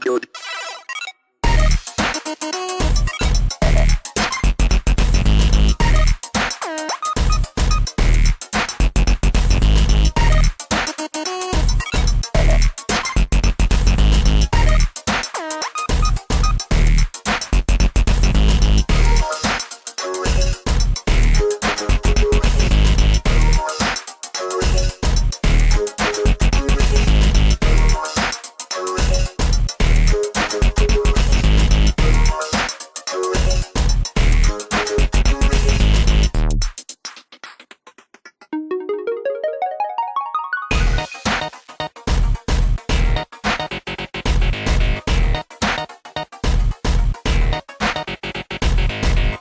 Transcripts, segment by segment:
good.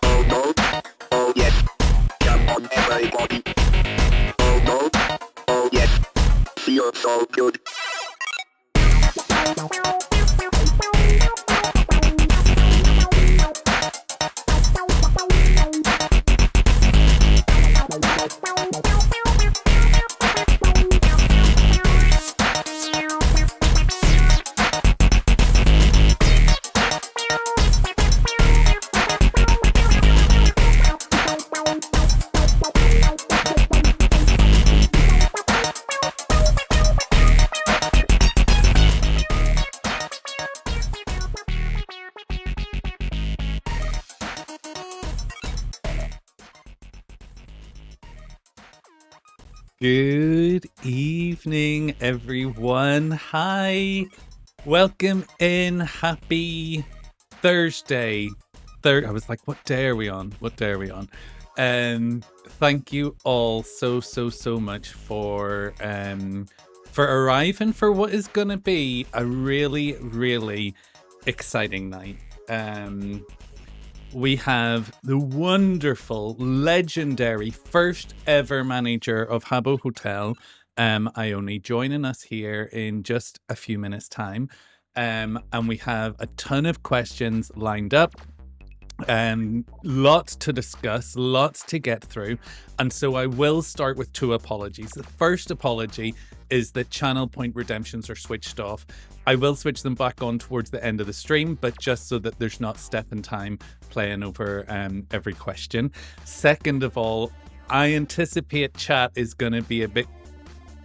Oh no, oh yes, come on everybody. Oh no, oh yes, feels so good. Good evening, everyone. Hi. Welcome in. Happy Thursday. I was like, what day are we on? Thank you all so much for arriving for what is gonna be a really exciting night. We have the wonderful, legendary first ever manager of Habbo Hotel, Ione, joining us here in just a few minutes' time. And we have a ton of questions lined up. Lots to discuss, lots to get through. And so I will start with two apologies. The first apology is that channel point redemptions are switched off. I will switch them back on towards the end of the stream, but just so that there's not step in time playing over every question. Second of all, I anticipate chat is going to be a bit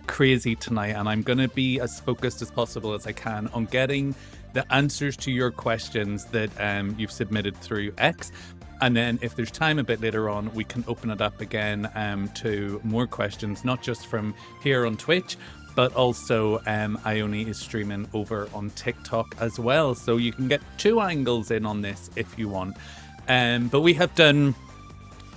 crazy tonight, and I'm going to be as focused as possible as I can on getting the answers to your questions that you've submitted through X. And then if there's time a bit later on, we can open it up again to more questions, not just from here on Twitch, but also Ione is streaming over on TikTok as well. So you can get two angles in on this if you want. But we have done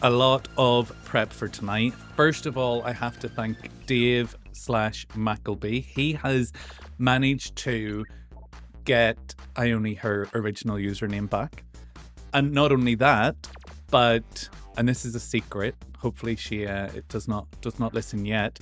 a lot of prep for tonight. First of all, I have to thank Dave/Mackleby. He has managed to get Ione her original username back. And not only that, but, and this is a secret, hopefully she it does not listen yet,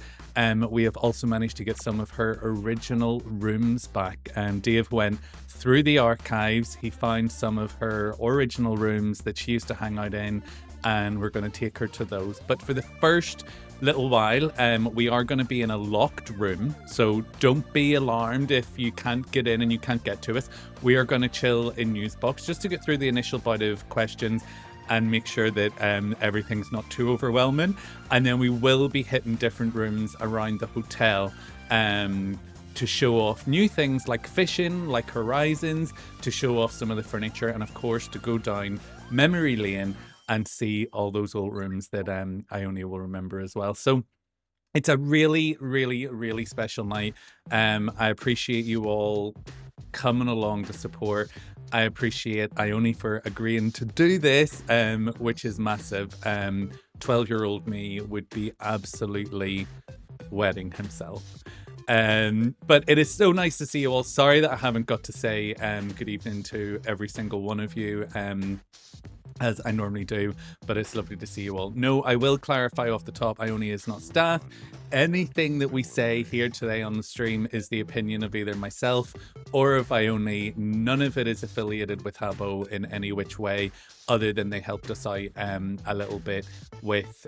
we have also managed to get some of her original rooms back. Dave went through the archives, he found some of her original rooms that she used to hang out in, and we're going to take her to those. But for the first little while, we are going to be in a locked room, so don't be alarmed if you can't get in and you can't get to us. We are going to chill in Newsbox just to get through the initial bout of questions and make sure that everything's not too overwhelming. And then we will be hitting different rooms around the hotel to show off new things like fishing, like Horizons, to show off some of the furniture, and of course to go down memory lane and see all those old rooms that Ione will remember as well. So it's a really special night. I appreciate you all coming along to support. I appreciate Ione for agreeing to do this, which is massive. 12-year-old me would be absolutely wetting himself. But it is so nice to see you all. Sorry that I haven't got to say good evening to every single one of you as I normally do, but it's lovely to see you all. No, I will clarify off the top, Ione is not staff. Anything that we say here today on the stream is the opinion of either myself or of Ione. None of it is affiliated with Habbo in any which way, other than they helped us out a little bit with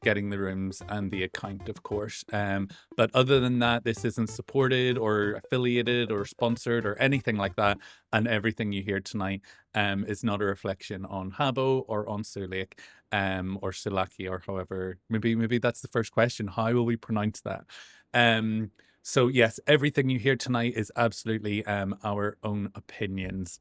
getting the rooms and the account, of course. But other than that, this isn't supported or affiliated or sponsored or anything like that. And everything you hear tonight is not a reflection on Habbo or on Sulik or Sulaki, or however, maybe that's the first question. How will we pronounce that? So yes, everything you hear tonight is absolutely our own opinions.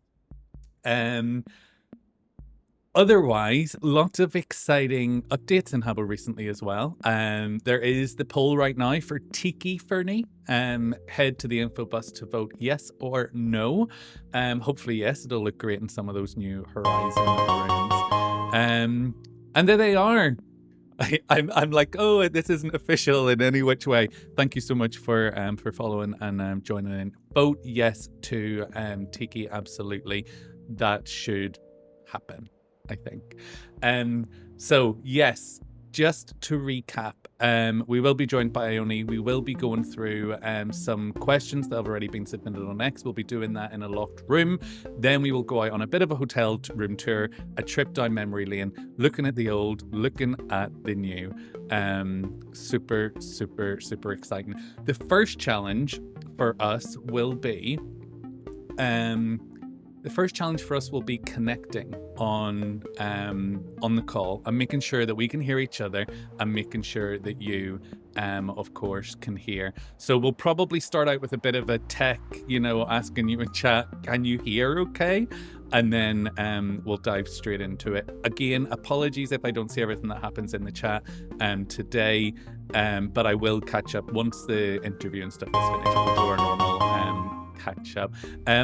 Otherwise, lots of exciting updates in Habbo recently as well. There is the poll right now for Tiki Fernie. Head to the info bus to vote yes or no. Hopefully yes, it'll look great in some of those new Horizon rooms. And there they are. I'm like, oh, this isn't official in any which way. Thank you so much for following and joining in. Vote yes to Tiki, absolutely. That should happen, I think. So yes, just to recap, we will be joined by Ione. We will be going through some questions that have already been submitted on X. We'll be doing that in a locked room. Then we will go out on a bit of a hotel room tour, a trip down memory lane, looking at the old, looking at the new. Super, super, super exciting. The first challenge for us will be connecting on the call and making sure that we can hear each other and making sure that you of course can hear. So we'll probably start out with a bit of a tech, asking you in chat, can you hear okay? And then we'll dive straight into it. Again, apologies if I don't see everything that happens in the chat today, but I will catch up once the interview and stuff is finished. We'll do our normal catch up.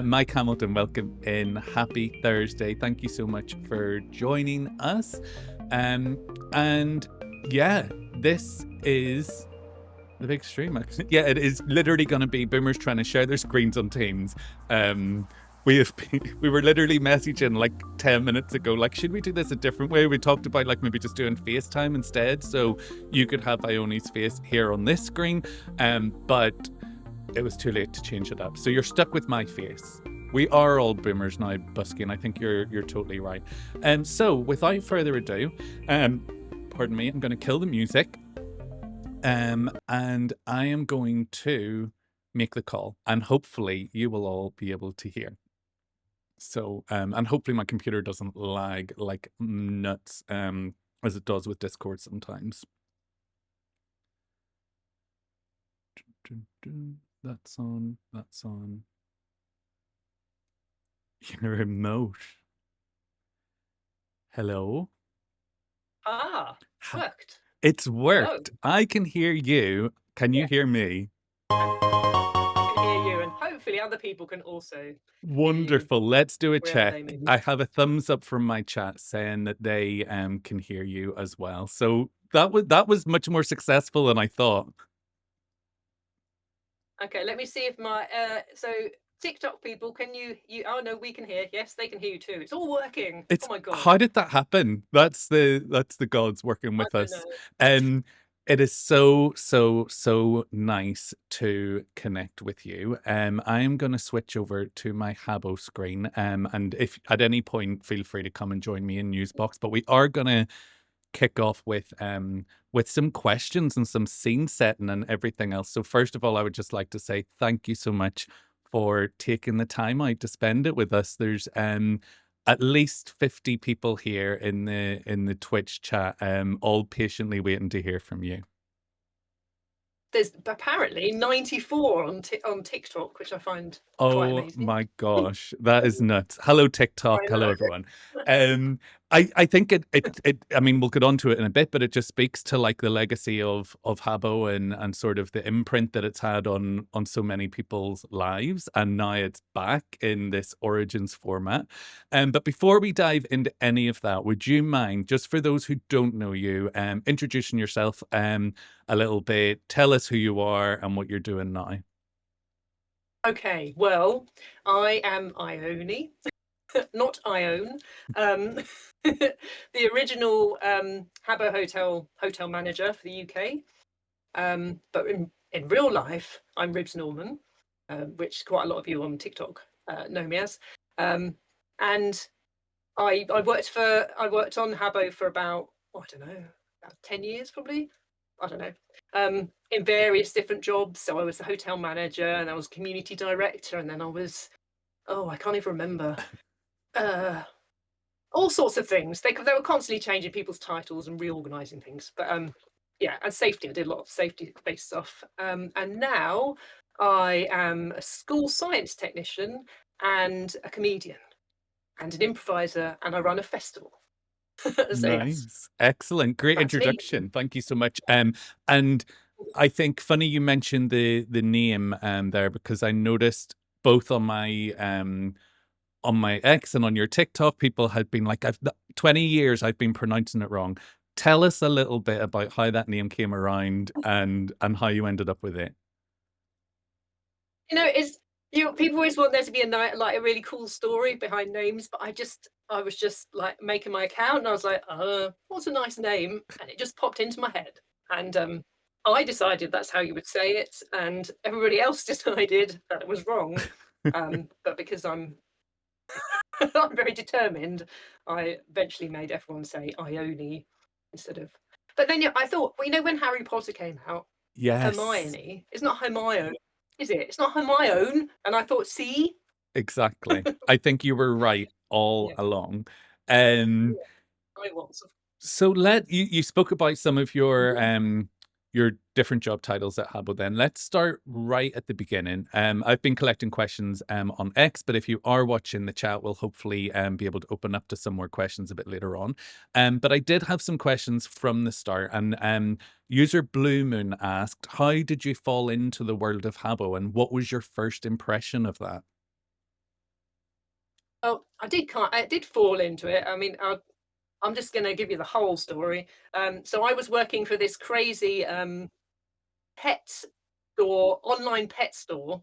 Mike Hamilton, welcome in. Happy Thursday. Thank you so much for joining us. And yeah, this is the big stream. Yeah, it is literally going to be boomers trying to share their screens on Teams. We were literally messaging like 10 minutes ago, like, should we do this a different way? We talked about like maybe just doing FaceTime instead, so you could have Ione's face here on this screen, but it was too late to change it up. So you're stuck with my face. We are all boomers now, Busky, and I think you're totally right. So without further ado, pardon me, I'm going to kill the music, and I am going to make the call, and hopefully you will all be able to hear. So, and hopefully my computer doesn't lag like nuts, as it does with Discord sometimes. That's on. Your remote. Hello? It's worked. It's worked. Hello. I can hear you. Can you hear me? I can hear you, and hopefully other people can also. Wonderful. Let's do a check. they may be. I have a thumbs up from my chat saying that they can hear you as well. So that was much more successful than I thought. Okay, let me see if my so TikTok people, can you oh no, we can hear. Yes, they can hear you too. It's all working. Oh my god. How did that happen? That's the gods working with us. And it is so nice to connect with you. I am going to switch over to my Habbo screen. And if at any point, feel free to come and join me in Newsbox. But we are going to kick off with some questions and some scene setting and everything else. So first of all, I would just like to say thank you so much for taking the time out to spend it with us. There's at least 50 people here in the Twitch chat, all patiently waiting to hear from you. There's apparently 94 on TikTok, which I find quite amazing. Oh my gosh, that is nuts. Hello TikTok, hello everyone. I think it I mean, we'll get onto it in a bit, but it just speaks to like the legacy of Habbo and sort of the imprint that it's had on so many people's lives, and now it's back in this Origins format. But before we dive into any of that, would you mind, just for those who don't know you, introducing yourself a little bit, tell us who you are and what you're doing now. Okay, well, I am Ione, not Ione. The original Habbo Hotel Manager for the UK. But in real life, I'm Ribs Norman, which quite a lot of you on TikTok know me as. And I worked on Habbo for about, I don't know, about 10 years probably. I don't know. In various different jobs. So I was the hotel manager, and I was community director, and then I was, oh, I can't even remember. All sorts of things. They were constantly changing people's titles and reorganizing things. But yeah, and safety. I did a lot of safety-based stuff. And now I am a school science technician and a comedian and an improviser, and I run a festival. So yes, Nice. Excellent. Great that's me. introduction. Thank you so much. And I think funny you mentioned the name there, because I noticed both on my X and on your TikTok, people had been like, I've 20 years I've been pronouncing it wrong. Tell us a little bit about how that name came around and how you ended up with it. It's people always want there to be a really cool story behind names, but I was just like making my account, and I was like, what's a nice name? And it just popped into my head, and I decided that's how you would say it, and everybody else decided that it was wrong. But because I'm I'm very determined, I eventually made everyone say Ione instead of. But then I thought, well, when Harry Potter came out, Yes, Hermione. It's not Hermione, is it? It's not Hermione. And I thought, see? exactly. I think you were right all Yeah, along. Um, I was. So you spoke about some of your different job titles at Habbo then. Let's start right at the beginning. I've been collecting questions on X, but if you are watching the chat, we'll hopefully be able to open up to some more questions a bit later on. But I did have some questions from the start, and user Blue Moon asked, how did you fall into the world of Habbo, and what was your first impression of that? Oh, I did fall into it. I mean, I'm just going to give you the whole story. So I was working for this crazy pet store, online pet store,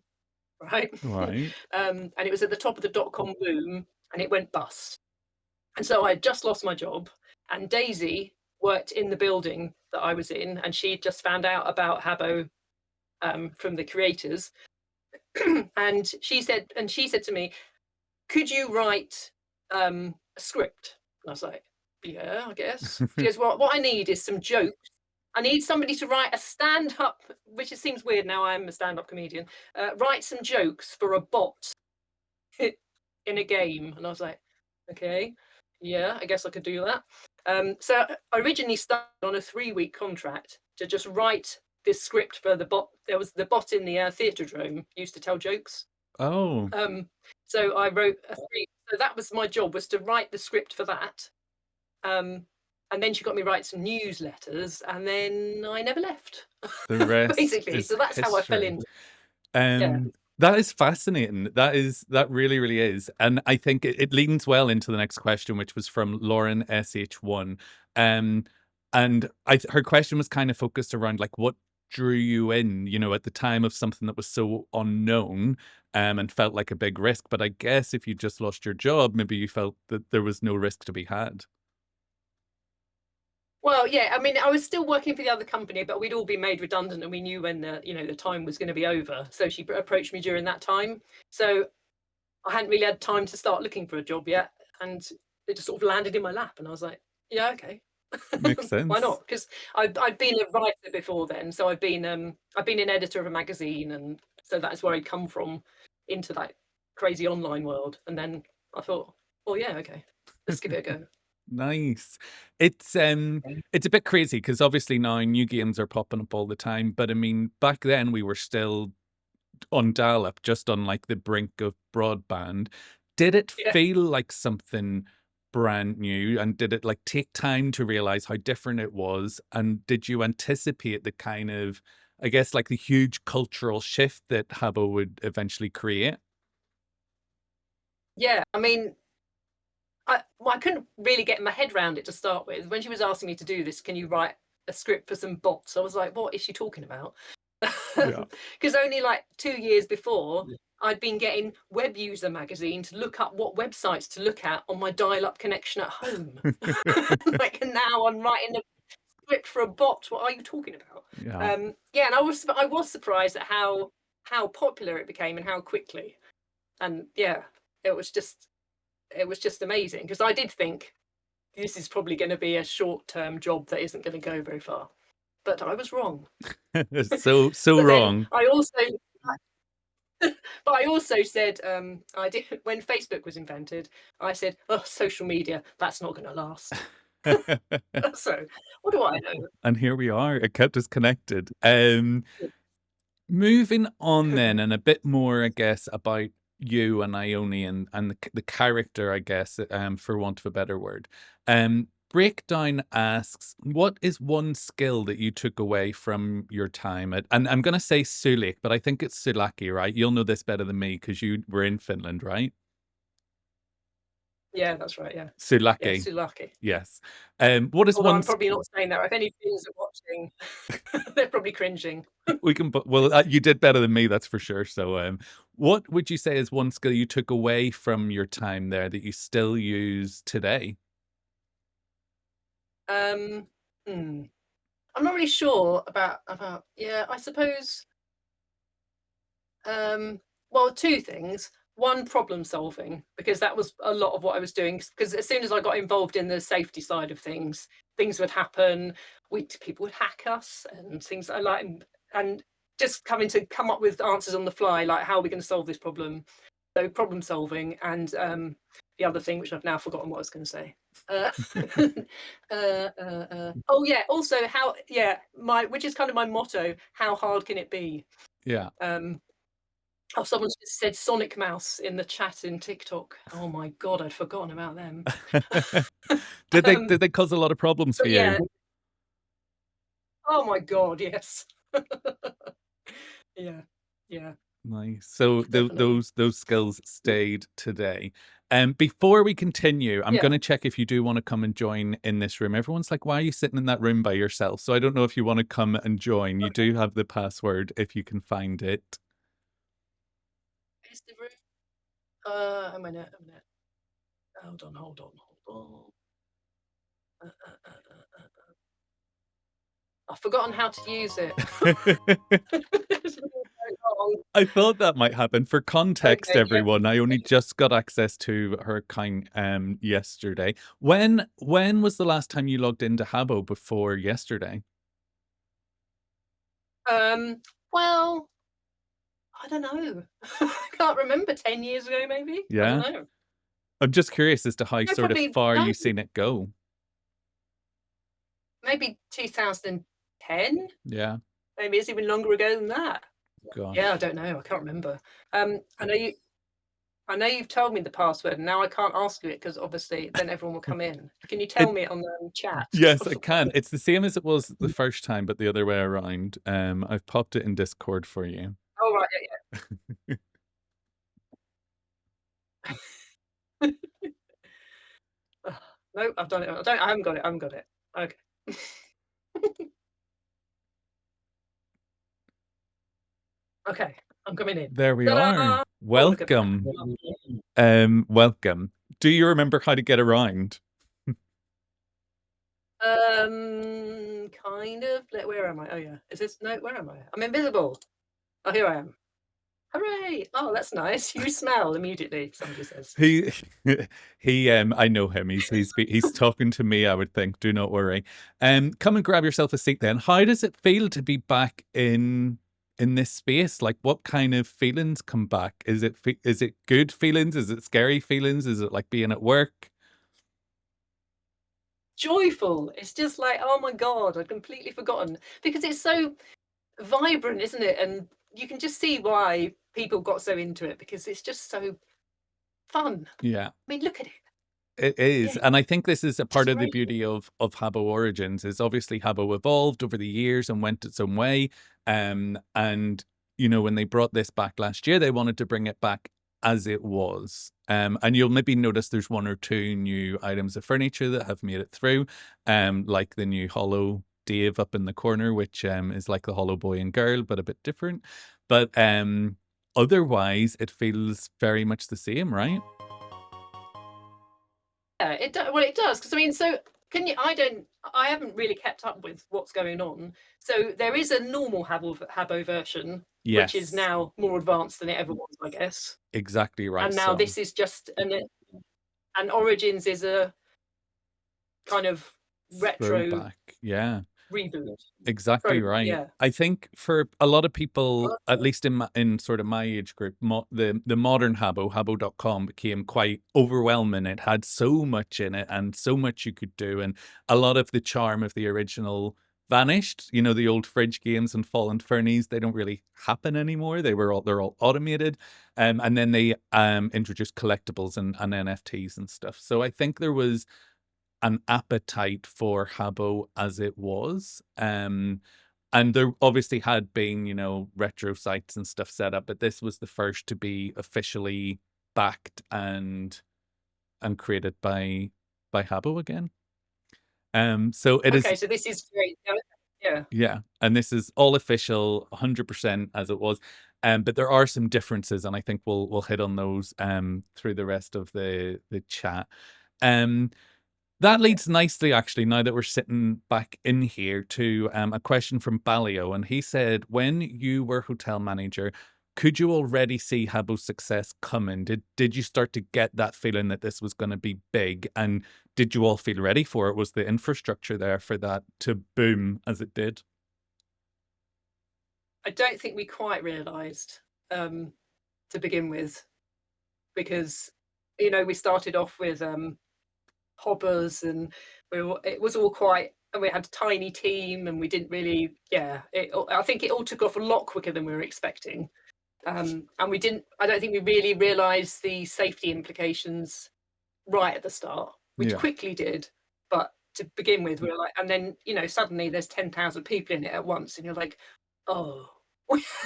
right? Right. And it was at the top of the dot-com boom, and it went bust. And so I had just lost my job, and Daisy worked in the building that I was in, and she just found out about Habbo from the creators. And she said to me, could you write a script? And I was like, yeah, I guess. She goes, well, what I need is some jokes. I need somebody to write a stand-up, which it seems weird now I'm a stand-up comedian, write some jokes for a bot in a game. And I was like, okay, yeah, I guess I could do that. So I originally started on a 3-week contract to just write this script for the bot. There was the bot in the Theatredrome used to tell jokes. Oh, So I wrote so that was my job, was to write the script for that. And then she got me write some newsletters, and then I never left. the rest Basically. is So that's how I fell history. into. Yeah. That is fascinating. That really, really is. And I think it leans well into the next question, which was from Lauren SH1. Um, and her question was kind of focused around like what drew you in, at the time of something that was so unknown, and felt like a big risk. But I guess if you just lost your job, maybe you felt that there was no risk to be had. Well, yeah, I mean, I was still working for the other company, but we'd all been made redundant, and we knew when the time was going to be over. So she approached me during that time. So I hadn't really had time to start looking for a job yet, and it just sort of landed in my lap, and I was like, yeah, okay. Makes Why sense. not? Because I'd been a writer before then, so I've been an editor of a magazine, and so that's where I'd come from into that crazy online world. And then I thought, oh yeah, okay, let's give it a go. Nice. It's a bit crazy because obviously now new games are popping up all the time. But I mean, back then we were still on dial-up, just on like the brink of broadband. Did it Yeah. feel like something brand new? And did it like take time to realize how different it was? And did you anticipate the kind of, I guess, like the huge cultural shift that Habbo would eventually create? Yeah, I mean, I couldn't really get my head around it to start with. When she was asking me to do this, can you write a script for some bots? I was like, what is she talking about? Yeah. Because only like 2 years before, I'd been getting Web User magazine to look up what websites to look at on my dial-up connection at home. Like, and now I'm writing a script for a bot. What are you talking about? Yeah. Yeah, and I was surprised at how popular it became and how quickly. And yeah, it was just amazing, because I did think this is probably going to be a short-term job that isn't going to go very far. But I was wrong. So But then wrong. but I also said, I did when Facebook was invented. I said, "Oh, social media, that's not going to last." So, what do I know? And here we are. It kept us connected. Moving on then, and a bit more, I guess, about you and Ione and the character, I guess, for want of a better word. Breakdown asks, what is one skill that you took away from your time at, and I'm going to say Sulik, but I think it's Sulaki, right? You'll know this better than me because you were in Finland, right? Yeah, that's right. Yeah, Sulaki. Sulaki. Yes. What is Although one I'm probably not saying that. If any Finns are watching, they're probably cringing. we can well you did better than me, that's for sure. So what would you say is one skill you took away from your time there that you still use today? I'm not really sure about yeah, I suppose well, two things. One, problem solving, because that was a lot of what I was doing. Because as soon as I got involved in the safety side of things would happen. People would hack us and things like, and just having to come up with answers on the fly, like how are we going to solve this problem? So problem solving, and the other thing, which I've now forgotten what I was going to say. Oh yeah, also which is kind of my motto. How hard can it be? Yeah. Oh, someone just said Sonic Mouse in the chat in TikTok. Oh my god, I'd forgotten about them. Did they cause a lot of problems for Yeah. you? Oh my god, yes. Yeah. Nice. So Definitely. those skills stayed today. Before we continue, I'm Yeah. going to check if you do want to come and join in this room. Everyone's like, why are you sitting in that room by yourself? So I don't know if you want to come and join. You do have the password if you can find it. Is the room? A minute. Hold on. I've forgotten how to use it. It's been so long. I thought that might happen. For context, Okay, yeah. everyone, I only just got access to her account yesterday. When was the last time you logged into Habbo before yesterday? Well, I don't know. I can't remember. 10 years ago, maybe. I don't Yeah. know. I'm just curious as to how No, sort of probably far no. you've seen it go. Maybe 2010. Yeah. Maybe it's even longer ago than that. Yeah, I Gosh. don't know. I can't remember. I know you've told me the password, and now I can't ask you it because obviously then everyone will come in. Can you tell It me it on the chat? yes, I can. It's the same as it was the first time, but the other way around. I've popped it in Discord for you. Oh right, yeah. No, I've done it. I haven't got it. Okay. Okay, I'm coming in. There we are. Ta-da! Oh, look at that. Welcome. Welcome. Do you remember how to get around? Kind of. Where am I? Oh yeah. Is this no? Where am I? I'm invisible. Oh, here I am. Hooray! Oh, that's nice. You smell immediately. Somebody says. He I know him. He's talking to me, I would think. Do not worry. Come and grab yourself a seat then. How does it feel to be back in this space? Like what kind of feelings come back? Is it good feelings? Is it scary feelings? Is it like being at work? Joyful. It's just like, oh my god, I'd completely forgotten because it's so vibrant, isn't it? And you can just see why people got so into it because it's just so fun. Yeah. I mean, look at it. It is, Yeah, and I think this is a part just of the great. beauty of Habbo Origins. Is obviously Habbo evolved over the years and went its own way. And you know, when they brought this back last year, they wanted to bring it back as it was. And you'll maybe notice there's one or two new items of furniture that have made it through, like the new Hollow Dave up in the corner, which is like the Hollow Boy and Girl, but a bit different. But otherwise, it feels very much the same, right? Yeah, it does because I mean, so can you? I haven't really kept up with what's going on. So there is a normal Habbo version, which is Yes. now more advanced than it ever was, I guess. Exactly right. And now So this is just and Origins is a kind of retro Throwback. Yeah. reboot. Exactly Throwback, right. yeah. I think for a lot of people, Well, at least in sort of my age group, the modern Habbo, Habbo.com became quite overwhelming. It had so much in it and so much you could do, and a lot of the charm of the original vanished. You know, the old fridge games and Fallen Fernies, they don't really happen anymore. They're all automated. And then they introduced collectibles and NFTs and stuff. So I think there was an appetite for Habbo as it was. And there obviously had been, you know, retro sites and stuff set up, but this was the first to be officially backed and created by Habbo again. So it is, okay, so this is great. Yeah. yeah, and this is all official, 100% as it was. But there are some differences, and I think we'll hit on those through the rest of the chat. Um, That leads nicely, actually, now that we're sitting back in here, to a question from Balio. And he said, when you were hotel manager, could you already see Habbo's success coming? Did you start to get that feeling that this was going to be big? And did you all feel ready for it? Was the infrastructure there for that to boom as it did? I don't think we quite realised to begin with, because we started off with hobbers, and it was all quite, and we had a tiny team, and we didn't really, I think it all took off a lot quicker than we were expecting. And I don't think we really realised the safety implications right at the start. We Yeah, quickly did, but to begin with, we were like, and then suddenly there's 10,000 people in it at once, and you're like, oh,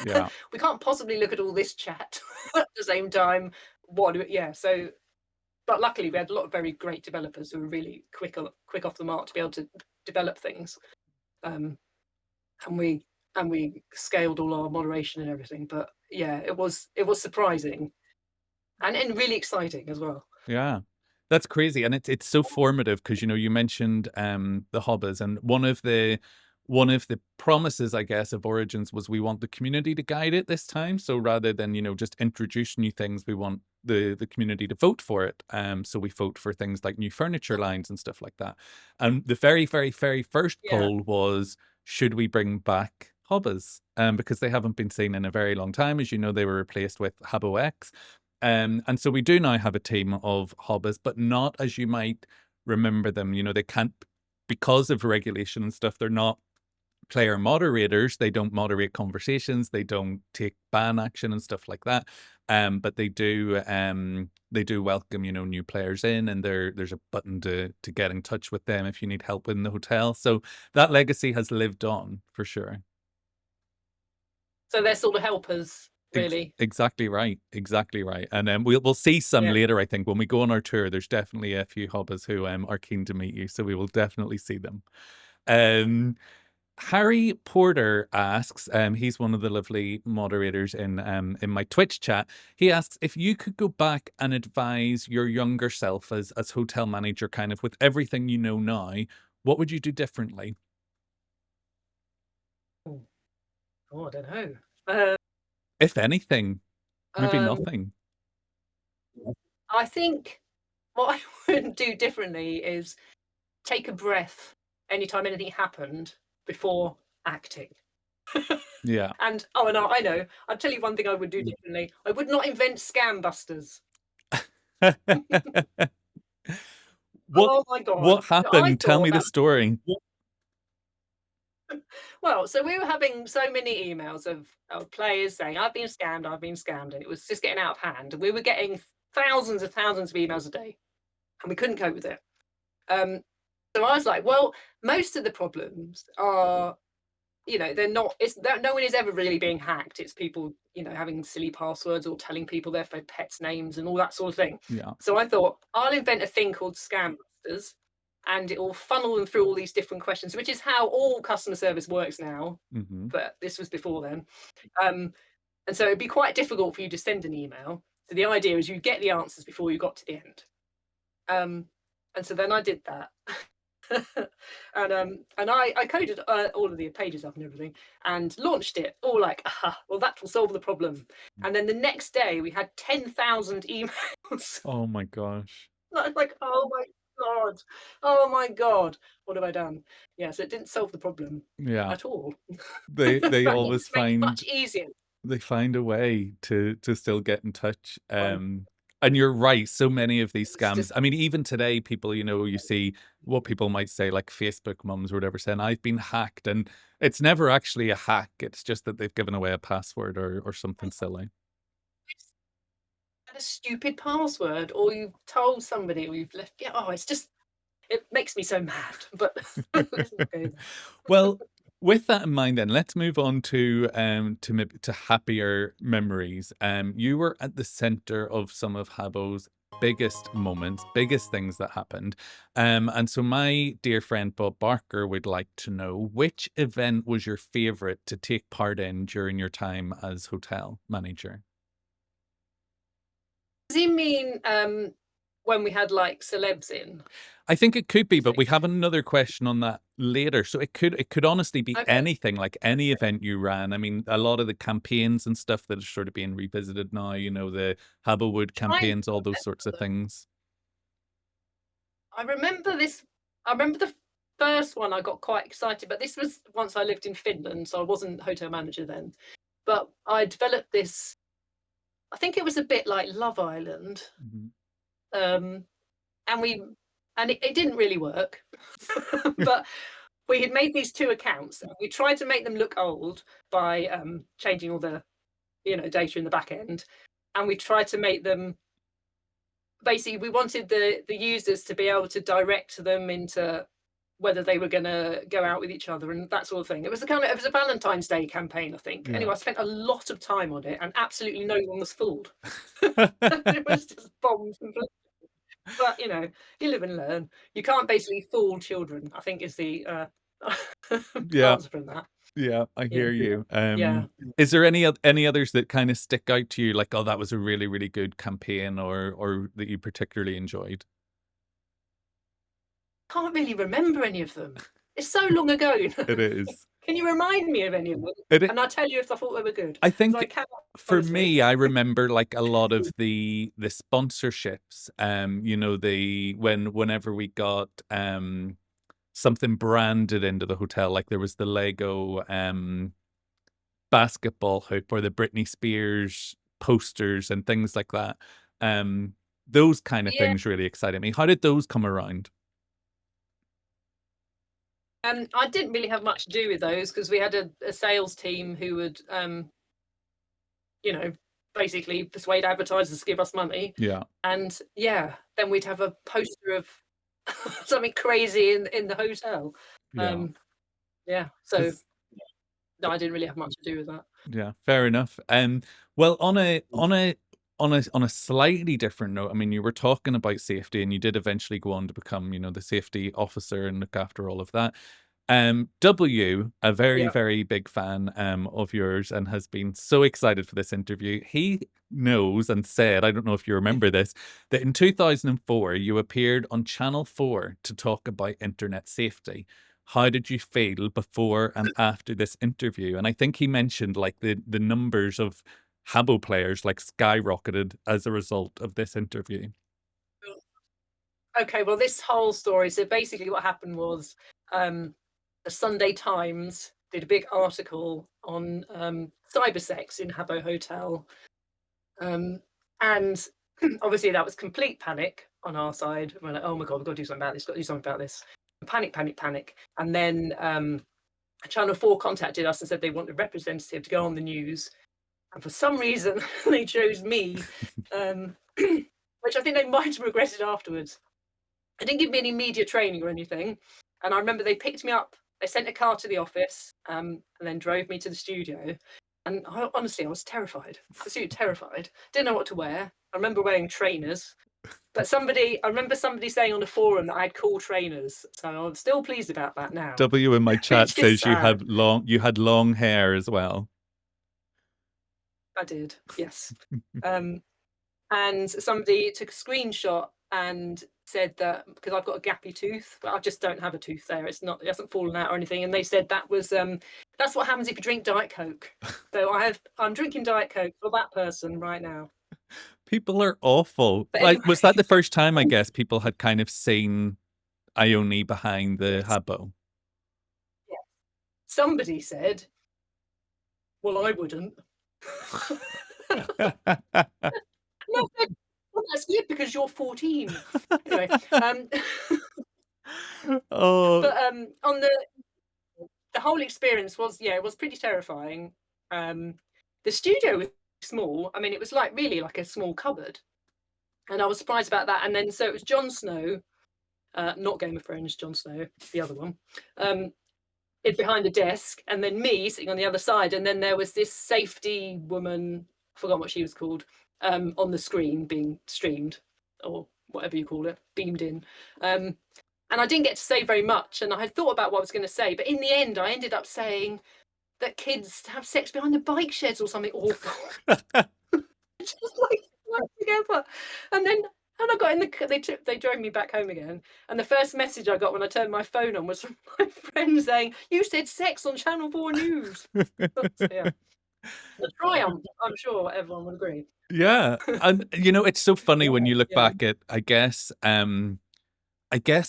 yeah, we can't possibly look at all this chat at the same time. Yeah, so, but luckily we had a lot of very great developers who were really quick off the mark to be able to develop things. Um, and we scaled all our moderation and everything. But yeah, it was surprising and really exciting as well. yeah. That's crazy, and it's so formative because, you know, you mentioned the hobbits, and one of the promises, I guess, of Origins was we want the community to guide it this time. So rather than, you know, just introduce new things, we want the community to vote for it. So we vote for things like new furniture lines and stuff like that. And the very, very, very first Yeah. poll was, should we bring back Hobbes? Because they haven't been seen in a very long time. As you know, they were replaced with Habbo X. And so we do now have a team of Hobbes, but not as you might remember them. You know, they can't, because of regulation and stuff, they're not player moderators. They don't moderate conversations. They don't take ban action and stuff like that. But they do welcome, you know, new players in, and there's a button to get in touch with them if you need help in the hotel. So that legacy has lived on for sure. So they're sort of helpers, really. Exactly right. Exactly right. And we'll see some Yeah. later, I think. When we go on our tour, there's definitely a few hobbits who are keen to meet you. So we will definitely see them. Harry Porter asks, he's one of the lovely moderators in my Twitch chat. He asks, if you could go back and advise your younger self as hotel manager, kind of with everything you know now, what would you do differently? Oh, I don't know. If anything, maybe Um, nothing. I think what I would do differently is take a breath anytime anything happened before acting. Yeah. And I know. I'll tell you one thing I would do differently. I would not invent scam busters. What Oh my god! what I happened? Tell thought me the that. story. Well, so we were having so many emails of players saying, I've been scammed, and it was just getting out of hand. And we were getting thousands of emails a day, and we couldn't cope with it. So I was like, well, most of the problems are, they're not. No one is ever really being hacked. It's people, having silly passwords or telling people their pets' names and all that sort of thing. Yeah. So I thought I'll invent a thing called Scam Busters, and it will funnel them through all these different questions, which is how all customer service works now. Hmm. But this was before then. And so it'd be quite difficult for you to send an email. So the idea is you get the answers before you got to the end. And so then I did that. and I coded all of the pages up and everything and launched it, all like, well, that will solve the problem. And then the next day we had 10,000 emails. Oh my gosh. I was like, oh my God. Oh my God. What have I done? Yeah, so it didn't solve the problem Yeah. at all. They But always it's made it much find easier. they find a way to still get in touch. Well, And you're right, so many of these it's scams. just I mean, even today, people, you see what people might say, like Facebook mums or whatever, saying I've been hacked, and it's never actually a hack. It's just that they've given away a password or something silly. a stupid password, or you've told somebody, or you've left. Yeah, oh, it's just it makes me so mad. But let's not go there. Well, with that in mind, then let's move on to happier memories. You were at the center of some of Habbo's biggest moments, biggest things that happened. And so my dear friend Bob Barker would like to know, which event was your favorite to take part in during your time as hotel manager? Does he mean when we had like celebs in? I think it could be, You but think? we have another question on that later. So it could honestly be Okay. anything, like any event you ran. I mean, a lot of the campaigns and stuff that are sort of being revisited now, the Haberwood Trying to campaigns, all those sorts of remember them. things. I remember this. I remember the first one. I got quite excited, but this was once I lived in Finland, so I wasn't hotel manager then. But I developed this. I think it was a bit like Love Island, Mhm. um, and it didn't really work. But we had made these two accounts. And we tried to make them look old by changing all the data in the back end, and we tried to make them basically we wanted the users to be able to direct them into whether they were going to go out with each other and that sort of thing. It was a Valentine's Day campaign, I think. Yeah. Anyway, I spent a lot of time on it, and absolutely no one was fooled. It was just bombs and but you live and learn. You can't basically fool children, I think, is the Yeah. answer from that. Yeah, I Yeah, hear you. yeah. Is there any others that kind of stick out to you, like, oh, that was a really, really good campaign, or that you particularly enjoyed? Can't really remember any of them. It's so long ago. It is. Can you remind me of any of them? It And I'll tell you if I thought they were good. I Because I think cannot, for honestly. me, I remember like a lot of the sponsorships. Whenever we got something branded into the hotel, like there was the Lego basketball hoop or the Britney Spears posters and things like that. Those kind of Yeah. things really excited me. How did those come around? I didn't really have much to do with those because we had a sales team who would, basically persuade advertisers to give us money. Yeah, And yeah, then we'd have a poster of something crazy in the hotel. yeah. Yeah. So no, I didn't really have much to do with that. Yeah, fair enough. Well, on a slightly different note, I mean, you were talking about safety, and you did eventually go on to become, the safety officer and look after all of that. W, a very, Yeah. very big fan of yours, and has been so excited for this interview. He knows and said, I don't know if you remember this, that in 2004 you appeared on Channel 4 to talk about internet safety. How did you feel before and after this interview? And I think he mentioned like the numbers of Habbo players like skyrocketed as a result of this interview. Okay, well, this whole story. So basically, what happened was the Sunday Times did a big article on cybersex in Habbo Hotel, and obviously that was complete panic on our side. We're like, oh my god, we've got to do something about this. Got to do something about this. Panic, panic, panic. And then Channel 4 contacted us and said they want a representative to go on the news. And for some reason, they chose me, which I think they might have regretted afterwards. They didn't give me any media training or anything. And I remember they picked me up, they sent a car to the office, and then drove me to the studio. And honestly, I was terrified, absolutely terrified. Didn't know what to wear. I remember wearing trainers. But I remember somebody saying on the forum that I had cool trainers. So I'm still pleased about that now. W in my chat Which is says sad. you had long hair as well. I did, yes. And somebody took a screenshot and said that because I've got a gappy tooth, but I just don't have a tooth there. It hasn't fallen out or anything. And they said that was that's what happens if you drink Diet Coke. So I'm drinking Diet Coke for that person right now. People are awful. But Like, was that anyway, the first time, I guess, people had kind of seen Ione behind the yes, Habbo? yeah. Somebody said, "Well, I wouldn't." And I said, "Well, that's good because you're 14." Anyway, Oh, but on the whole experience was, yeah, it was pretty terrifying. The studio was small. I mean, it was like really like a small cupboard, and I was surprised about that. And then so it was Jon Snow, not Game of Thrones, Jon Snow, the other one, behind the desk, and then me sitting on the other side, and then there was this safety woman, I forgot what she was called, on the screen being streamed or whatever you call it, beamed in. And I didn't get to say very much, and I had thought about what I was going to say, but in the end, I ended up saying that kids have sex behind the bike sheds or something awful. Just like together, and then and I got in the they drove me back home again, and the first message I got when I turned my phone on was from my friend saying, "You said sex on Channel 4 News." So, yeah, a triumph. I'm sure everyone would agree. yeah. And it's so funny when you look Yeah, back at, I guess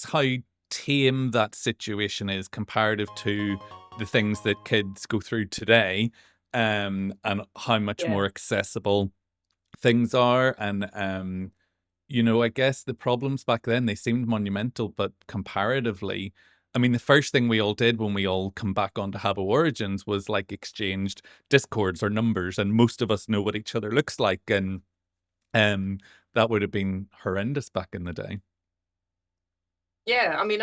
how tame that situation is comparative to the things that kids go through today, and how much yeah, more accessible things are. And I guess the problems back then, they seemed monumental, but comparatively, I mean, the first thing we all did when we all come back onto Habbo Origins was like exchanged discords or numbers, and most of us know what each other looks like, and um that would have been horrendous back in the day. yeah. I mean,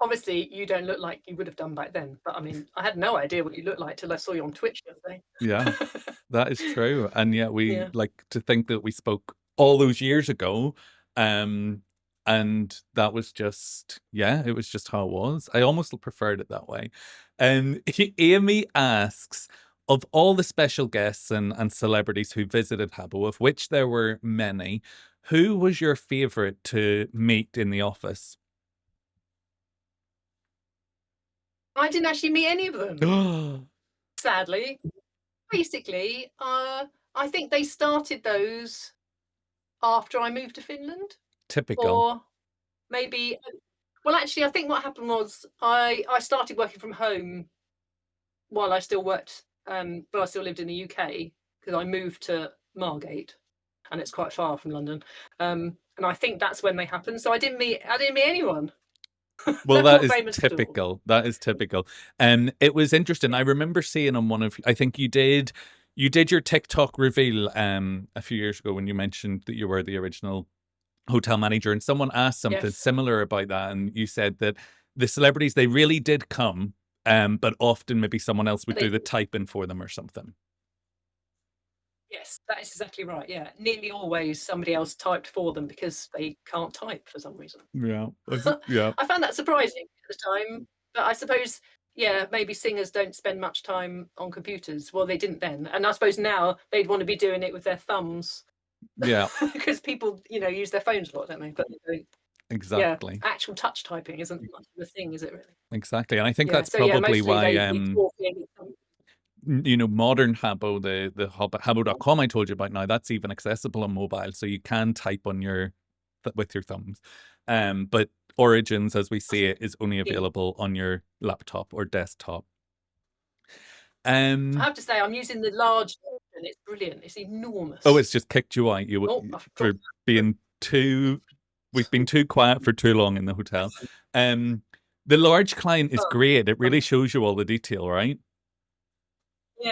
obviously you don't look like you would have done back then, but I mean, I had no idea what you looked like till I saw you on Twitch the other Yeah, day. that is true. And yet we Yeah. like to think that we spoke all those years ago. Um, and that was just, yeah, it was just how it was. I almost preferred it that way. Amy asks, of all the special guests and celebrities who visited Habbo, of which there were many, who was your favorite to meet in the office? I didn't actually meet any of them, sadly. Basically, I think they started those after I moved to Finland, Typical. or maybe. Well, actually, I think what happened was I started working from home while I still worked, but I still lived in the UK because I moved to Margate, and it's quite far from London. And I think that's when they happened. So I didn't meet anyone. Well, No that one is famous at all. typical. That is typical. It was interesting. I remember seeing on one of, I think you did your TikTok reveal a few years ago when you mentioned that you were the original hotel manager, and someone asked something Yes, similar about that, and you said that the celebrities, they really did come, but often maybe someone else would they do the did. typing for them or something. Yes, that is exactly right. Yeah, nearly always somebody else typed for them because they can't type for some reason. Yeah, yeah, I found that surprising at the time, but I suppose, yeah, maybe singers don't spend much time on computers. Well, they didn't then, and I suppose now they'd want to be doing it with their thumbs yeah, because people, use their phones a lot, don't they? But they don't. Yeah, exactly, actual touch typing isn't much of a thing, is it really? exactly. And I think Yeah. that's So yeah, probably mostly why they talking. modern Habbo, the Habbo.com I told you about now, that's even accessible on mobile, so you can type on with your thumbs. But Origins, as we see it, is only available on your laptop or desktop. I Um, have to say, I'm using the large version. It's brilliant. It's oh, enormous. it's just kicked you out. Oh, I've For dropped being too. We've been too quiet for too long in the hotel. Um, the large client is that. great. It really Um, shows you all the detail, right? yeah,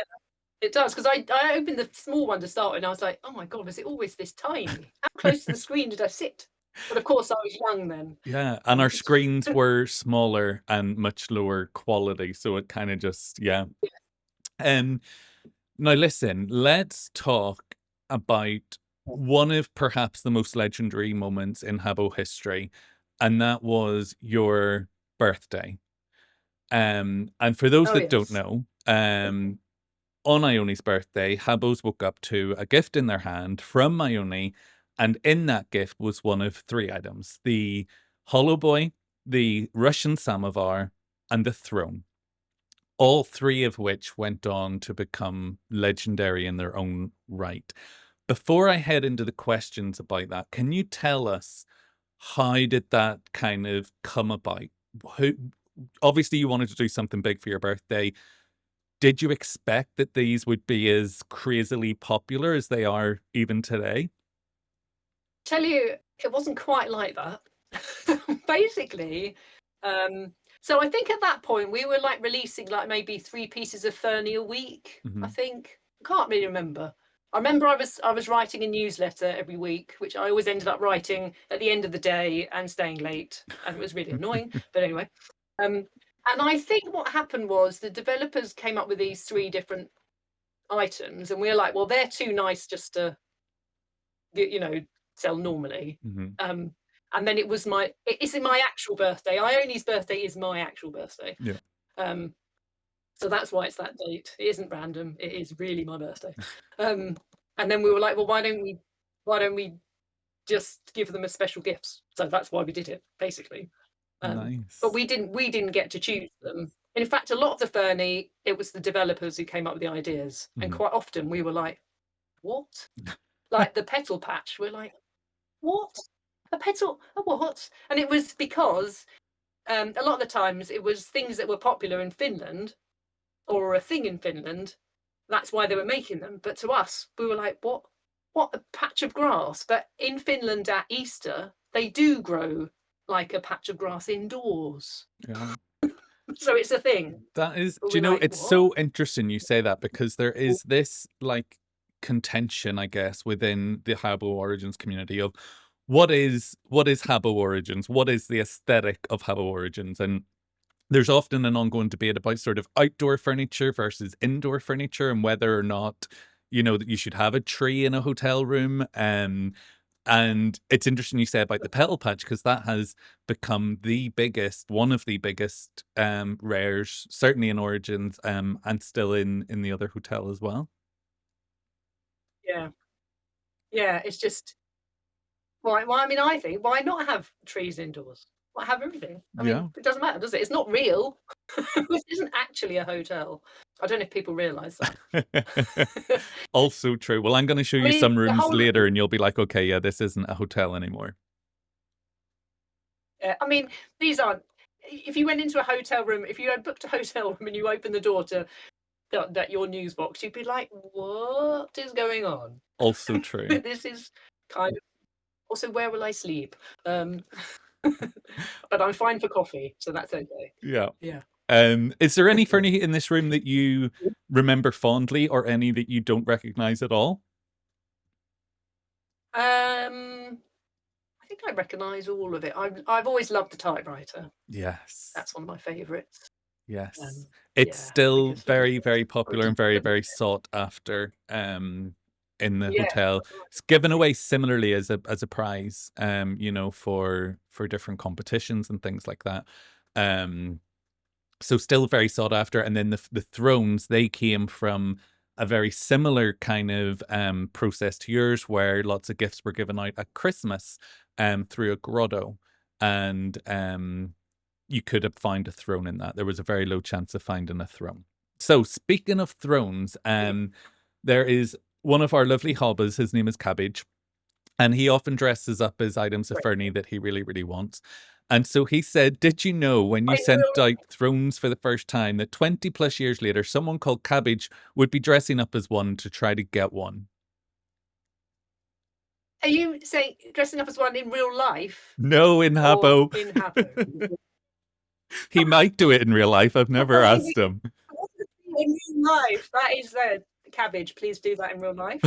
it does, because I opened the small one to start with, and I was like, "Oh my god, is it always this tiny? How close to the screen did I sit?" But of course, I was young then. Yeah, and Um, our screens were smaller and much lower quality, so it kind of just, yeah. Um, Now listen, let's talk about one of perhaps the most legendary moments in Habbo history, and that was your birthday. And for those oh that don't yes, know, on Ione's birthday, Habbos woke up to a gift in their hand from Ione, and in that gift was one of three items: the Hollow Boy, the Russian samovar, and the throne. All three of which went on to become legendary in their own right. Before I head into the questions about that, can you tell us how did that kind of come about? Who, obviously, you wanted to do something big for your birthday. Did you expect that these would be as crazily popular as they are even today? Tell you, it wasn't quite like that. Basically, so I think at that point we were like releasing like maybe 3 pieces of Fernie a week. I Mhm. think I can't really remember. I remember I was writing a newsletter every week, which I always ended up writing at the end of the day and staying late, and it was really annoying. But anyway, and I think what happened was the developers came up with these 3 different items, and we were like, well, they're too nice just to you know sell normally. Mhm. And then it was it's in my actual birthday. Ione's birthday is my actual birthday. Yeah. Um, so that's why it's that date. It isn't random. It is really my birthday. And then we were like, well, why don't we just give them a special gifts? So that's why we did it, basically. Nice. But we didn't get to choose them. In fact, a lot of the Fernie, it was the developers who came up with the ideas. And Mhm. quite often we were like, what? Like the petal patch, we're like, what? A petal? A what? And it was because a lot of the times it was things that were popular in Finland or a thing in Finland. That's why they were making them. But to us, we were like, what? What, a patch of grass? But in Finland at Easter, they do grow like a patch of grass indoors. Yeah. So it's a thing. That is, But do you we're know, like, it's what? so interesting you say that because there is this like contention, I guess, within the Habbo Origins community of what is Habbo Origins? What is the aesthetic of Habbo Origins? And there's often an ongoing debate about sort of outdoor furniture versus indoor furniture and whether or not, you know, that you should have a tree in a hotel room. And it's interesting you say about the petal patch because that has become one of the biggest rares, certainly in Origins, and still in the other hotel as well. Yeah. Yeah. It's just, why? Well, I mean, I think, why not have trees indoors? Why have everything? I Yeah. mean, it doesn't matter, does it? It's not real. This isn't actually a hotel. I don't know if people realise that. Also true. Well, I'm going to show I you mean, some the rooms whole. later and you'll be like, okay, yeah, this isn't a hotel anymore. I mean, these aren't. If you went into a hotel room, if you had booked a hotel room and you opened the door to that your news box, you'd be like, "What is going on?" Also true. This is kind of. Also, where will I sleep? Um, but I'm fine for coffee, so that's okay. Yeah. Yeah. Is there any furniture in this room that you remember fondly or any that you don't recognize at all? I think I recognise all of it. I've always loved the typewriter. Yes. That's one of my favourites. Yes. It's Yeah, still because very, very popular and very, original. very sought after in the Yeah, hotel. It's given away similarly as a prize, you know, for different competitions and things like that. So still very sought after. And then the thrones, they came from a very similar kind of process to yours, where lots of gifts were given out at Christmas through a grotto. And you could have found a throne in that. There was a very low chance of finding a throne. So speaking of thrones, there is one of our lovely hobbits. His name is Cabbage, and he often dresses up as items of Fernie that he really, really wants. And so he said, did you know when you I sent know. out thrones for the first time that 20 plus years later, someone called Cabbage would be dressing up as one to try to get one? Are you saying dressing up as one in real life No, in or Habbo. in Habbo? He might do it in real life. I've never I asked him. in real life, that is Cabbage. Please do that in real life.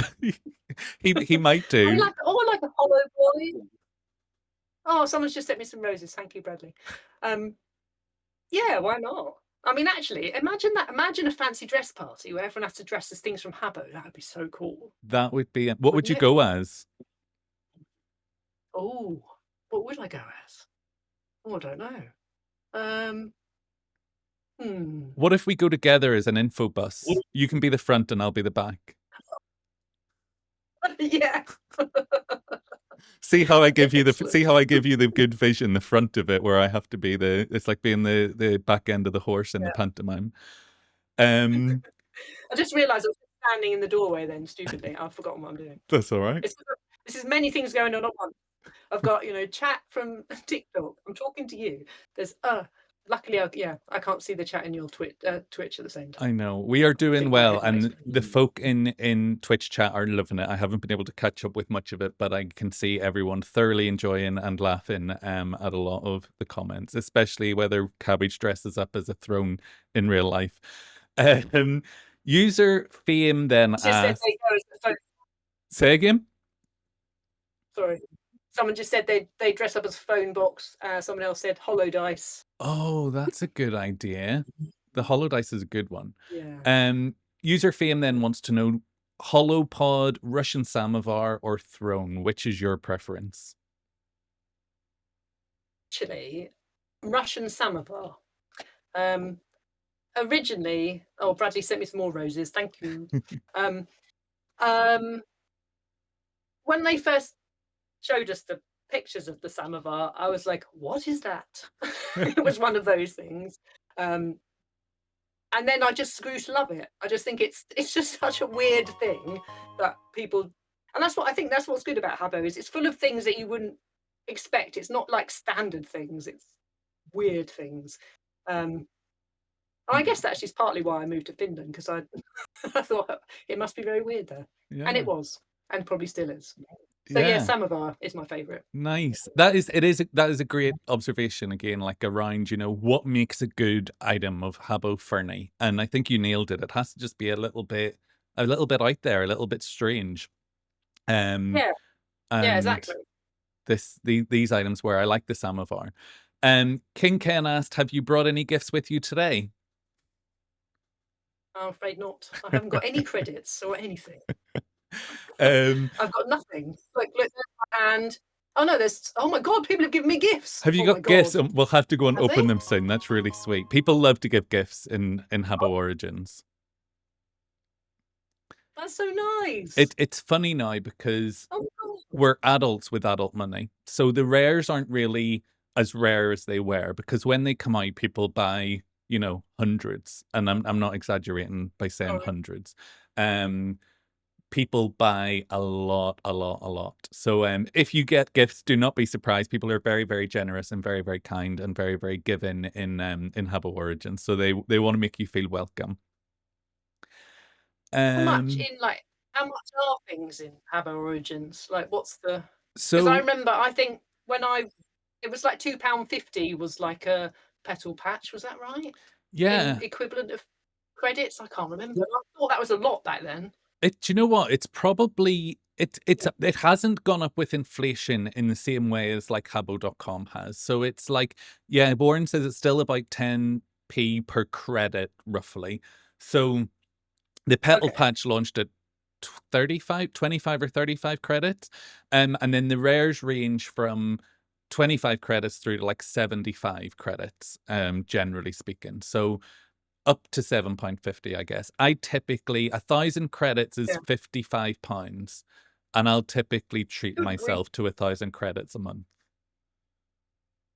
He might I do. like, like a hollow boy. Oh, someone's just sent me some roses. Thank you, Bradley. Yeah, why not? I mean, actually, imagine that. Imagine a fancy dress party where everyone has to dress as things from Habbo. That would be so cool, That would be. What would wouldn't you it? go as? Oh, what would I go as? Oh, I don't know. Um, hmm. What if we go together as an info bus? You can be the front and I'll be the back. Yeah. See how I give you Excellent. the good vision, the front of it, where I have to be it's like being the back end of the horse in the Yeah. pantomime. Um, I just realised standing in the doorway then stupidly. I've forgotten what I'm doing. That's all right. This is many things going on at once. I've got, chat from TikTok. I'm talking to you. There's luckily I can't see the chat in your Twitch at the same time. I know. We are doing well, and the Mm. folk in Twitch chat are loving it. I haven't been able to catch up with much of it, but I can see everyone thoroughly enjoying and laughing at a lot of the comments, especially whether Cabbage dresses up as a throne in real life. User Fame then Just said asked... they go as the phone. Say again? Sorry. Someone just said they dress up as phone box. Someone else said hollow dice. Oh, that's a good idea. The hollow dice is a good one. Yeah. User Fame then wants to know hollow pod, Russian samovar, or throne. Which is your preference? Actually, Russian samovar. Originally, Bradley sent me some more roses. Thank you. When they first showed us the pictures of the samovar, I was like, "What is that?" It was one of those things. And then I just grew to love it. I just think it's just such a weird thing that people, and that's what's good about Habbo is it's full of things that you wouldn't expect. It's not like standard things. It's weird things. I guess that's just partly why I moved to Finland, because I thought it must be very weird there, and it was, and probably still is. So yeah, samovar is my favourite. Nice. That is a great observation again, like around, what makes a good item of Habbo Fernie. And I think you nailed it. It has to just be a little bit out there, a little bit strange. Yeah, exactly. These items where I like the samovar. King Ken asked, have you brought any gifts with you today? I'm afraid not. I haven't got any credits or anything. I've got nothing. Like, look, and oh no, oh my god, people have given me gifts. Have you got gifts? We'll have to go and open them soon. That's really sweet. People love to give gifts in Habbo Origins. That's so nice. It's funny now because we're adults with adult money, so the rares aren't really as rare as they were, because when they come out, people buy hundreds, and I'm not exaggerating by saying hundreds. People buy a lot. So if you get gifts, do not be surprised. People are very, very generous and very, very kind and very, very giving in Habbo Origins. So they want to make you feel welcome. How much are things in Habbo Origins? Like, what's the? Because I remember, I think when it was like £2.50 was like a petal patch. Was that right? Yeah. Equivalent of credits. I can't remember. I thought that was a lot back then. Do you know what? It's probably it hasn't gone up with inflation in the same way as like Habbo.com has. So it's like, yeah, Warren says it's still about 10p per credit roughly. So the petal patch launched at 25 or 35 credits, and then the rares range from 25 credits through to like 75 credits, generally speaking. So up to £7.50, I guess. I typically 1,000 credits is £55, and I'll typically treat myself to 1,000 credits a month.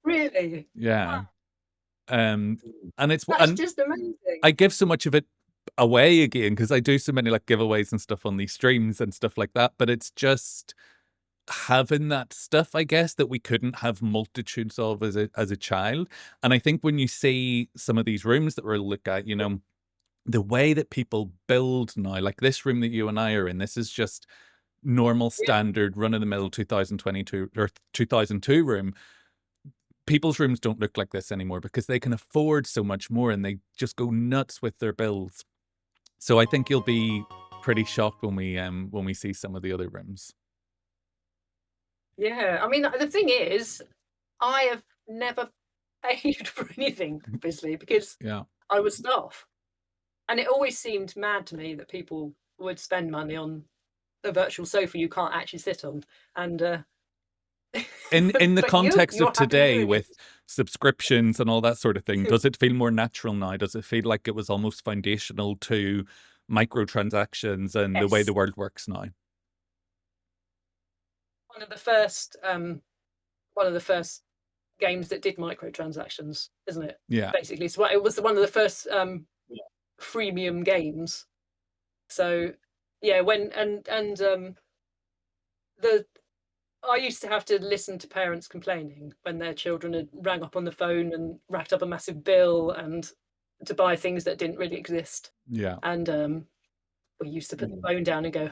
Really? Yeah. And that's just amazing. I give so much of it away again because I do so many like giveaways and stuff on these streams and stuff like that, but it's just having that stuff, I guess, that we couldn't have multitudes of as a child. And I think when you see some of these rooms that we'll look at, the way that people build now, like this room that you and I are in, this is just normal standard run-of-the-mill 2022 or 2002 room. People's rooms don't look like this anymore because they can afford so much more and they just go nuts with their builds. So I think you'll be pretty shocked when we see some of the other rooms. Yeah, I mean, the thing is, I have never paid for anything, obviously, because I was staff. And it always seemed mad to me that people would spend money on a virtual sofa you can't actually sit on. And in the context of today with subscriptions and all that sort of thing, does it feel more natural now? Does it feel like it was almost foundational to microtransactions and the way the world works now? One of the first games that did microtransactions, isn't it? Yeah. Basically, so it was one of the first freemium games. So yeah, when the I used to have to listen to parents complaining when their children had rang up on the phone and racked up a massive bill and to buy things that didn't really exist. Yeah. And we used to put the phone down and go,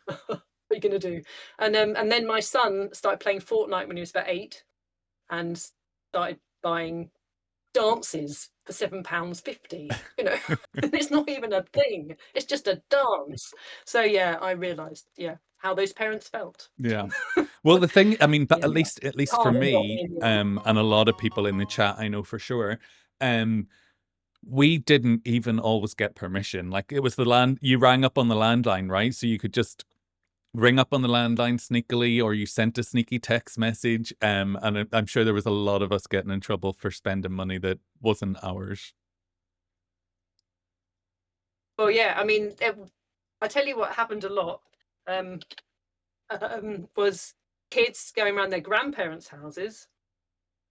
"What are you going to do?" And then my son started playing Fortnite when he was about 8, and started buying dances for £7.50. You know, it's not even a thing; it's just a dance. So yeah, I realised, yeah, how those parents felt. Yeah. Well, the thing, I mean, but Yeah, at least for can't stop me, me in the end. and a lot of people in the chat, I know for sure, um, we didn't even always get permission. Like it was you rang up on the landline, right? So you could just ring up on the landline sneakily, or you sent a sneaky text message. And I'm sure there was a lot of us getting in trouble for spending money that wasn't ours. Well, yeah, I mean, I tell you what happened a lot. Was kids going around their grandparents' houses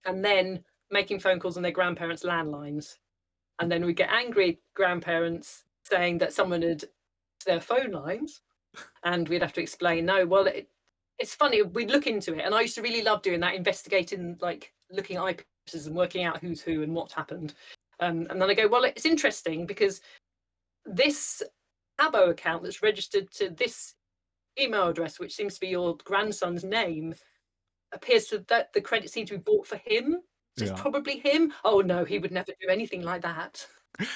and then making phone calls on their grandparents' landlines. And then we get angry grandparents saying that someone had their phone lines, and we'd have to explain, no, well, it's funny, we'd look into it. And I used to really love doing that, investigating, like looking at IP addresses and working out who's who and what happened. And then I go, well, it's interesting because this Habbo account that's registered to this email address, which seems to be your grandson's name, appears to that the credit seemed to be bought for him. So it's Yeah. probably him. Oh no, he would never do anything like that.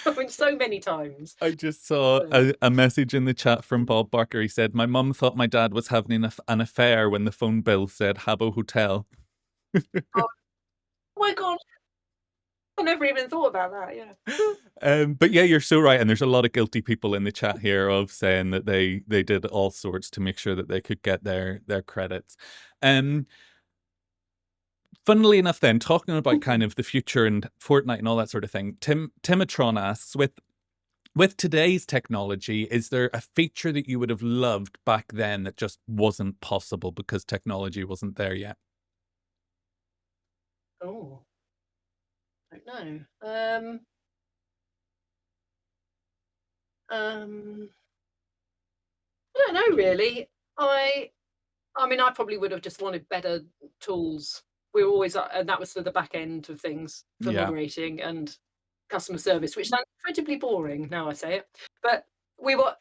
I mean, so many times. I just saw So, a message in the chat from Bob Barker. He said, "My mum thought my dad was having an affair when the phone bill said Habbo Hotel." oh my god, I never even thought about that. Yeah. But yeah, you're so right, and there's a lot of guilty people in the chat here of saying that they did all sorts to make sure that they could get their credits. Um, Funnily enough, then talking about kind of the future and Fortnite and all that sort of thing, Timatron asks, with today's technology, is there a feature that you would have loved back then that just wasn't possible because technology wasn't there yet? Oh, I don't know. Um, I don't know really. I mean, I probably would have just wanted better tools. We were always, and that was for the back end of things for Yeah, moderating and customer service, which sounds incredibly boring now I say it. But we were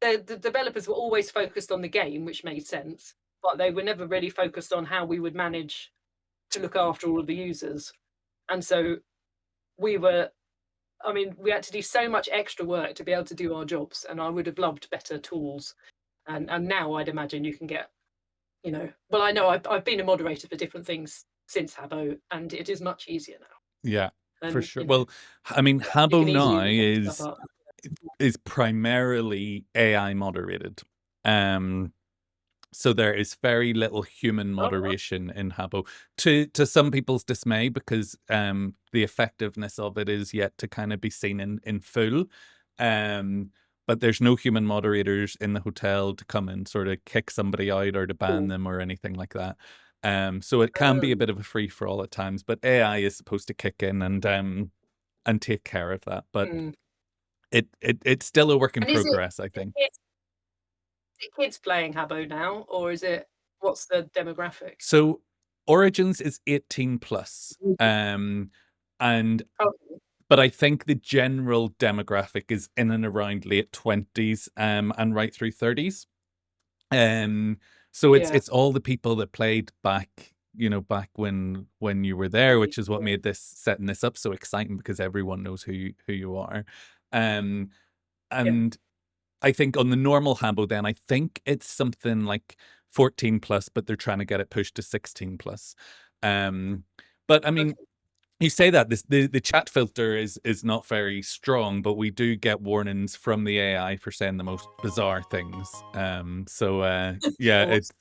the developers were always focused on the game, which made sense, but they were never really focused on how we would manage to look after all of the users. And so we were, I mean, we had to do so much extra work to be able to do our jobs, and I would have loved better tools. And now I'd imagine you can get, well, I know I've been a moderator for different things since Habbo, and it is much easier yeah, now. for And sure. Well, I mean, you Habbo can now easily look stuff up. is primarily AI moderated. So there is very little human Oh, moderation in Habbo, to some people's dismay, because the effectiveness of it is yet to kind of be seen in full. But there's no human moderators in the hotel to come and sort of kick somebody out or to ban them or anything like that. So it can be a bit of a free for all at times, but AI is supposed to kick in and take care of that. But mm. it's still a work in And is it, progress, I think. is it kids playing Habbo now, or is it, what's the demographic? So Origins is 18 plus. And Oh, but I think the general demographic is in and around late 20s and right through 30s. So yeah. it's all the people that played back, back when you were there, which is what Yeah. made this setting this up so exciting, because everyone knows who you are. Um Yeah. and I think on the normal Habbo, then I think it's something like 14 plus, but they're trying to get it pushed to 16 plus. But I mean, Okay. you say that the chat filter is not very strong, but we do get warnings from the AI for saying the most bizarre things. Of Yeah, course.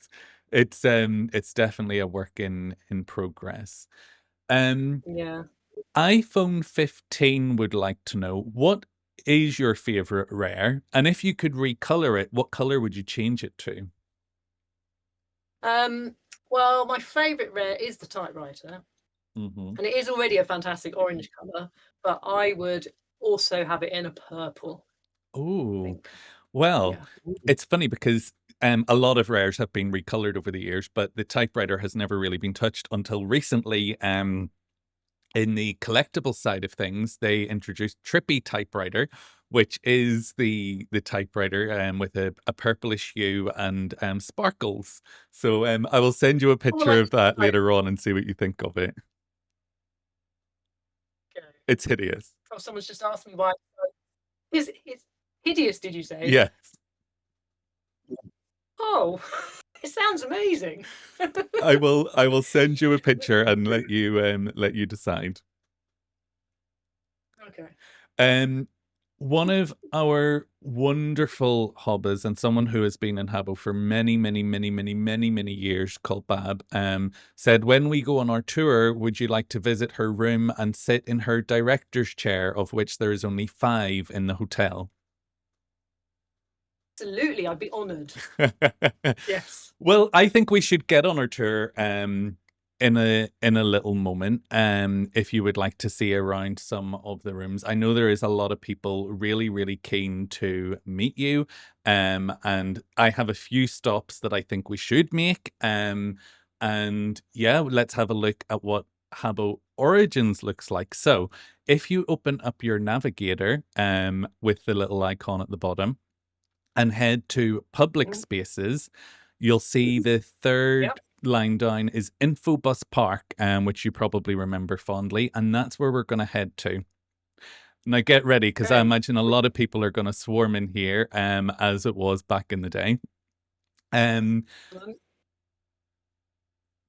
it's definitely a work in progress. Um, Yeah. iPhone 15 would like to know, what is your favorite rare? And if you could recolor it, what color would you change it to? Um, well, my favourite rare is the typewriter, Hmm. and it is already a fantastic orange colour, but I would also have it in a purple, I Oh, think. Well, Yeah. it's funny because a lot of rares have been recolored over the years, but the typewriter has never really been touched until recently. In the collectible side of things, they introduced Trippy Typewriter, which is the typewriter with a purplish hue and sparkles. So I will send you a Oh, picture like, of that later on and see what you think of it. It's hideous. oh, someone's just asked me why. It's hideous, did you say? Yes. Oh, it sounds amazing. I will send you a picture and let you decide. Okay. One of our wonderful hobbits and someone who has been in Habbo for many, many, many, many, many, many years, called Bab, said, when we go on our tour, would you like to visit her room and sit in her director's chair, of which there is only 5 in the hotel? Absolutely, I'd be honoured. Yes. Well, I think we should get on our tour in a little moment. If you would like to see around some of the rooms. I know there is a lot of people really, really keen to meet you. And I have a few stops that I think we should make. And yeah, let's have a look at what Habbo Origins looks like. So if you open up your navigator with the little icon at the bottom and head to public spaces, you'll see the third Yep. line down is Infobus Park, which you probably remember fondly, and that's where we're going to head to. Now get ready, because I Great. imagine a lot of people are going to swarm in here, as it was back in the day.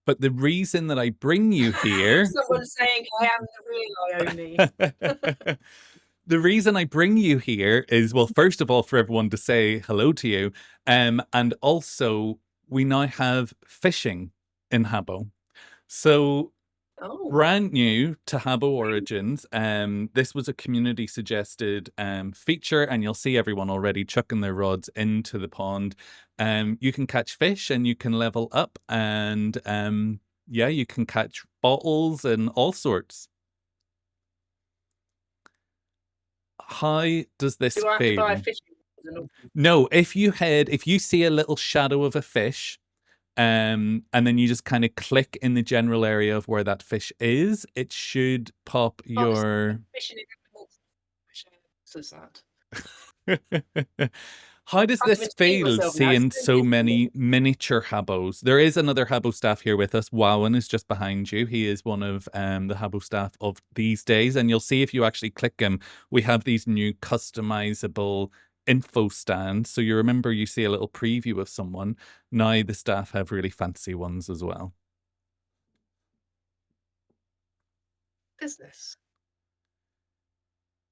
But the reason that I bring you here Someone's saying I am the real Ione. the reason I bring you here is, well, first of all, for everyone to say hello to you. And also, we now have fishing in Habbo. So, Oh, brand new to Habbo Origins. This was a community suggested feature, and you'll see everyone already chucking their rods into the pond. You can catch fish and you can level up, and yeah, you can catch bottles and all sorts. How does this do I have to buy a feel? fishing rod? No, if you see a little shadow of a fish, and then you just kind of click in the general area of where that fish is, it should pop your Fishing in the water. So sad. How does Can't this even see feel, myself now. It's seeing so so difficult. many miniature Habbos? There is another Habbo staff here with us. Wowan is just behind you. He is one of the Habbo staff of these days. And you'll see if you actually click him, we have these new customizable info stands. So you remember you see a little preview of someone. Now the staff have really fancy ones as well. Business.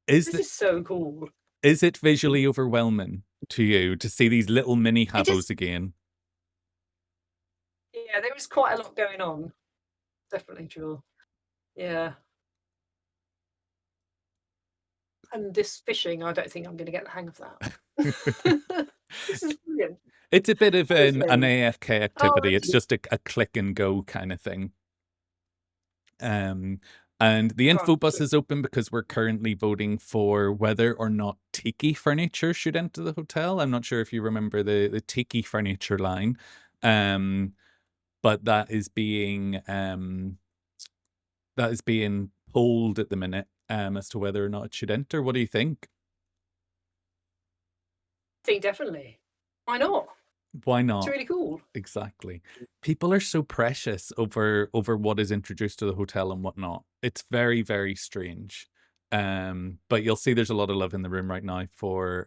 Is This the, is so cool. is it visually overwhelming to you to see these little mini It is. Habbos again? Yeah, there was quite a lot going on. Definitely true. Yeah. And this fishing, I don't think I'm going to get the hang of that. This is brilliant. It's a bit of an Honestly. AFK Oh, activity. It's just a click and go kind of thing. And the info bus is open because we're currently voting for whether or not tiki furniture should enter the hotel. I'm not sure if you remember the tiki furniture line, but that is being polled at the minute as to whether or not it should enter. What do you think? I think definitely. Why not? Why It's not? really cool. Exactly. People are so precious over what is introduced to the hotel and whatnot. It's very, very strange. But you'll see there's a lot of love in the room right now for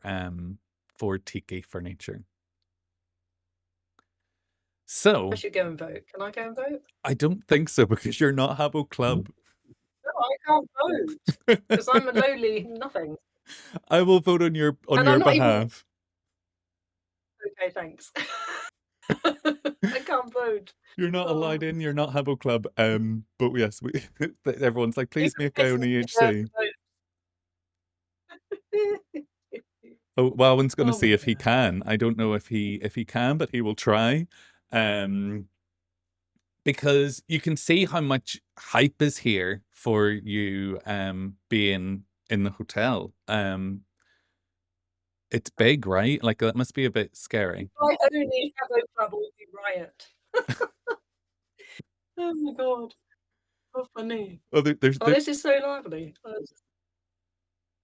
tiki furniture. So I should go and vote. Can I go and vote? I don't think so, because you're not Habbo Club. No, I can't vote because I'm a lowly nothing. I will vote on your And I'm not even. behalf. Okay, thanks. I can't vote. You're not Oh. allowed in. You're not Habbo Club. But yes, everyone's like, please make It's Ione me HC. vote. Oh, Wowan's going to Oh see my if he God. can. I don't know if he can, but he will try. Because you can see how much hype is here for you being in the hotel. It's big, right? Like that must be a bit scary. I only Habbo Club will be riot. Oh my god. How funny. Oh, Oh, this is so lively.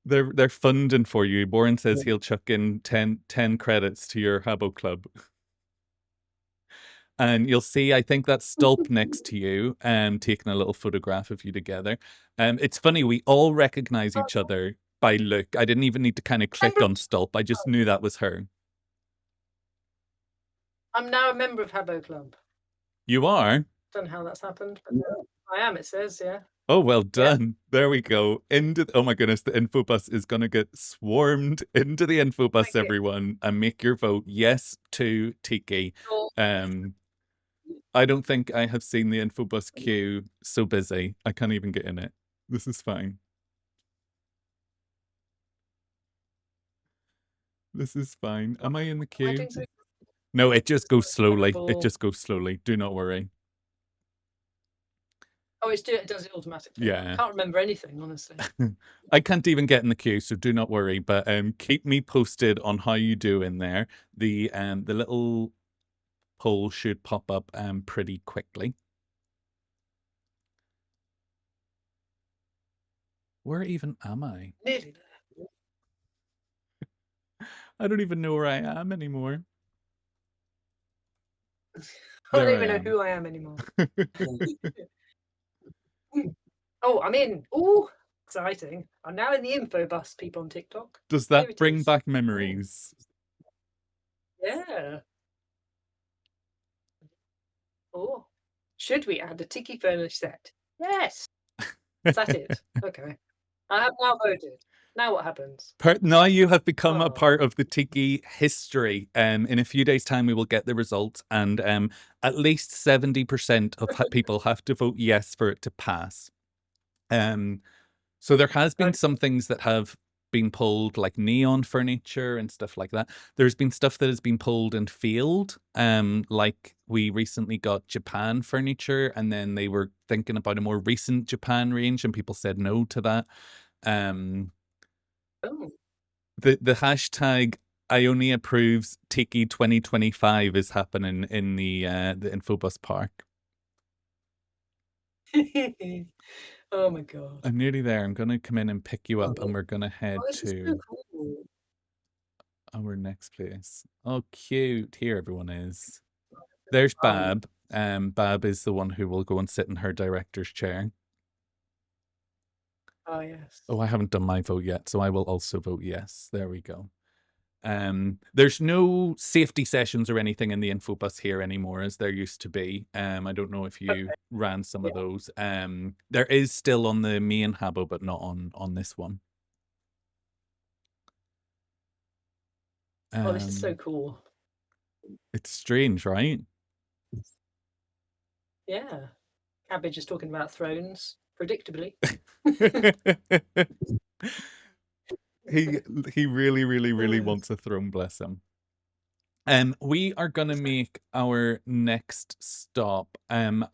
they're funding for you. Warren says he'll chuck in 10 credits to your Habbo Club. And you'll see, I think that's Stulp next to you, taking a little photograph of you together. It's funny, we all recognize each other by look. I didn't even need to kind of click on Stulp. I just knew that was her. I'm now a member of Habbo Club. You are? Don't know how that's happened, but I am, it says, yeah. Oh, well done. There we go. Oh my goodness, the info bus is going to get swarmed into the info bus, everyone, and make your vote yes to Tiki. I don't think I have seen the info bus queue so busy. I can't even get in it. This is fine. This is fine. Am I in the queue? No, it just goes slowly. It just goes slowly. Do not worry. Oh, it does it automatically. Yeah. I can't remember anything, honestly. I can't even get in the queue, so do not worry. But keep me posted on how you do in there. The little poll should pop up pretty quickly. Where even am I? Nearly there. I don't even know where I am anymore. I don't even know who I am anymore. Oh, I'm in. Oh, exciting. I'm now in the info bus, people on TikTok. Does that bring back memories? Yeah. Oh, should we add a Tiki furnish set? Yes. Is that it? Okay. I have now voted. Now what happens? Now you have become a part of the Tiki history. In a few days' time, we will get the results, and at least 70% of people have to vote yes for it to pass. So there has been some things that have been pulled, like neon furniture and stuff like that. There's been stuff that has been pulled and failed. Like we recently got Japan furniture, and then they were thinking about a more recent Japan range, and people said no to that. The hashtag ione approves Tiki 2025 is happening in the Infobus Park. Oh my god. I'm nearly there. I'm gonna come in and pick you up, and we're gonna head to our next place. Oh, cute. Here everyone is. There's Bab. Bab is the one who will go and sit in her director's chair. Oh, yes. Oh, I haven't done my vote yet, so I will also vote yes. There we go. There's no safety sessions or anything in the Infobus here anymore, as there used to be. I don't know if you ran some of those. There is still on the main Habbo, but not on this one. Oh, this is so cool. It's strange, right? Yeah. Cabbage is talking about thrones, predictably. He really wants a throne, bless him. We are gonna make our next stop, and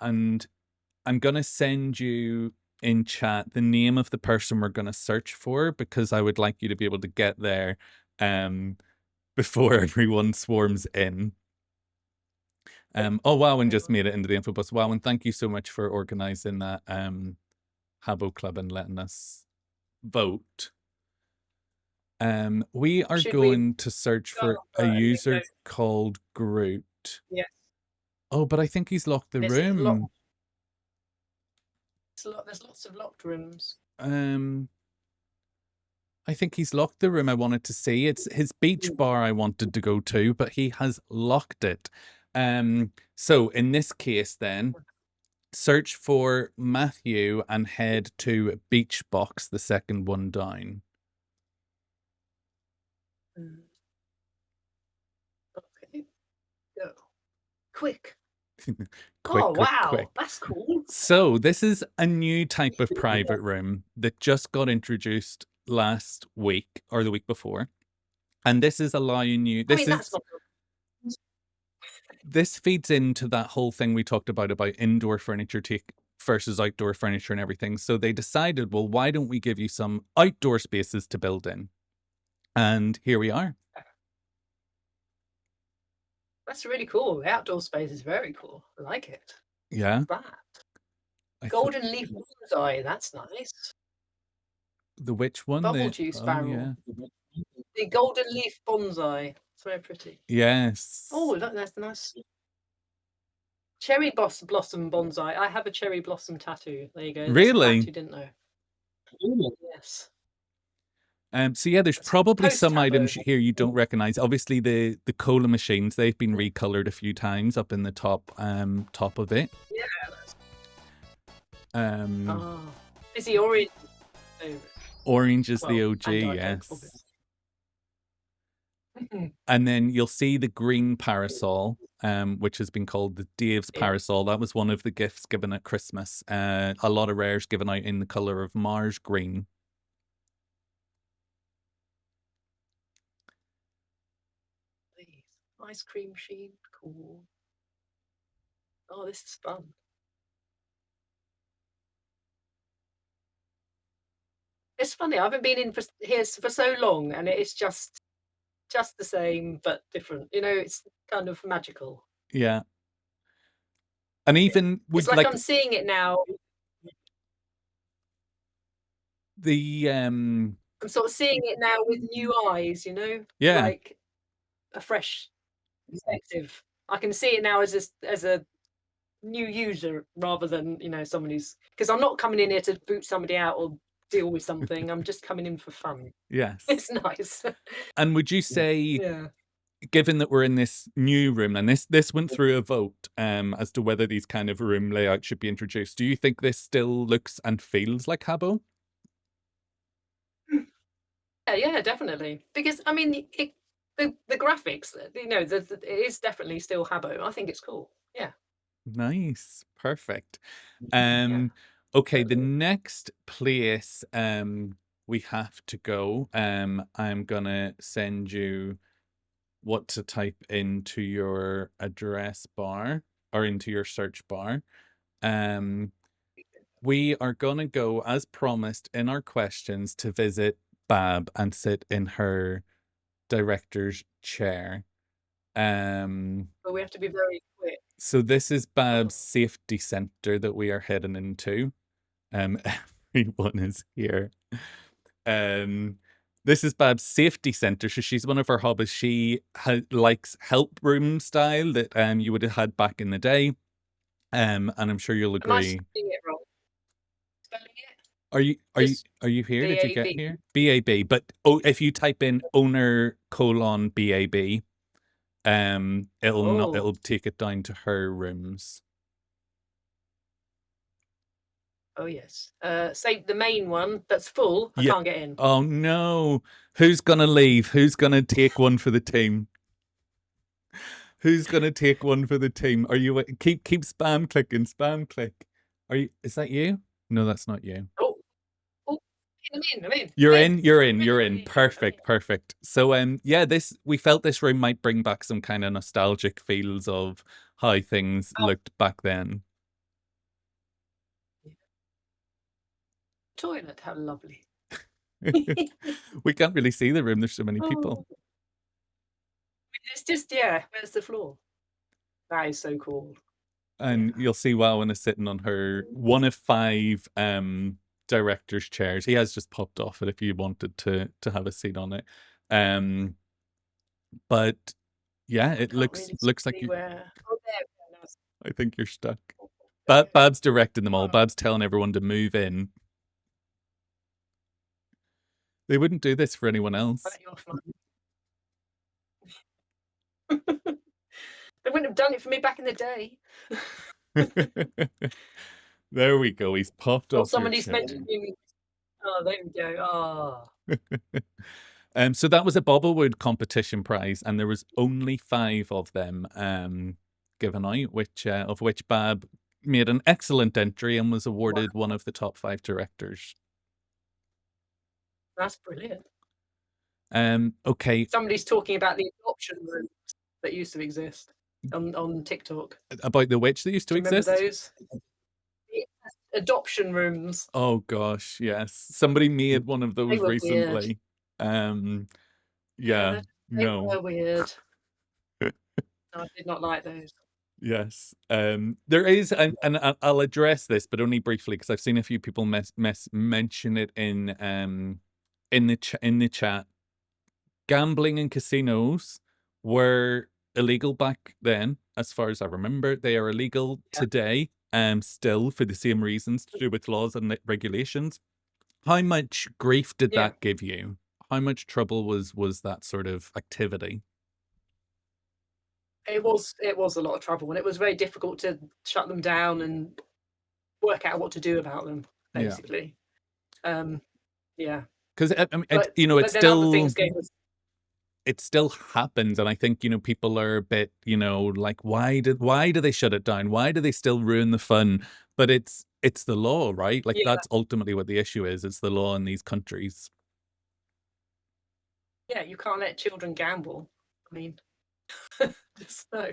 I'm gonna send you in chat the name of the person we're gonna search for, because I would like you to be able to get there before everyone swarms in. Oh, Wowan just made it into the Infobus. Wowan, thank you so much for organizing that Habbo Club and letting us vote. We are going to search for a user called Groot. Yes. Oh, but I think he's locked the room. There's lots of locked rooms. I think he's locked the room I wanted to see. It's his beach bar I wanted to go to, but he has locked it. So in this case then, search for Matthew and head to Beach Box, the second one down. Okay. Go. Quick. Quick, wow, quick. That's cool. So this is a new type of private room that just got introduced last week or the week before. And this is allowing you, this feeds into that whole thing we talked about indoor furniture versus outdoor furniture and everything. So they decided, well, why don't we give you some outdoor spaces to build in? And here we are. That's really cool. The outdoor space is very cool. I like it. Yeah. That I thought golden leaf bonsai. That's nice. the which one? Bubble The juice oh yeah. barrel. The golden leaf bonsai. It's very pretty. Yes. Oh, look, that's nice. Cherry blossom bonsai. I have a cherry blossom tattoo. There you go. That's a Really? fact you didn't know. Yes. So yeah, there's That's probably post some items Habbo. here you don't recognize. Obviously, the cola machines, they've been recolored a few times up in the top top of it. Yeah. Um, Oh, is the orange favorite? orange is the Well, OG, and Diet Coke, yes. obviously. And then you'll see the green parasol, which has been called the Dave's Yeah. parasol. That was one of the gifts given at Christmas. A lot of rares given out in the color of Mars green. Please. Ice cream machine. Cool. Oh, this is fun. It's funny. I haven't been in here for so long, and it's just the same but different. You know, it's kind of magical. Yeah. And even It's would like like I'm seeing it now. the I'm sort of seeing it now with new eyes. You know, yeah, like a fresh perspective. I can see it now as a new user rather than someone who's, because I'm not coming in here to boot somebody out or deal with something. I'm just coming in for fun. yes. It's nice. And would you say, Yeah. given that we're in this new room and this went through a vote as to whether these kind of room layouts should be introduced, do you think this still looks and feels like Habbo? Yeah, definitely. Because I mean, the graphics, it is definitely still Habbo. I think it's cool. Yeah. Nice. Perfect. Yeah. Okay, the next place we have to go, I'm gonna send you what to type into your address bar or into your search bar. We are gonna go, as promised in our questions, to visit Bab and sit in her director's chair. But we have to be very quick. So this is Bab's safety center that we are heading into. Everyone is here. This is Bab's safety center. So she's one of our hobbies. She likes help room style that you would have had back in the day. And I'm sure you'll Am I agree. spelling it wrong? Spelling it? Are you here? Did you get BAB. here? BAB. But if you type in owner colon BAB, it'll take it down to her rooms. Oh yes. Say the main one that's full. I can't get in. Oh no. Who's gonna leave? Who's gonna take one for the team? Who's gonna take one for the team? Are you keep spam clicking, spam click. Is that you? No, that's not you. Oh, I'm in. You're in. Perfect. So yeah, we felt this room might bring back some kind of nostalgic feels of how things looked back then. Toilet, how lovely. We can't really see the room, there's so many people. It's just, where's the floor? That is so cool. And you'll see Wowan is sitting on her one of 5 director's chairs. He has just popped off it if you wanted to have a seat on it. But yeah, it looks like you. I think you're stuck. Bab's directing them all. Bab's telling everyone to move in. They wouldn't do this for anyone else. They wouldn't have done it for me back in the day. There we go. He's popped off. Somebody's mentioned me. Oh, there we go. Oh. So that was a Bobblewood competition prize, and there was only 5 of them given out, which of which Bab made an excellent entry and was awarded one of the top 5 directors. That's brilliant. Okay. Somebody's talking about the adoption rooms that used to exist on TikTok. About the which that used to exist? Remember those? The adoption rooms. Oh gosh, yes. Somebody made one of those recently. Weird. Yeah, They no. were weird. No, I did not like those. Yes. There is, and I'll address this, but only briefly because I've seen a few people mention it in the chat. Gambling in casinos were illegal back then, as far as I remember. They are illegal Yeah. today, still for the same reasons to do with laws and regulations. How much grief did Yeah. that give you? How much trouble was that sort of activity? It was a lot of trouble, and it was very difficult to shut them down and work out what to do about them, Yeah, basically. Yeah. because I mean, But it then other still things gave us. happens, and I think people are a bit like, why do they shut it down? Why do they still ruin the fun? But it's the law, right? Like Yeah, that's ultimately what the issue is. It's the law in these countries. yeah, you can't let children gamble. I mean, just no.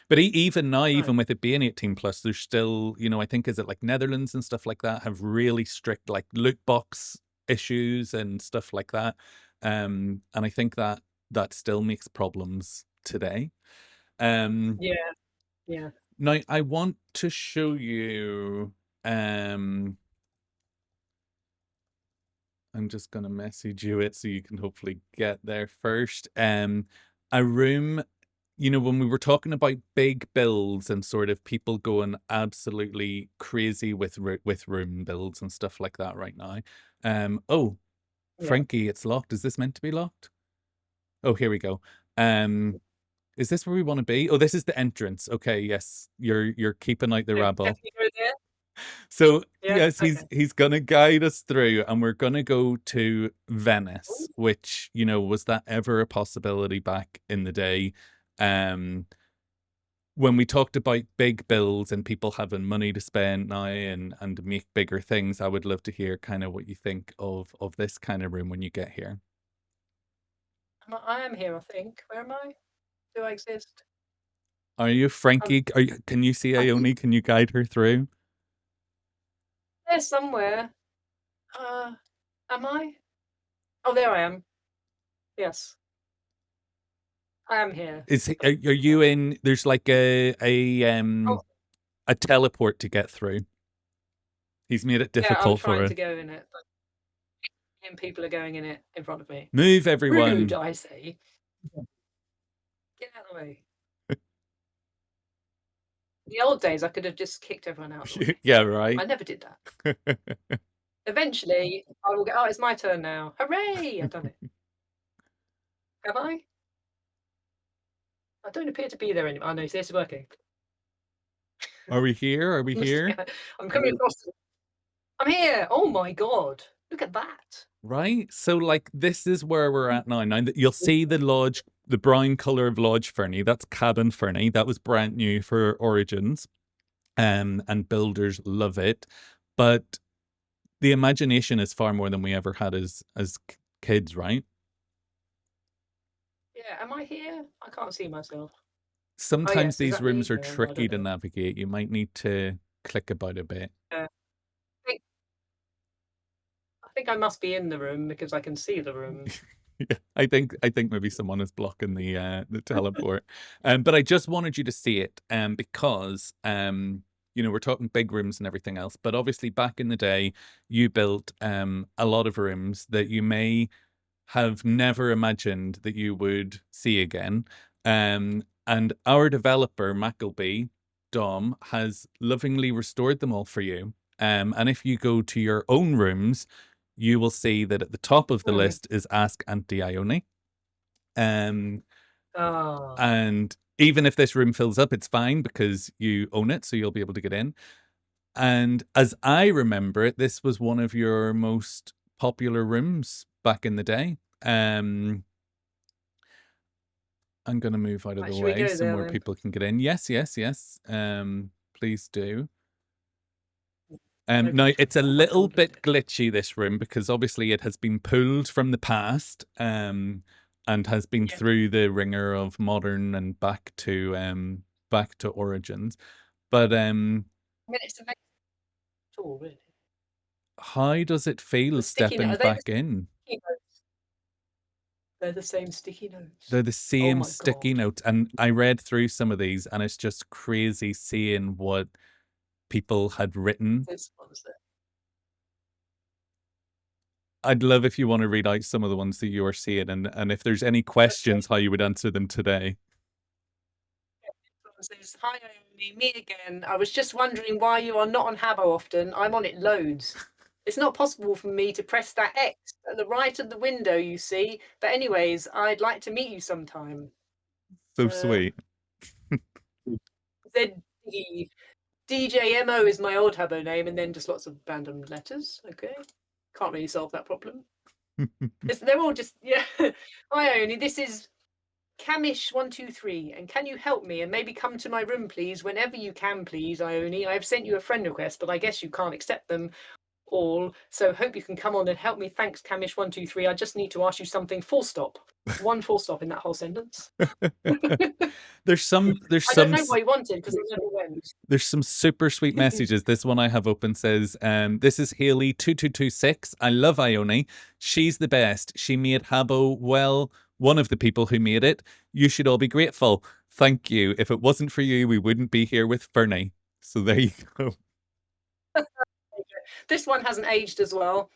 But even now, No. even with it being 18 plus, there's still, I think, is it like Netherlands and stuff like that have really strict like loot box issues and stuff like that. And I think that still makes problems today. Yeah, yeah. Now I want to show you, I'm just gonna message you it so you can hopefully get there first. A room, when we were talking about big builds and sort of people going absolutely crazy with room builds and stuff like that right now. Oh, Yeah. Frankie, it's locked. Is this meant to be locked? Oh, here we go. Is this where we want to be? Oh, this is the entrance. Okay, yes. You're keeping out the So, rabble. definitely go there. So Yeah. yes, Okay. he's gonna guide us through, and we're gonna go to Ooh. Venice, which was that ever a possibility back in the day? Um, when we talked about big bills and people having money to spend now and make bigger things, I would love to hear kind of what you think of this kind of room when you get here. I am here, I think. Where am I? Do I exist? Are you I'm, Frankie? Can you see I'm Ione? Can you guide her through? there somewhere. Am I? Oh, there I am. Yes, I am here. Are you in? There's like Oh, a teleport to get through. He's made it yeah, I'm difficult for trying her. to go in it, and people are going in it in front of me. Move, Rude, everyone. I say. Get out of the way. In the old days, I could have just kicked everyone out of the way. Yeah, right. I never did that. Eventually, I will go, oh, it's my turn now. Hooray! I've done it. Have I? I don't appear to be there anymore. Oh, no, this is working. Are we here? Are we here? I'm coming across. I'm here. Oh my God. Look at that. Right. So, like, this is where we're at now. Now that you'll see the lodge, the brown color of Lodge Fernie, that's Cabin Fernie. That was brand new for Origins. And builders love it. But the imagination is far more than we ever had as kids, right? Yeah, am I here? I can't see myself. Oh, Sometimes yes. Is these that me? rooms are No, I tricky don't to know. navigate. You might need to click about a bit. I think I must be in the room because I can see the room. Yeah, I think maybe someone is blocking the teleport. But I just wanted you to see it, because we're talking big rooms and everything else. But obviously, back in the day, you built a lot of rooms that you may have never imagined that you would see again. And our developer, Mackleby Dom, has lovingly restored them all for you. And if you go to your own rooms, you will see that at the top of the Mm. list is Ask Auntie Ione. Oh, And even if this room fills up, it's fine because you own it, so you'll be able to get in. And as I remember it, this was one of your most popular rooms back in the day. I'm going to move out of right, the should we way go so there more then? people can get in. Yes, yes, yes. Please do. No Now it's a control. I little told you. bit glitchy, this room, because obviously it has been pulled from the past, and has been Yeah. through the ringer of modern and back to Origins. But I mean, it's a tool, really. how does it feel The sticky note. stepping Are they the back in? sticky notes? They're the same sticky notes. They're the same my sticky God. notes. And I read through some of these, and it's just crazy seeing what people had written. This one's it. I'd love if you want to read out some of the ones that you are seeing, and if there's any questions, how you would answer them today. Says, hi Ione, me again. I was just wondering why you are not on Habbo often. I'm on it loads. It's not possible for me to press that X at the right of the window, you see. But anyways, I'd like to meet you sometime. So sweet. ZD. DJMO is my old Habbo name, and then just lots of random letters. Okay. Can't really solve that problem. They're all just, yeah. Hi Ione, this is Camish123, and can you help me and maybe come to my room, please, whenever you can, please, Ione. I have sent you a friend request, but I guess you can't accept them all, so hope you can come on and help me. Thanks, Camish123. I just need to ask you something. Full stop. One full stop in that whole sentence. There's some I don't know what he wanted because I never went. there's some super sweet messages. This one I have open says, this is Haley2226. I love Ione. She's the best. She made Habbo, well, one of the people who made it. You should all be grateful. Thank you. If it wasn't for you, we wouldn't be here with Fernie. So there you go. This one hasn't aged as well.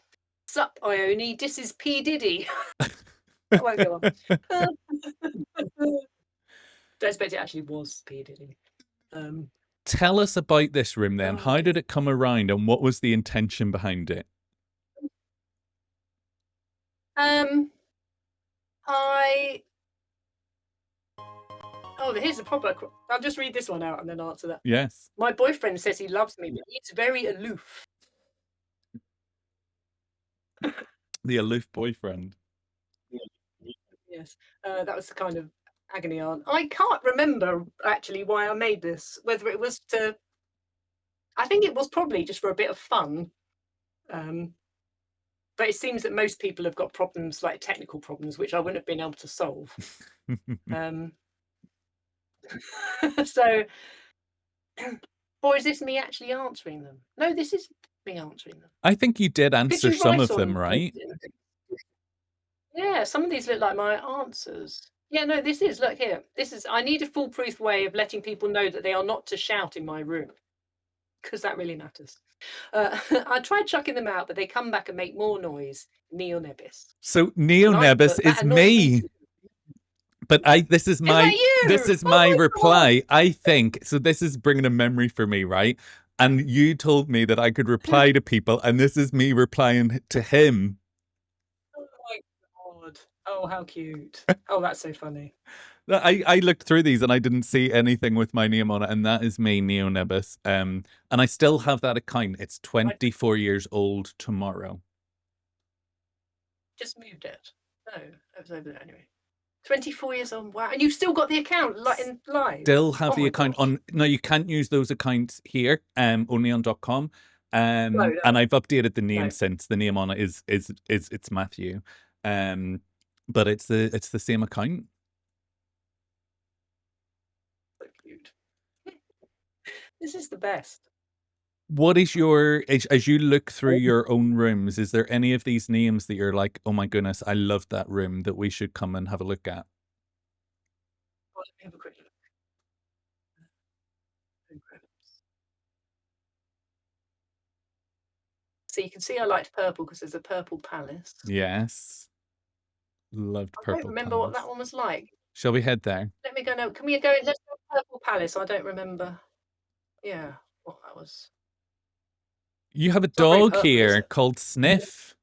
Sup, Ione. This is P. Diddy. I won't go on. Don't expect it actually was P. Diddy. Tell us about this room then. Oh, How did it come around and what was the intention behind it? Here's a proper. I'll just read this one out and then answer that. Yes. My boyfriend says he loves me, but he's very aloof. The aloof boyfriend. Yes, that was the kind of agony aunt. I can't remember actually why I made this. Whether it was to, I think it was probably just for a bit of fun. But it seems that most people have got problems, like technical problems, which I wouldn't have been able to solve. So, or is this me actually answering them? No, this is me answering them. I think you did answer some of them, right? Yeah, some of these look like my answers. Yeah, no, this is, look here. This is, I need a foolproof way of letting people know that they are not to shout in my room, because that really matters. I tried chucking them out, but they come back and make more noise. Neonebis. So Neonebis is me. But this is my reply. I think so. This is bringing a memory for me, right? And you told me that I could reply to people, and this is me replying to him. Oh my God! Oh, how cute! Oh, that's so funny. I looked through these and I didn't see anything with my name on it, and that is me, Neonebis. And I still have that account. It's 24 years old tomorrow. Just moved it. No, it was over there anyway. 24 years on. Wow. And you've still got the account in live? Still have the account on. No, you can't use those accounts here, only on .com. And I've updated the name since. The name on it is it's Matthew. But it's the same account. So cute. This is the best. What is your, as you look through your own rooms, is there any of these names that you're like, oh my goodness, I love that room, that we should come and have a look at? Oh, let me have a quick look. So you can see I liked purple because there's a purple palace. Yes. Loved purple. I don't remember what that one was like. Shall we head there? Let me go now. Can we go? Let's go purple palace. I don't remember. Yeah, what that was. You have a dog here called Sniff.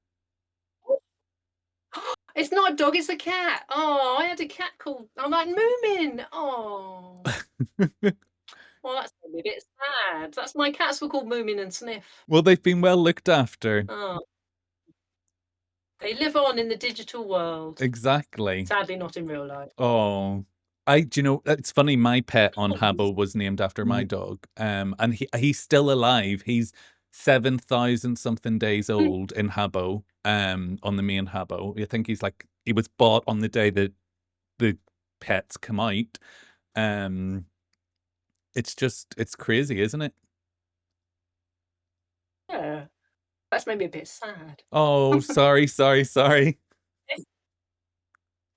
It's not a dog, it's a cat. Oh, I had a cat called, I'm like, Moomin. Oh. Well, that's a bit sad. That's my cats were called Moomin and Sniff. Well, they've been well looked after. Oh. They live on in the digital world. Exactly. Sadly, not in real life. Oh. Do you know, it's funny, my pet on Habbo was named after my dog. And he's still alive. He's 7,000 something days old in Habbo, on the main Habbo. I think he was bought on the day that the pets come out. It's crazy, isn't it? Yeah. That's made me a bit sad. Oh, sorry.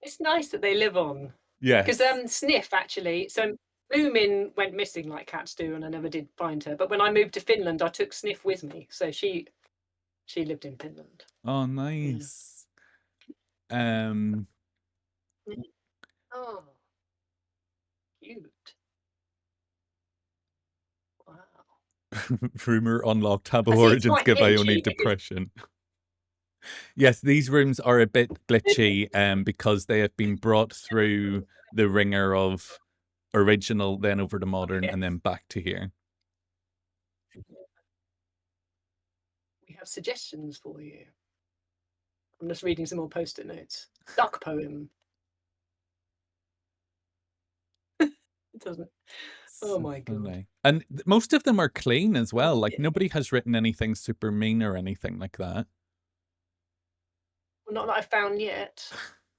It's It's nice that they live on. Because Yes. Sniff actually, so Moomin went missing like cats do, and I never did find her. But when I moved to Finland, I took Sniff with me, so she lived in Finland. Oh, Yeah. nice. Um, Oh, cute! Wow. rumor unlocked. Habbo I see it's origins quite give Ione glitchy because depression. Yes, these rooms are a bit glitchy because they have been brought through the ringer of original, then over to modern, yes, and then back to here. we have suggestions for you. I'm just reading some more post-it notes. Duck poem. It doesn't. Oh So my god. funny. And most of them are clean as well. Like Yeah. nobody has written anything super mean or anything like that. Well, not that I've found yet.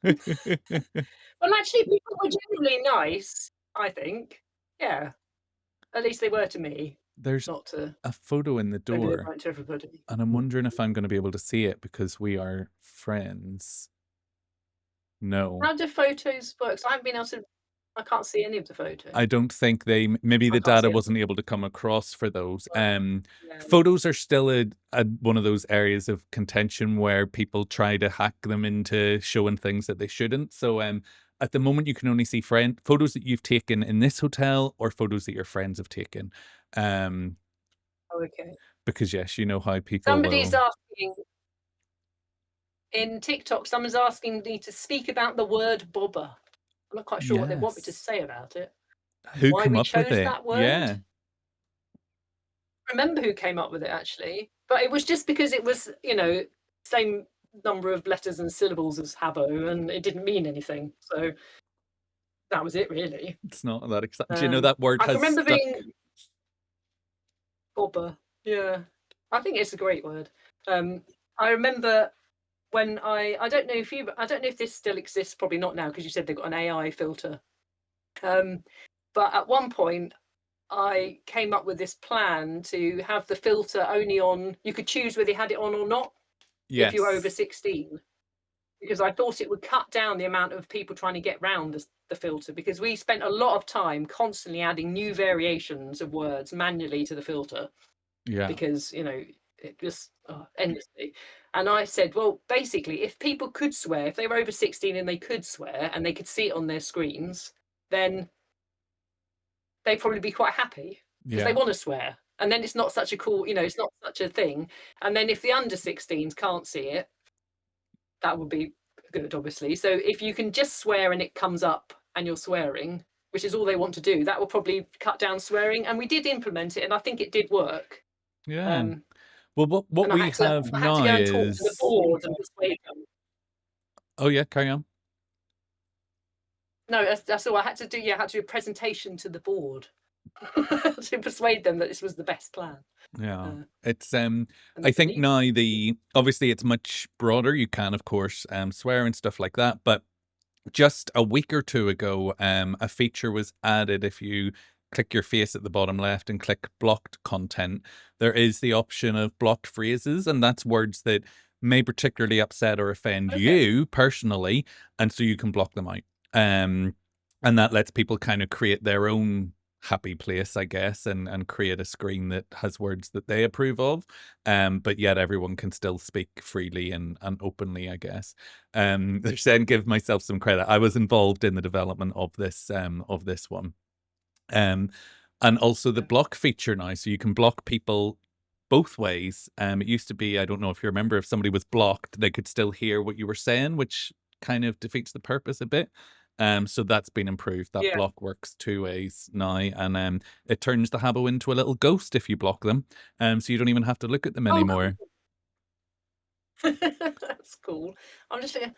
Well, actually, people were generally nice, I think. Yeah. At least they were to me, There's not to a photo in the maybe they door, weren't to everybody. and I'm wondering if I'm going to be able to see it because we are friends. No. How do photos work? So I haven't been able to. I can't see any of the photos. I don't think they maybe I the can't data see it. wasn't able to come across for those. Yeah. Photos are still a one of those areas of contention where people try to hack them into showing things that they shouldn't. So at the moment you can only see friend photos that you've taken in this hotel or photos that your friends have taken. Oh, okay. Because yes, you know how people Somebody's will. asking in TikTok. Someone's asking me to speak about the word bobber. I'm not quite sure what they want me to Yes. say about it. Who Why come we up with chose it? that word? Yeah. Remember who came up with it actually, but it was just because it was, same number of letters and syllables as Habbo, and it didn't mean anything. So that was it, really. It's not that exciting. Do you know that word I can has remember stuck? being bobber. Yeah, I think it's a great word. I remember when I don't know if this still exists. Probably not now because you said they've got an AI filter. But at one point I came up with this plan to have the filter only on. You could choose whether you had it on or not if you're over Yes. 16, because I thought it would cut down the amount of people trying to get round the filter, because we spent a lot of time constantly adding new variations of words manually to the filter Yeah. because, it just endlessly. And I said, well, basically, if people could swear, if they were over 16 and they could swear and they could see it on their screens, then they'd probably be quite happy because they Yeah. want to swear. And then it's not such a cool, it's not such a thing. And then if the under 16s can't see it, that would be good, obviously. So if you can just swear and it comes up and you're swearing, which is all they want to do, that will probably cut down swearing. And we did implement it, and I think it did work. Yeah. Um, Well, what and I we had to have I had to now go and talk to the is. board and persuade them. Oh yeah, carry on. No, that's all I had to do. Yeah, I had to do a presentation to the board to persuade them that this was the best plan. Yeah. Uh, It's and I they think believed. now the obviously it's much broader. You can of course swear and stuff like that, but just a week or two ago, a feature was added. If you click your face at the bottom left and click blocked content, there is the option of blocked phrases, and that's words that may particularly upset or offend Okay. you personally, and so you can block them out. And that lets people kind of create their own happy place, I guess, and create a screen that has words that they approve of. But yet everyone can still speak freely and openly, I guess. They're saying give myself some credit. I was involved in the development of this one. And also the block feature now, so you can block people both ways. It used to be, I don't know if you remember, if somebody was blocked, they could still hear what you were saying, which kind of defeats the purpose a bit. So that's been improved. That Yeah. block works two ways now, and it turns the Habbo into a little ghost if you block them. So you don't even have to look at them anymore. That's cool. I'm just thinking,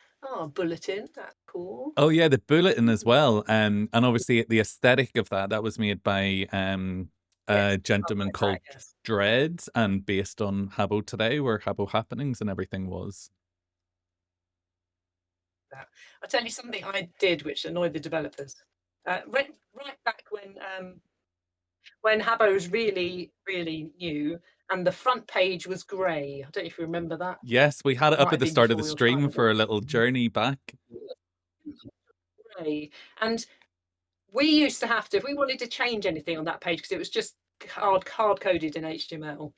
bulletin, that's cool. Oh yeah, the bulletin as well. And obviously the aesthetic of that was made by Yes, a gentleman like that, called yes. Dreads and based on Habbo Today, where Habbo Happenings and everything was. I'll tell you something I did which annoyed the developers. Right back when Habbo was really, really new and the front page was grey. I don't know if you remember that. Yes, we had it Might up at have the been start of the before your time. stream for a little journey back. UK, and we used to have to, if we wanted to change anything on that page, because it was just hard coded in HTML,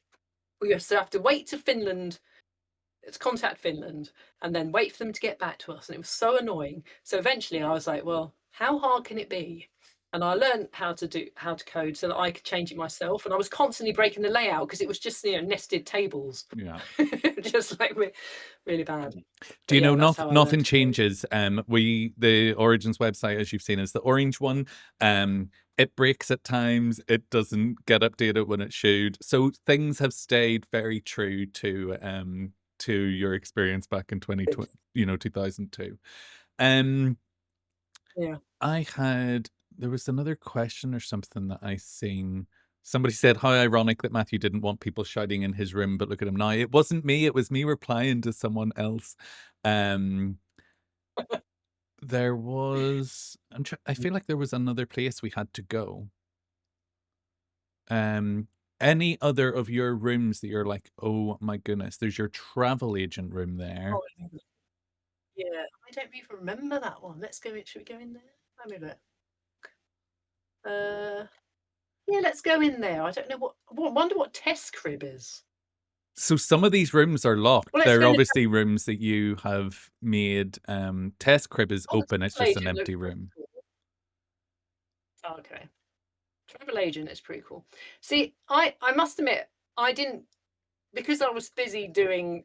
we used to have to wait to Finland. It's contact Finland and then wait for them to get back to us. And it was so annoying. So eventually I was like, well, how hard can it be? And I learned how to code so that I could change it myself. And I was constantly breaking the layout because it was just, nested tables. Yeah. Just like really bad. Do you know that's how I learned nothing to code. changes? The Origins website, as you've seen, is the orange one. It breaks at times. It doesn't get updated when it should. So things have stayed very true to your experience back in 2020, 2002. Yeah. There was another question or something that I seen. Somebody said, how ironic that Matthew didn't want people shouting in his room, but look at him now. It wasn't me. It was me replying to someone else. There was, I feel like there was another place we had to go. Any other of your rooms that you're like, oh my goodness, there's your travel agent room there. Oh, yeah, I don't even remember that one. Should we go in there? Let me look. Yeah, let's go in there. I don't know wonder what test crib is. So some of these rooms are locked. Well, They're obviously rooms that you have made. Test crib is open. It's just an empty room. Cool. Okay. Travel agent is pretty cool. See, I must admit, I didn't, because I was busy doing,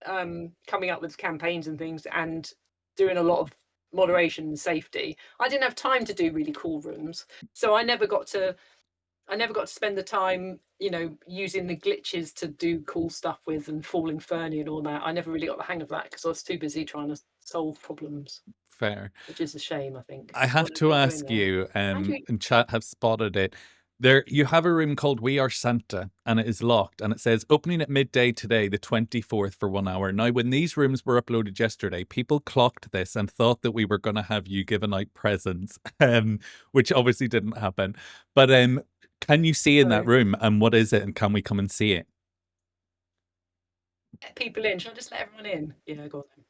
coming up with campaigns and things and doing a lot of moderation and safety. I didn't have time to do really cool rooms. So I never got to spend the time, using the glitches to do cool stuff with and falling Fernie and all that. I never really got the hang of that because I was too busy trying to solve problems. Fair. Which is a shame, I think. I have to ask you, and chat have spotted it. There, you have a room called We Are Santa, and it is locked, and it says opening at midday today, the 24th, for 1 hour. Now, when these rooms were uploaded yesterday, people clocked this and thought that we were going to have you giving out presents, which obviously didn't happen. But can you see in that room, and what is it, and can we come and see it? Let people in. Should I just let everyone in? Yeah, go on then.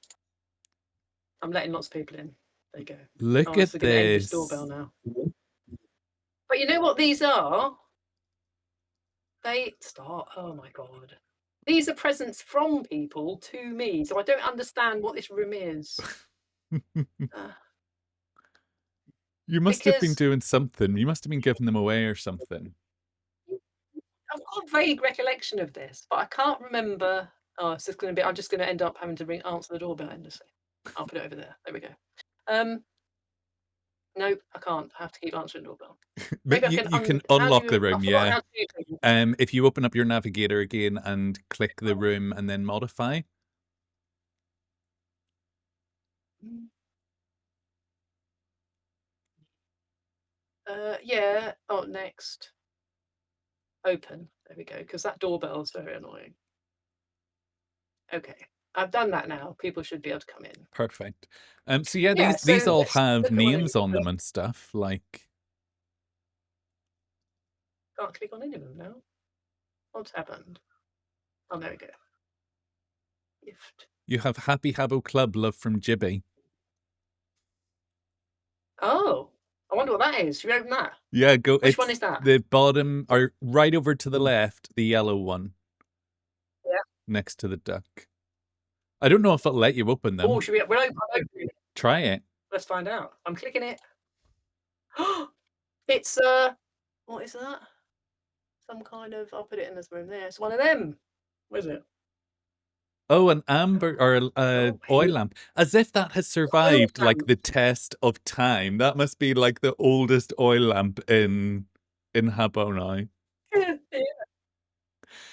I'm letting lots of people in. There you go. Look at this. End this doorbell now. But you know what these are? Oh my God. These are presents from people to me. So I don't understand what this room is. You must have been doing something. You must have been giving them away or something. I've got a vague recollection of this, but I can't remember. Oh, it's just going to be, I'm just going to end up having to answer the doorbell endlessly. I'll put it over there. There we go. No, I can't. I have to keep answering the doorbell. But you can unlock the room, yeah. If you open up your navigator again and click the room and then modify. Yeah. Oh, next. Open. There we go. Because that doorbell is very annoying. Okay. I've done that now. People should be able to come in. Perfect. So yeah, these all have names on them and stuff. Like, can't click on any of them now. What's happened? Oh, there we go. Gift. You have Happy Habbo Club, love from Jibby. Oh, I wonder what that is. Should we open that? Yeah, go. Which one is that? The bottom, or right over to the left, the yellow one. Yeah. Next to the duck. I don't know if it'll let you open them. Oh, should we? We'll open it. Try it. Let's find out. I'm clicking it. It's what is that? Some kind of. I'll put it in this room there. It's one of them. What is it? Oh, an amber or oil lamp. As if that has survived like the test of time. That must be like the oldest oil lamp in Habbo now.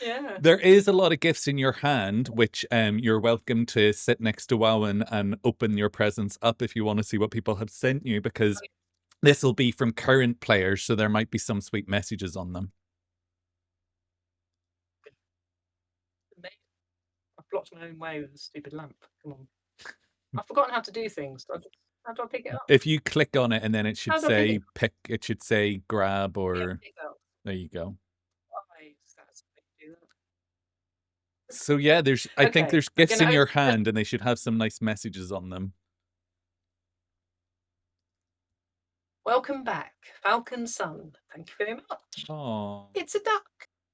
Yeah. There is a lot of gifts in your hand, which you're welcome to sit next to Wowan and open your presents up if you want to see what people have sent you, because this will be from current players, so there might be some sweet messages on them. I've blocked my own way with a stupid lamp. Come on. I've forgotten how to do things. How do I pick it up? If you click on it and then it should say pick, it should say grab or... There you go. So yeah, I think there's gifts in your hand and they should have some nice messages on them. Welcome back, Falcon Sun. Thank you very much. Oh, It's a duck.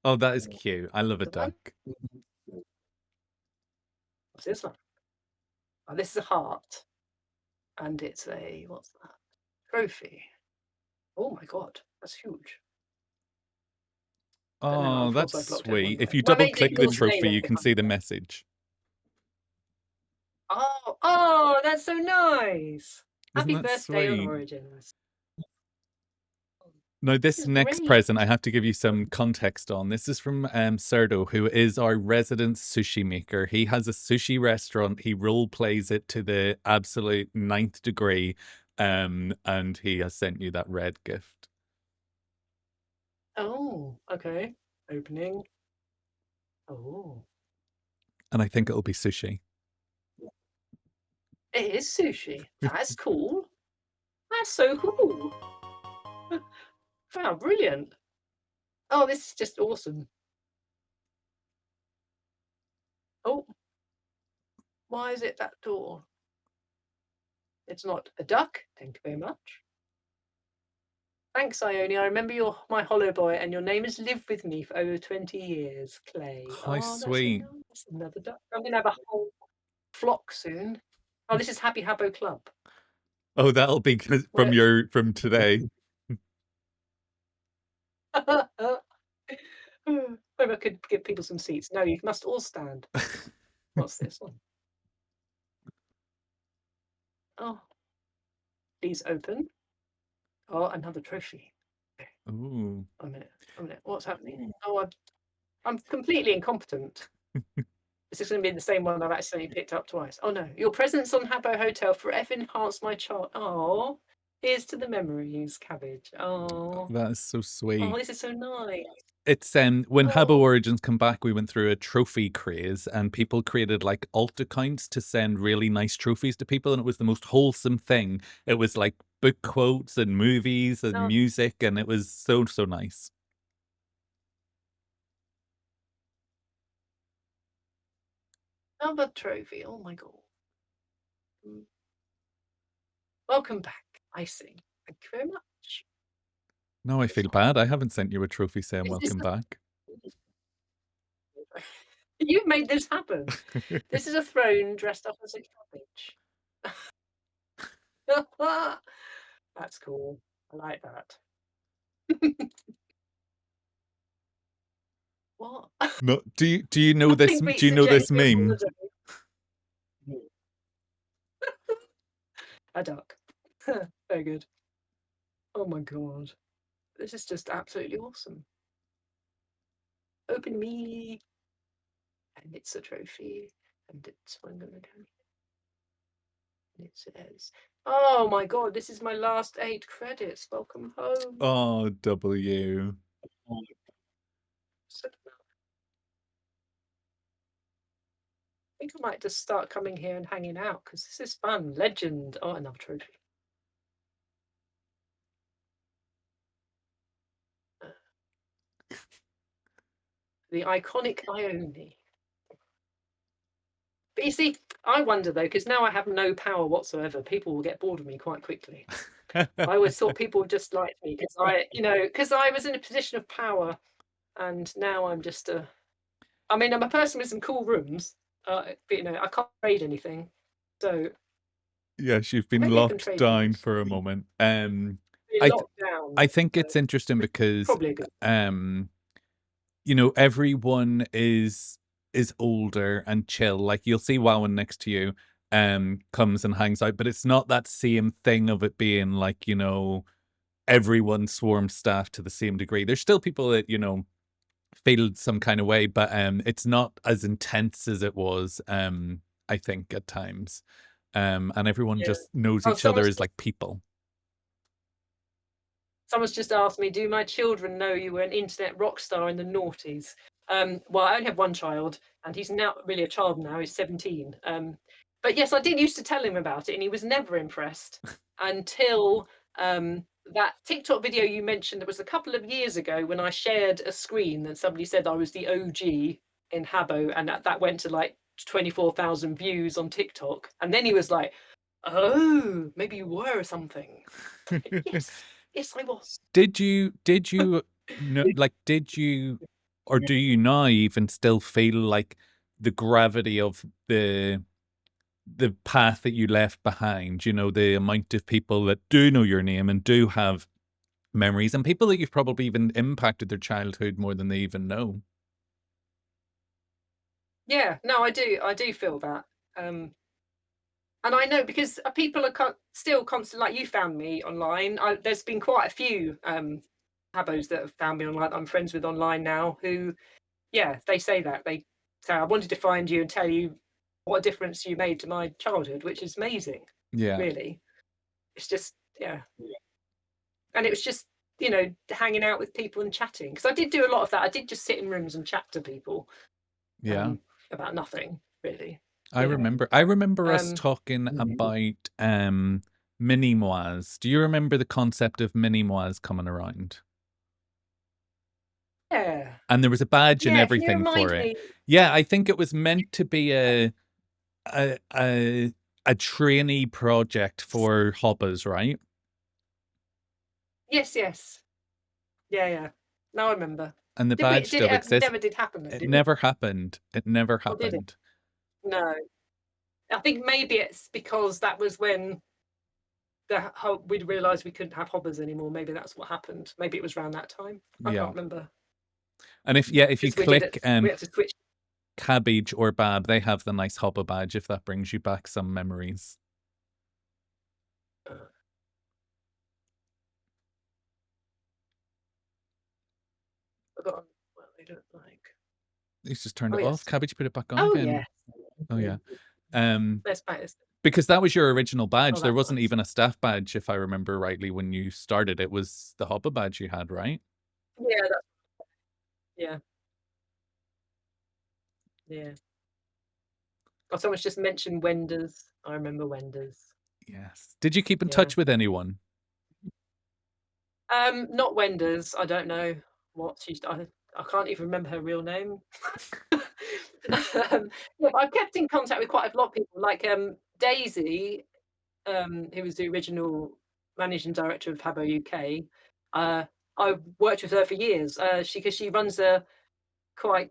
oh, that is cute. I love a The one. duck. What's this one? Oh, this is a heart. And it's a, what's that? Trophy. Oh my god, that's huge. But now, Oh, of course, that's I blocked everyone. sweet. If you Well, I double made it click the yours trophy, anyway. you can see the message. Oh, that's so nice. Isn't Happy that birthday on sweet? Origins. Now, This this is next great. present I have to give you some context on. This is from Serdo, who is our resident sushi maker. He has a sushi restaurant. He role plays it to the absolute ninth degree. And he has sent you that red gift. Oh, okay. Opening. Oh, And I think it'll be sushi. it is sushi. That's cool. That's so cool. Wow, brilliant. Oh, this is just awesome. Oh, why is it that door? It's not a duck. Thank you very much. Thanks, Ione. I remember my hollow boy, and your name has lived with me for over 20 years, Clay. How Oh, that's so sweet. nice. Another duck. I'm gonna have a whole flock soon. Oh, this is Happy Habbo Club. Oh, that'll be Where... from today. Maybe I could give people some seats. No, you must all stand. What's this one? Oh, please open. Oh, another trophy. Ooh. A minute. What's happening? Oh, I'm completely incompetent. This is going to be the same one I've accidentally picked up twice. Oh no, your presence on Habbo Hotel forever enhanced my chart. Oh, here's to the memories, cabbage. Oh, That is so sweet. this is so nice. It's when Habbo Oh, Origins come back, we went through a trophy craze, and people created like alt accounts to send really nice trophies to people, and it was the most wholesome thing. It was like book quotes and movies and no, music, and it was so nice. another trophy. Oh my god. Welcome back, Icing. Thank you very much. Now I feel bad. I haven't sent you a trophy saying Is this welcome back. You've made this happen. This is a throne dressed up as a cabbage. That's cool. I like that. What? No, do you know this? Nothing Do beats you the know this Jamie meme? holiday. A duck. Very good. Oh my god. This is just absolutely awesome. Open me. And it's a trophy. And it's what I'm gonna do. And it says, oh my god, this is my last 8 credits. Welcome home. Oh, W. So, I think I might just start coming here and hanging out because this is fun. Legend. Oh, another trophy. The iconic Ione. But you see, I wonder though, because now I have no power whatsoever, people will get bored of me quite quickly. I always thought people just liked me because I was in a position of power, and now I'm just I'm a person with some cool rooms, but I can't trade anything. So Yes, you've been maybe I can locked trade down things. for a moment. Be I locked down. I think So it's interesting because probably a good. everyone is older and chill. Like you'll see Wowan next to you comes and hangs out, but it's not that same thing of it being like, everyone swarms staff to the same degree. There's still people that, feel some kind of way, but it's not as intense as it was, I think, at times. And everyone Yeah. just knows Oh, each other as like people. Someone's just asked me, do my children know you were an internet rock star in the noughties? Well, I only have one child, and he's not really a child now, he's 17. But yes, I did used to tell him about it, and he was never impressed until that TikTok video you mentioned that was a couple of years ago when I shared a screen and somebody said I was the OG in Habbo, and that went to like 24,000 views on TikTok. And then he was like, Oh, maybe you were or something. Yes, yes, I was. Did you know, like, did you, or do you now even still feel like the gravity of the path that you left behind, the amount of people that do know your name and do have memories, and people that you've probably even impacted their childhood more than they even know? Yeah, no, I do feel that. And I know because people are still constantly, like you found me online. There's been quite a few Habbos that have found me online, that I'm friends with online now, who, yeah, they say that. They say, I wanted to find you and tell you what a difference you made to my childhood, which is amazing, Yeah, really. It's just, yeah. And it was just, hanging out with people and chatting. Because I did do a lot of that. I did just sit in rooms and chat to people yeah. um, about nothing, really. I Yeah. remember. I remember us Um, talking about mini mois. Do you remember the concept of mini mois coming around? yeah. And there was a badge and Yeah. Can you everything remind for it. me? Yeah, I think it was meant to be a a, a trainee project for hobbers, right? Yes, yes. Yeah, yeah. Now I remember. And the Did we? badge Did still it? exists. Never did happen though, It did it? never happened. It never Or did it? happened. No. I think maybe it's because that was when we'd realised we couldn't have hobbers anymore. Maybe that's what happened. Maybe it was around that time. I Yeah. can't remember And if you because we did click it. We had to switch. Cabbage or Bab, they have the nice hobber badge if that brings you back some memories. Uh, forgotten what they look like. You just turned Oh it off. yes. Cabbage put it back on Oh again. yes. Oh yeah. Um Let's back this. because that was your original Oh, badge. There that's wasn't nice. even a staff badge, if I remember rightly, when you started. It was the hobber badge you had, right? Yeah. Yeah. Yeah. Oh, someone's just mentioned Wenders. I remember Wenders. Yes. Did you keep in Yeah. touch with anyone? Not Wenders. I don't know what she's. I can't even remember her real name. Yeah, but I've kept in contact with quite a lot of people, like Daisy, who was the original managing director of Habbo UK. I worked with her for years. Because she runs a quite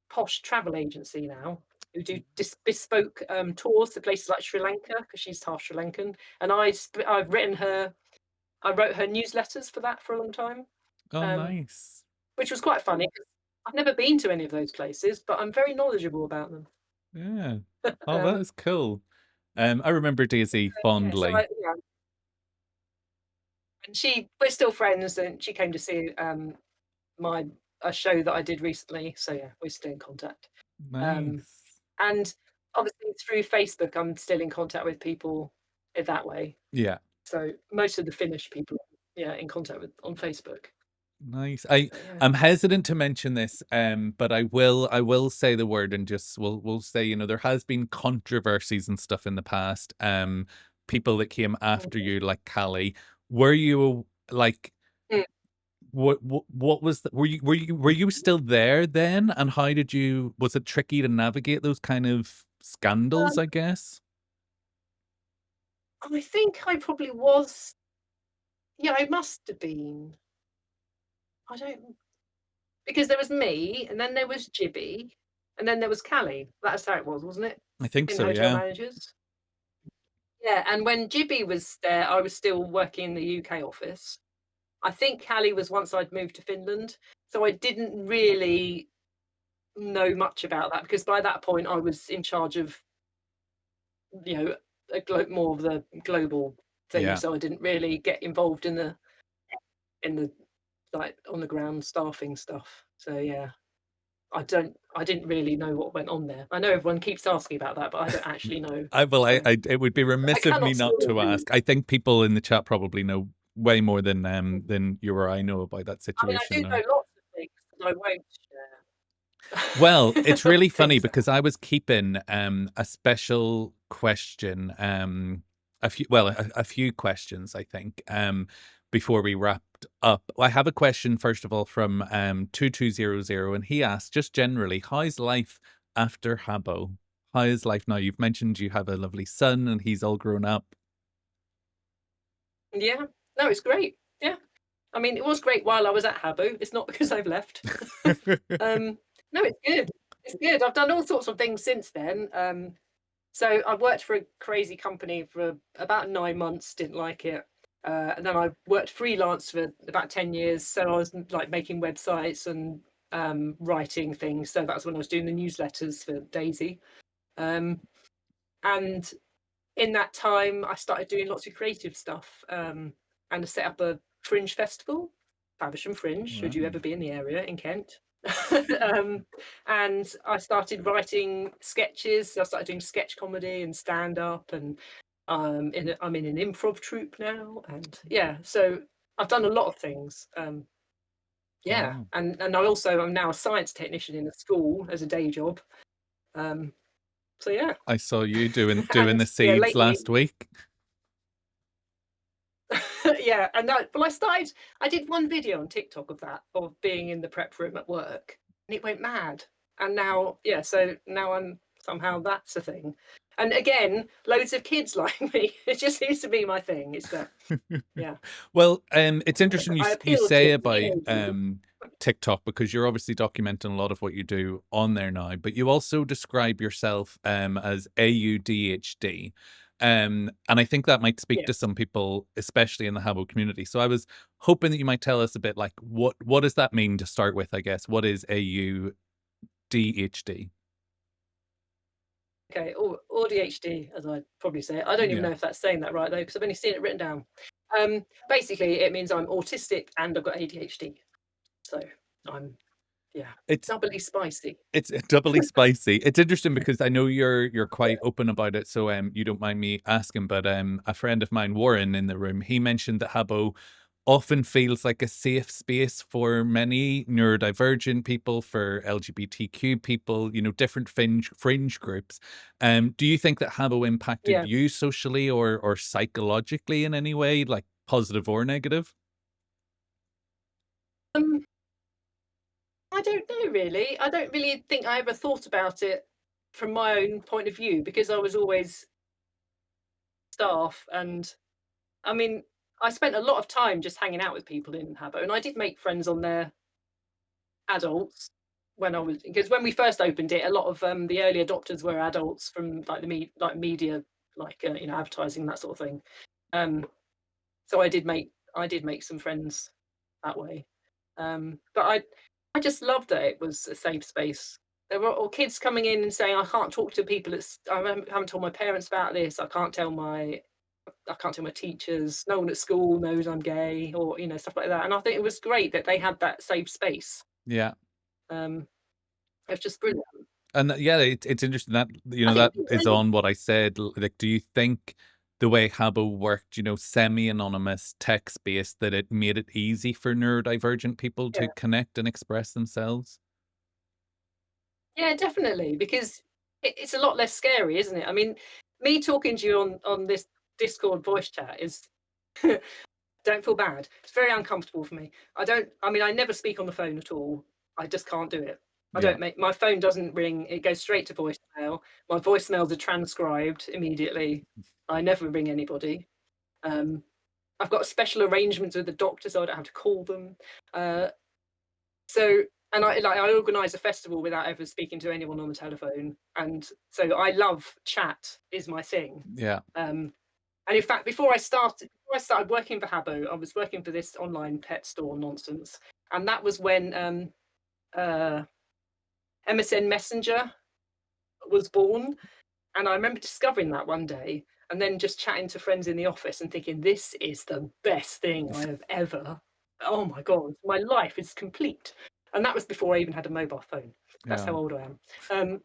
posh travel agency now, who do bespoke tours to places like Sri Lanka, because she's half Sri Lankan. And I've written her. I wrote her newsletters for that for a long time, Oh, um, nice. which was quite funny because I've never been to any of those places, but I'm very knowledgeable about them. Yeah. Oh, that Um, is cool. I remember Daisy yeah, so fondly. yeah, and we're still friends, and she came to see my a show that I did recently. So yeah, we're still in contact. Um, Nice. and obviously through Facebook, I'm still in contact with people in that way. Yeah. So most of the Finnish people, yeah, in contact with on Facebook. Nice. So yeah. I'm hesitant to mention this, but I will say the word, and just we'll say, there has been controversies and stuff in the past. People that came after you, like Callie. Were you like Mm. what was were you still there then? And how did you, was it tricky to navigate those kind of scandals, Um, I guess? I think I probably was. Yeah, I must have been. I don't because there was me, and then there was Jibby, and then there was Callie. That's how it was, wasn't it? I think In so, hotel yeah. managers. Yeah, and when Jibby was there, I was still working in the UK office. I think Callie was once I'd moved to Finland, so I didn't really know much about that because by that point I was in charge of, more of the global thing. Yeah. So I didn't really get involved in the like on the ground staffing stuff. So yeah, I didn't really know what went on there. I know everyone keeps asking about that, but I don't actually know. I will. So It would be I remiss of me cannot not spill. to ask. I think people in the chat probably know way more Mm. than you or I know about that I mean, I situation do know now. lots of things that I won't Well, it's share. really funny Things that because I was keeping a special question, a few questions, I think, before we wrapped up. I have a question first of all from 2200, and he asked, just generally, how's life after Habbo? How is life now? You've mentioned you have a lovely son and he's all grown up. Yeah. No, it's great. Yeah. I mean, it was great while I was at Habbo. It's not because I've left. No, it's good. It's good. I've done all sorts of things since then. So I worked for a crazy company for about 9 months, didn't like it. And then I worked freelance for about 10 years. So I was like making websites and writing things. So that's when I was doing the newsletters for Daisy. And in that time, I started doing lots of creative stuff and I set up a fringe festival, Faversham Fringe, should you Wow. ever be in the area in Kent. And I started writing sketches. I started doing sketch comedy and stand up, and I'm in an improv troupe now. And yeah, so I've done a lot of things. Yeah, Wow. and I also am now a science technician in a school as a day job. So yeah, I saw you doing and the yeah, seeds lately last week. yeah, and well, I did one video on TikTok of that, of being in the prep room at work, and it went mad. And now, yeah, so now I'm somehow that's a thing. And again, loads of kids like me. It just seems to be my thing. It's that, yeah. Well, it's interesting I you appeal say to about teenagers. TikTok, because you're obviously documenting a lot of what you do on there now, but you also describe yourself as AUDHD. And I think that might speak to Yes. some people, especially in the Habbo community. So I was hoping that you might tell us a bit, like, what does that mean to start with, I guess? What is AUDHD? Okay. Or ADHD, as I'd probably say. I don't even Yeah. know if that's saying that right though, because I've only seen it written down. Basically, it means I'm autistic and I've got ADHD. So I'm, yeah, It's doubly spicy. It's doubly spicy. It's interesting because I know you're quite open about it, so you don't mind me asking. But a friend of mine, Warren, in the room, he mentioned that Habbo often feels like a safe space for many neurodivergent people, for LGBTQ people, different fringe groups. Do you think that Habbo impacted Yeah. you socially or psychologically in any way, like positive or negative? Um, I don't know really. I don't really think I ever thought about it from my own point of view because I was always staff. And I mean, I spent a lot of time just hanging out with people in Habbo, and I did make friends on there, adults, when I was, because when we first opened it, a lot of the early adopters were adults from like like media, like advertising, that sort of thing. Um, so I did make some friends that way. But I just loved that it was a safe space. There were all kids coming in and saying, "I can't talk to people. I haven't told my parents about this. I can't tell my teachers. No one at school knows I'm gay," or stuff like that. And I think it was great that they had that safe space. Yeah. Um, it was just brilliant. And yeah, it's interesting that I think that is on what I said. Like, do you think the way Habbo worked, semi-anonymous, text-based, that it made it easy for neurodivergent people to yeah, connect and express themselves? yeah, definitely, because it's a lot less scary, isn't it? I mean, me talking to you on this Discord voice chat is don't feel bad. It's very uncomfortable for me. I mean, I never speak on the phone at all. I just can't do it. I Yeah, don't make my phone doesn't ring. It goes straight to voicemail. My voicemails are transcribed immediately. I never ring anybody. Um, I've got special arrangements with the doctor, so I don't have to call them. Uh, so, and I organise a festival without ever speaking to anyone on the telephone, and so I love chat is my thing. yeah, And in fact, before I started working for Habbo, I was working for this online pet store nonsense, and that was when uh, MSN Messenger was born. And I remember discovering that one day, and then just chatting to friends in the office and thinking, "This is the best thing I have ever. Oh my god, my life is complete." And that was before I even had a mobile phone. That's yeah, how old I am.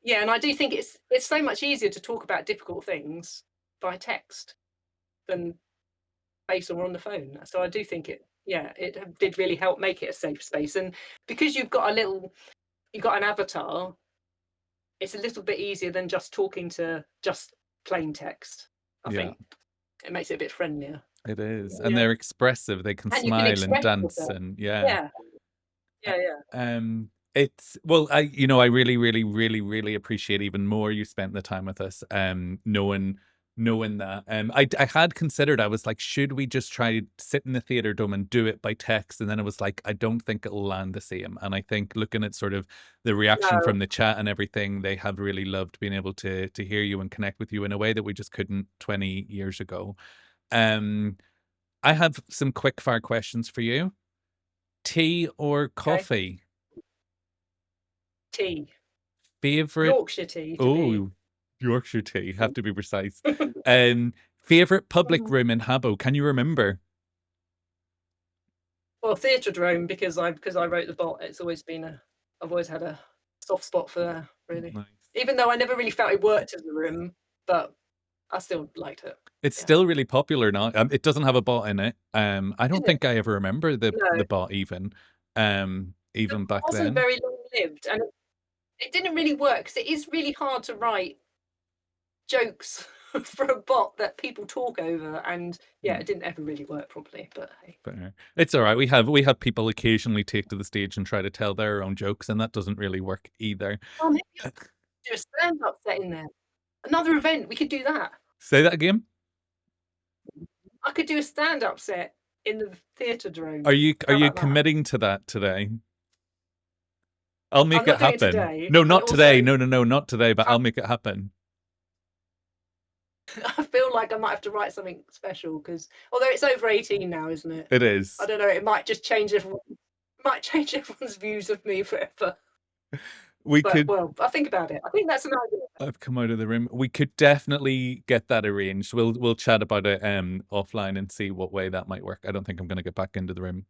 Yeah, and I do think it's so much easier to talk about difficult things by text than face or on the phone. So I do think it did really help make it a safe space. And because you've got an avatar, it's a little bit easier than just talking to just plain text. I yeah. think it makes it a bit friendlier. It is, and Yeah, they're expressive. They can and you can smile and express dance, yourself. and yeah. Yeah, yeah, yeah. Um, It's well, I really, really, really, really appreciate even more you spent the time with us, knowing that. I had considered, I was like, should we just try sit in the theater dome and do it by text? And then it was like, I don't think it'll land the same. And I think looking at sort of the reaction No. from the chat and everything, they have really loved being able to hear you and connect with you in a way that we just couldn't 20 years ago. Um, I have some quick fire questions for you. Tea or Okay. coffee? Tea. Favorite Yorkshire tea to be. Oh, Yorkshire tea, have to be precise. Favorite public room in Habbo, can you remember? Well, Theatredrome because I wrote the bot. It's always been I've always had a soft spot for there, really. Nice. Even though I never really felt it worked as a room, but I still liked it. It's Yeah. still really popular now. It doesn't have a bot in it. I don't Isn't it? think I ever remember the No. bot even It back wasn't then. very long lived, and it didn't really work because it is really hard to write jokes for a bot that people talk over, and yeah, it didn't ever really work properly. But hey, Fair. It's all right. We have people occasionally take to the stage and try to tell their own jokes, and that doesn't really work either. oh, maybe I could do a stand-up set in there. Another event, we could do that. Say that again. I could do a stand-up set in the Theatredrome. Are you How about that? committing to that today? I'll make I'm not it doing it happen. today, No, but not today. also No, not today. But I'll make it happen. I feel like I might have to write something special because although it's over 18 now, isn't it? It is. I don't know. It might just change everyone's views of me forever. We But could. well, I'll think about it. I think that's an idea. I've come out of the room. We could definitely get that arranged. We'll chat about it offline and see what way that might work. I don't think I'm going to get back into the room.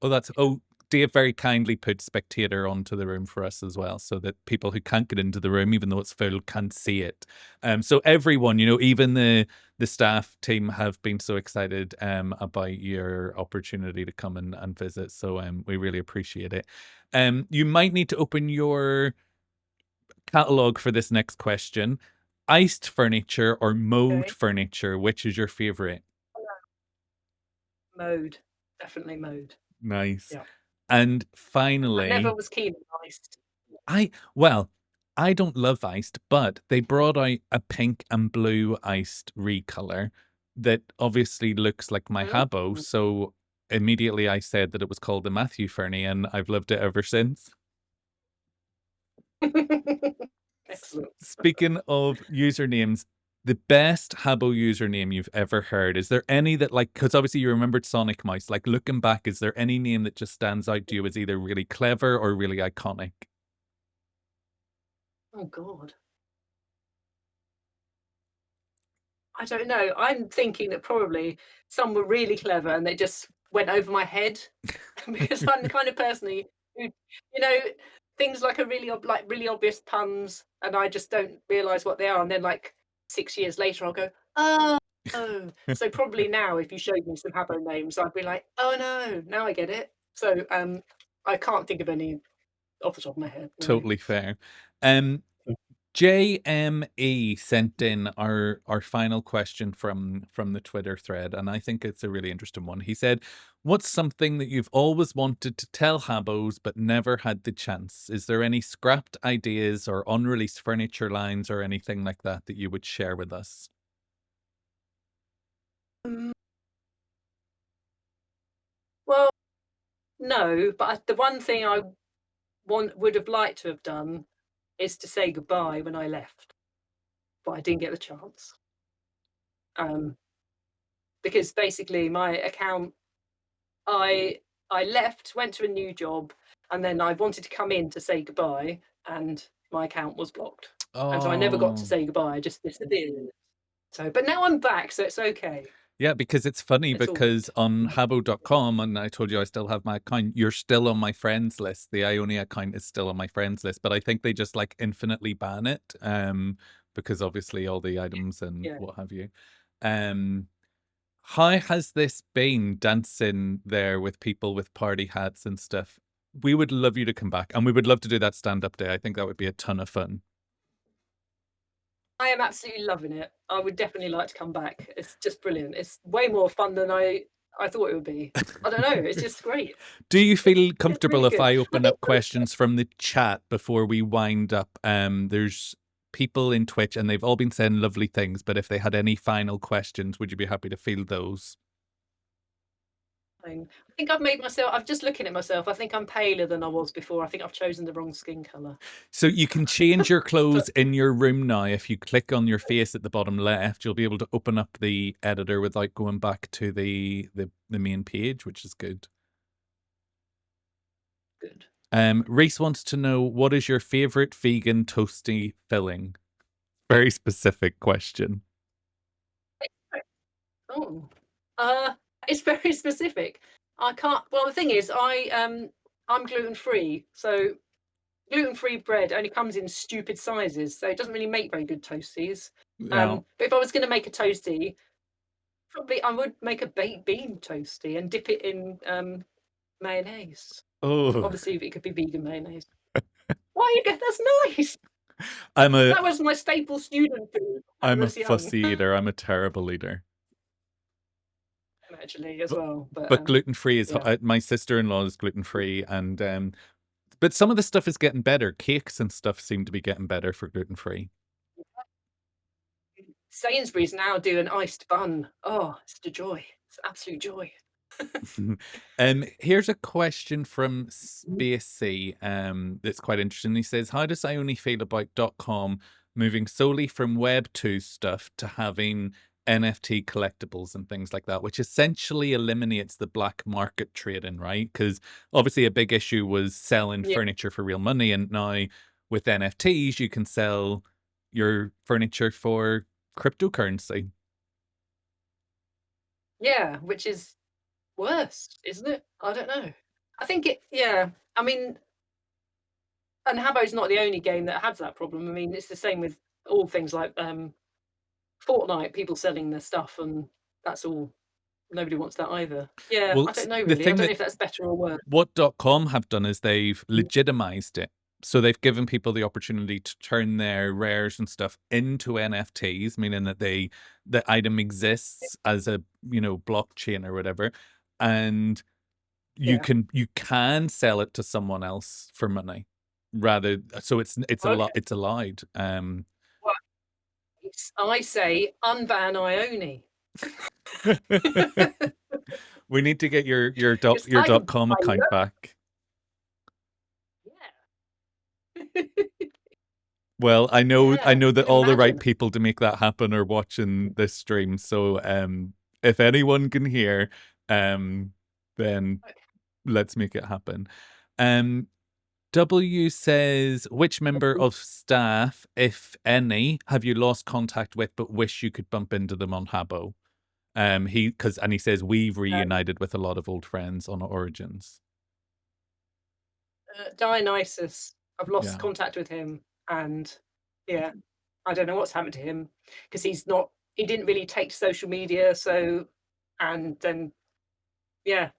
Dave very kindly put spectator onto the room for us as well, so that people who can't get into the room, even though it's full, can see it. So everyone, even the staff team have been so excited about your opportunity to come and visit. So we really appreciate it. You might need to open your catalog for this next question. Iced furniture or mode furniture, which is your favorite? Mode, definitely mode. Nice. Yeah. And I finally, never was keen on iced. I don't love iced, but they brought out a pink and blue iced recolor that obviously looks like my Habbo. So immediately I said that it was called the Matthew Fernie, and I've loved it ever since. Excellent. Speaking of usernames, the best Habbo username you've ever heard, is there any that, like, because obviously you remembered Sonic Mouse, like looking back, is there any name that just stands out to you as either really clever or really iconic? Oh God. I don't know. I'm thinking that probably some were really clever and they just went over my head because I'm the kind of person who things like are really obvious puns, and I just don't realise what they are. And then like 6 years later, I'll go, oh. So probably now, if you showed me some Habbo names, I'd be like, oh no, now I get it. So I can't think of any off the top of my head. No. Totally fair. JME sent in our final question from the Twitter thread, and I think it's a really interesting one. He said, "What's something that you've always wanted to tell Habbos but never had the chance? Is there any scrapped ideas or unreleased furniture lines or anything like that that you would share with us?" Well, no, but the one thing I would have liked to have done is to say goodbye when I left, but I didn't get the chance. Because basically my account, I left, went to a new job, and then I wanted to come in to say goodbye, and my account was blocked. And so I never got to say goodbye. I just disappeared. So, but now I'm back, so it's okay. Yeah, because it's funny It's all because good. on Habbo.com, and I told you I still have my account, you're still on my friends list. The Ione account is still on my friends list, but I think they just like infinitely ban it because obviously all the items and what have you. How has this been dancing there with people with party hats and stuff? We would love you to come back, and we would love to do that stand-up day. I think that would be a ton of fun. I am absolutely loving it. I would definitely like to come back. It's just brilliant. It's way more fun than I I thought it would be. I don't know. It's just great. Do you feel It's comfortable really if good. I open up questions from the chat before we wind up? There's people in Twitch and they've all been saying lovely things, but if they had any final questions, would you be happy to field those? I think I've made myself. I'm just looking at myself. I think I'm paler than I was before. I think I've chosen the wrong skin color. So you can change your clothes in your room now. If you click on your face at the bottom left, you'll be able to open up the editor without going back to the main page, which is good. Good. Reese wants to know, what is your favorite vegan toasty filling? Very specific question. Oh, it's very specific. I can't. Well, the thing is, I'm gluten free, so gluten free bread only comes in stupid sizes, so it doesn't really make very good toasties. Yeah. But if I was going to make a toasty, probably I would make a baked bean toasty and dip it in mayonnaise. Oh, Obviously, it could be vegan mayonnaise. Why you get? That's nice. That was my staple student food when I I'm a was young, fussy eater. I'm a terrible eater. actually, as well. But gluten free is yeah. my sister-in-law is gluten free, and but some of the stuff is getting better. Cakes and stuff seem to be getting better for gluten free. Sainsbury's now do an iced bun. Oh, it's a joy. It's absolute joy. Here's a question from Spacey that's quite interesting. He says, how does Ione feel about .com moving solely from Web 2 stuff to having NFT collectibles and things like that, which essentially eliminates the black market trading, right? Because obviously a big issue was selling furniture for real money, and now with NFTs you can sell your furniture for cryptocurrency. Yeah, which is worse, isn't it? I don't know. I think I mean, and Habbo's not the only game that has that problem. I mean, it's the same with all things like Fortnite, people selling their stuff, and that's all. Nobody wants that either. Yeah, Well, I don't know the really. I thing don't know that if that's better or worse. what .com have done is they've legitimized it. So they've given people the opportunity to turn their rares and stuff into NFTs, meaning that the item exists as a, blockchain or whatever, and you can sell it to someone else for money, rather. So it's it's allowed. Well, I say unban Ione. We need to get your I can .com buy account back. Yeah. Well, I know that all the right Imagine. people to make that happen are watching this stream. So if anyone can hear, then let's make it happen. W says, which member of staff, if any, have you lost contact with but wish you could bump into them on Habbo? He says we've reunited with a lot of old friends on Origins. Dionysus. I've lost contact with him, and I don't know what's happened to him because he didn't really take to social media. So, and then,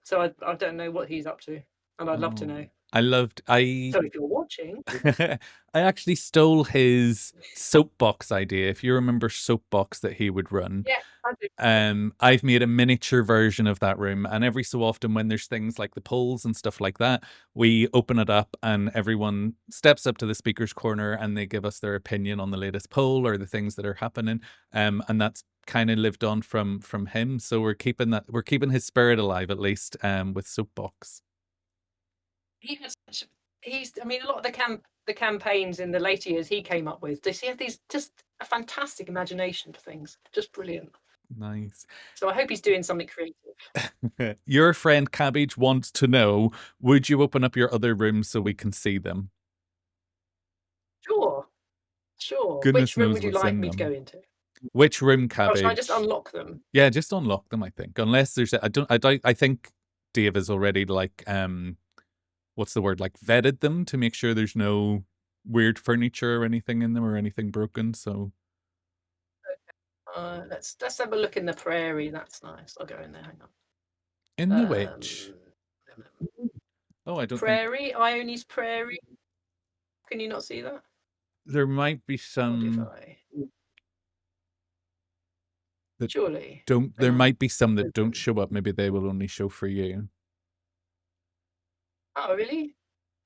so I don't know what he's up to, and I'd love to know. So if you're watching, I actually stole his soapbox idea. If you remember Soapbox that he would run. yeah, I do. I've made a miniature version of that room, and every so often when there's things like the polls and stuff like that, we open it up and everyone steps up to the speaker's corner and they give us their opinion on the latest poll or the things that are happening. And that's kind of lived on from him. So we're keeping his spirit alive, at least, with Soapbox. I mean, a lot of the campaigns in the later years he came up with, does he have these just a fantastic imagination for things, just brilliant. Nice. So I hope he's doing something creative. Your friend Cabbage wants to know, would you open up your other rooms so we can see them? Sure. Goodness Which room knows would you what's like in me to them. go into? Which room, Or Cabbage? should I just unlock them? Yeah, just unlock them, I think. Unless there's I think Dave has already what's the word, vetted them to make sure there's no weird furniture or anything in them or anything broken. So let's have a look in the prairie. That's nice. I'll go in there. Hang on. In the which? Oh, I don't prairie. Ione's prairie. Can you not see that? There might be some. that Surely. don't. Hang There on. might be some that don't show up. Maybe they will only show for you. Oh, really?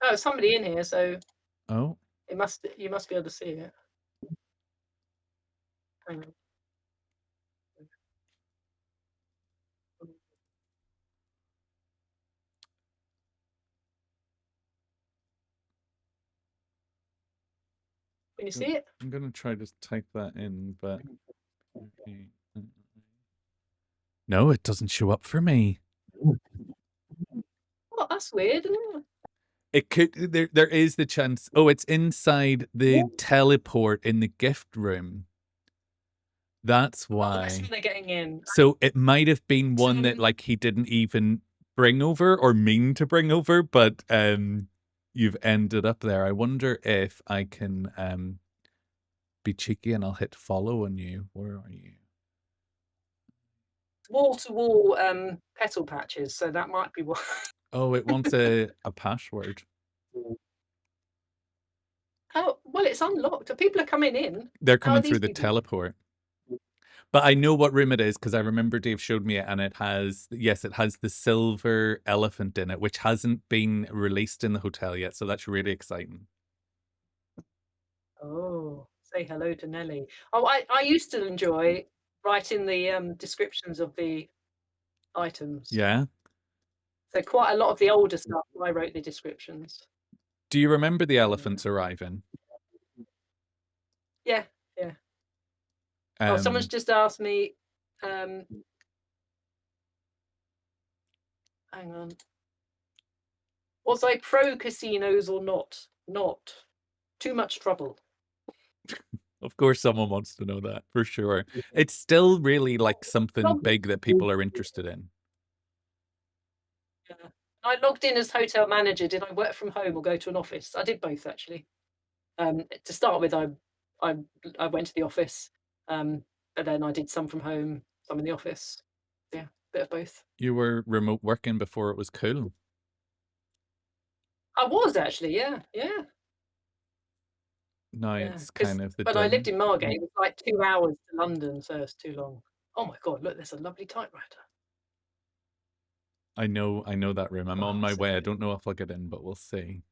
Oh, somebody in here, so Oh, you must be able to see it. Hang on. Can you see it? I'm gonna try to type that in, but no, it doesn't show up for me. Oh, that's weird, isn't it? It could there is the chance. Oh, it's inside the teleport in the gift room. That's Oh, that's when why. they're getting in. So it might have been one that Um, like he didn't even bring over or mean to bring over, but you've ended up there. I wonder if I can be cheeky and I'll hit follow on you. Where are you? wall to wall petal patches, so that might be what. Oh, it wants a password. Oh, well, it's unlocked. People are coming in. They're How are coming through these the people? teleport. But I know what room it is because I remember Dave showed me it, and it has, yes, it has the silver elephant in it, which hasn't been released in the hotel yet. So that's really exciting. Oh, say hello to Nelly. Oh, I used to enjoy writing the descriptions of the items. Yeah. So quite a lot of the older stuff, I wrote the descriptions. Do you remember the Yeah. elephants arriving? Yeah, yeah. Oh, someone's just asked me, hang on. Was I pro casinos or not? Not. Too much trouble. Of course, someone wants to know that for sure. It's still really like something big that people are interested in. Yeah. I logged in as hotel manager. Did I work from home or go to an office? I did both actually. To start with, I went to the office, but then I did some from home, some in the office. Yeah, bit of both. You were remote working before it was cool. I was actually, yeah, yeah, Now yeah. it's Because kind of the when I lived done. in Margate, it was like 2 hours to London, so it's too long. Oh my god, look, there's a lovely typewriter. I know that room. I'm on Oh, my so way. I good. don't know if I'll get in, but we'll see.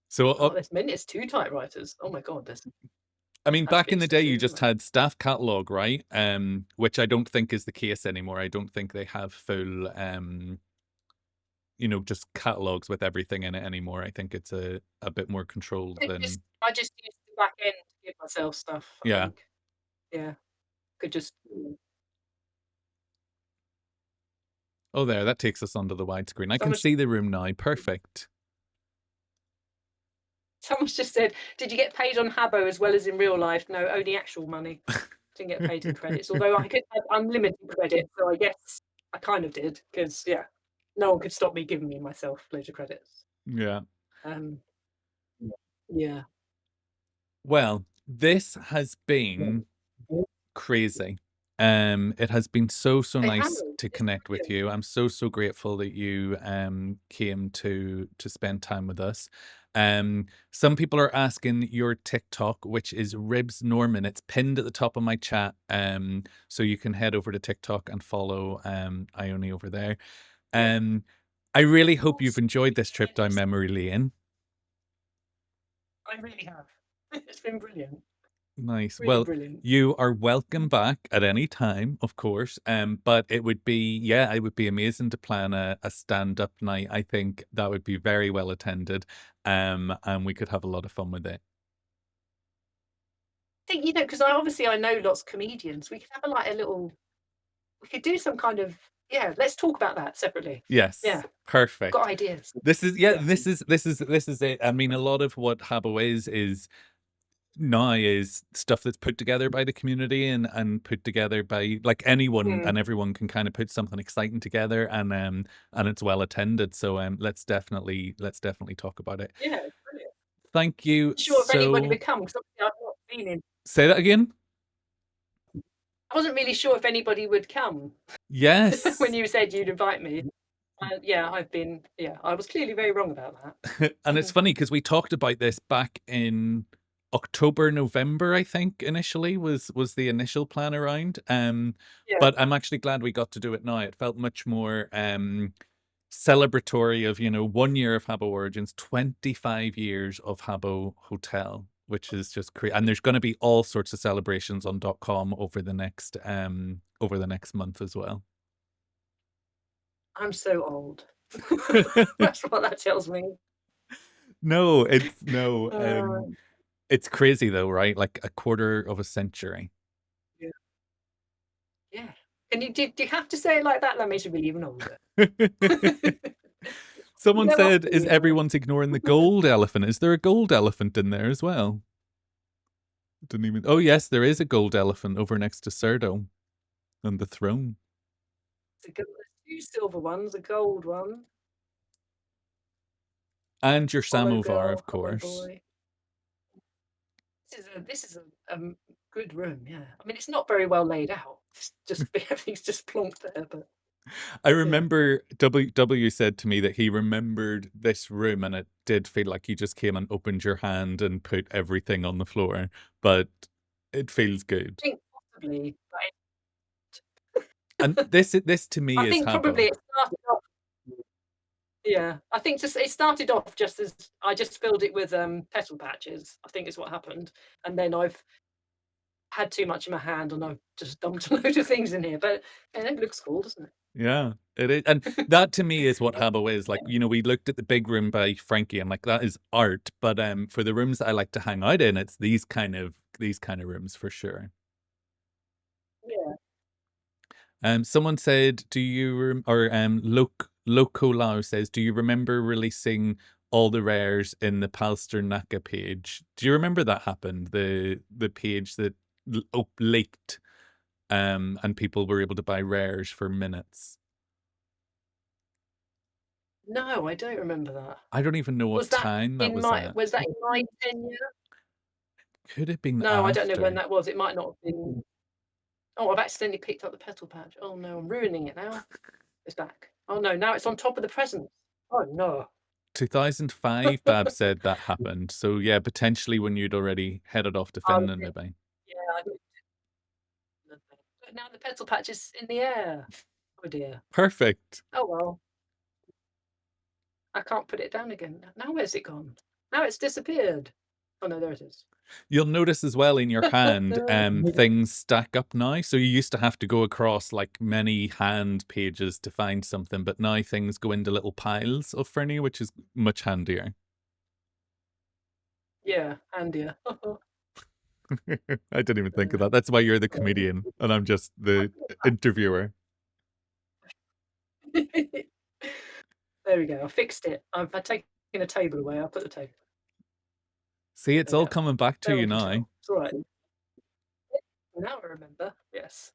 So Oh, there's many. It's two typewriters. Oh my god, there's I mean, that's back in the day, business, you isn't just it? had staff catalog, right? Which I don't think is the case anymore. I don't think they have full, just catalogs with everything in it anymore. I think it's a bit more controlled than, I just used the back end to give myself stuff. I yeah. think, yeah, could just. Oh, there, that takes us onto the widescreen. I can Someone see the room now. Perfect. Someone's just said, "Did you get paid on Habbo as well as in real life?" No, only actual money. Didn't get paid in credits. Although I could have unlimited credit, so I guess I kind of did because yeah, no one could stop me giving me myself loads of credits. Yeah. Um, yeah. Well, this has been crazy. It has been so They nice haven't. to It's connect with brilliant. you. I'm so grateful that you came to spend time with us. Some people are asking your TikTok, which is Ribs Norman. It's pinned at the top of my chat. So you can head over to TikTok and follow Ione over there. Yeah. I really hope you've Awesome. enjoyed this trip down memory lane. I really have. It's been brilliant. Nice. Really Well, brilliant. you are welcome back at any time, of course. But it would be, yeah, it would be amazing to plan a stand-up night. I think that would be very well attended. And we could have a lot of fun with it. I think because I know lots of comedians. We could have like a little. We could do some kind of yeah. Let's talk about that separately. Yes, Yeah, I've got perfect. ideas. This is yeah, Yeah. this is it. I mean, a lot of what Habbo is now is stuff that's put together by the community and put together by like anyone Mm. and everyone can kind of put something exciting together and it's well attended. So let's definitely talk about it. Yeah, it's brilliant. Thank you. Not sure if anybody So would come because I've not been in. say that again. I wasn't really sure if anybody would come when Yes. you said you'd invite me. Yeah, I've been. Yeah, I was clearly very wrong about that. And it's funny because we talked about this back in October, November, I think initially was the initial plan around. Yeah, But I'm actually glad we got to do it now. It felt much more celebratory of, 1 year of Habbo Origins, 25 years of Habbo Hotel, which is just crazy. And there's going to be all sorts of celebrations on .com over the next month as well. I'm so old. That's what that tells me. No, it's no. Uh, It's crazy though, right? Like a quarter of a century. yeah. Yeah. And do you have to say it like that? That makes you feel even older. Someone Never said, feel "Is even older. everyone's ignoring the gold elephant? Is there a gold elephant in there as well?" Didn't even. Oh yes, there is a gold elephant over next to Serdo on the throne. There's 2 silver ones, a gold one. And your Hollow samovar, girl, of hollow course. boy. This is a good room. Yeah. I mean, it's not very well laid out. It's just everything's just plonked there, but I yeah. remember W said to me that he remembered this room and it did feel like you just came and opened your hand and put everything on the floor, but it feels good. I think possibly. And this to me I is think probably Habbo. it started off. Yeah, I think just it started off just as I just filled it with petal patches. I think is what happened, and then I've had too much in my hand and I've just dumped a load of things in here. But it looks cool, doesn't it? Yeah, it is. And that to me is what Habbo is. Like, we looked at the big room by Frankie and like that is art. But for the rooms that I like to hang out in, it's these kind of rooms for sure. Yeah. Someone said, "Do you or Loco Lao says, do you remember releasing all the rares in the Palsternacka page? Do you remember that happened? The page that leaked, and people were able to buy rares for minutes. No, I don't remember that. I don't even know what Was that time that in was my at. was that in my tenure? Could have been No, I don't know when after. that was. It might not have been. Oh, I've accidentally picked up the petal patch. Oh no, I'm ruining it now. It's back. Oh no, now it's on top of the present. Oh no. 2005, Bab said that happened. So yeah, potentially when you'd already headed off to I was Finland, in, maybe. yeah, but now the petal patch is in the air. Oh dear. Perfect. Oh well. I can't put it down again. Now where's it gone? Now it's disappeared. Oh no, there it is. You'll notice as well in your hand, things stack up now. So you used to have to go across like many hand pages to find something, but now things go into little piles of Fernie, which is much handier. Yeah, and yeah. I didn't even think of that. That's why you're the comedian and I'm just the interviewer. There we go. I fixed it. I've taken a table away. I'll put the table. See, it's all Yeah. coming back to you Terrible now. tell. It's all right. Now I remember. Yes.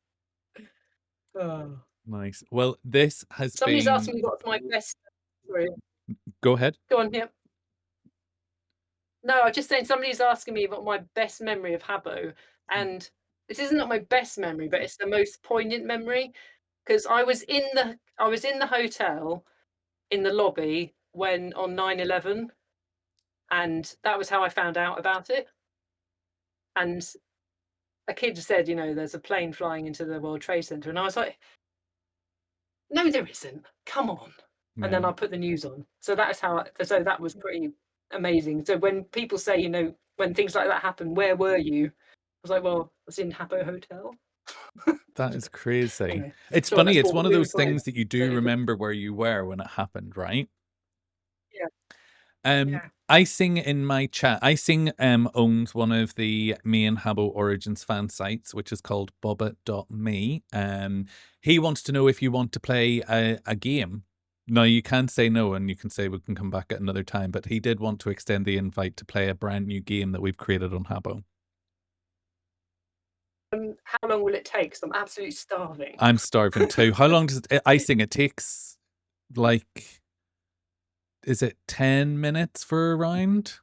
Oh. Nice. Well, this has Somebody's been. asking me what's my best. Sorry. Go ahead. Go on. Yep. No, I was just saying somebody's asking me what my best memory of Habbo, and this isn't not my best memory, but it's the most poignant memory because I was in the hotel in the lobby when on 9/11, and that was how I found out about it. And a kid said, there's a plane flying into the World Trade Center, and I was like, no, there isn't. Come on. And then Yeah. I put the news on. So that is so that was pretty amazing. So when people say, when things like that happen, where were you? I was like, well, I was in Habbo Hotel. That is crazy. Anyway, It's sure, funny. that's It's what one of we those recorded. things that you do remember where you were when it happened, right? Yeah. Yeah. Icing in my chat. Icing owns one of the main Habbo Origins fan sites, which is called bobbit.me. He wants to know if you want to play a game. No, you can say no, and you can say we can come back at another time. But he did want to extend the invite to play a brand new game that we've created on Habbo. How long will it take? Because I'm absolutely starving. I'm starving too. How long does icing? It takes like, is it 10 minutes for a round?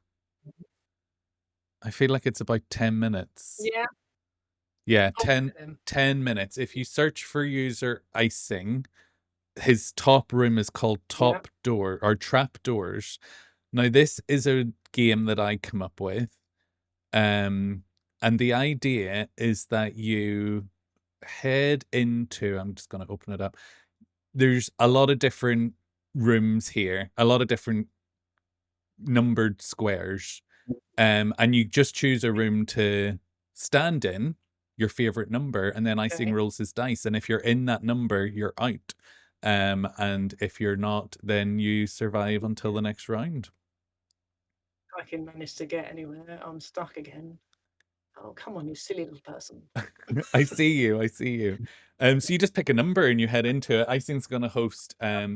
I feel like it's about 10 minutes. Yeah. Yeah, 10 minutes. If you search for user icing, his top room is called Top Door or Trap Doors. Now, this is a game that I come up with. And the idea is that you head into, I'm just going to open it up. There's a lot of different rooms here, a lot of different numbered squares. And you just choose a room to stand in, your favorite number, and then Icing Okay. rolls his dice. And if you're in that number, you're out. And if you're not, then you survive until the next round. I can manage to get anywhere. I'm stuck again. Oh, come on, you silly little person. I see you. I see you. So you just pick a number and you head into it. Icing's going to host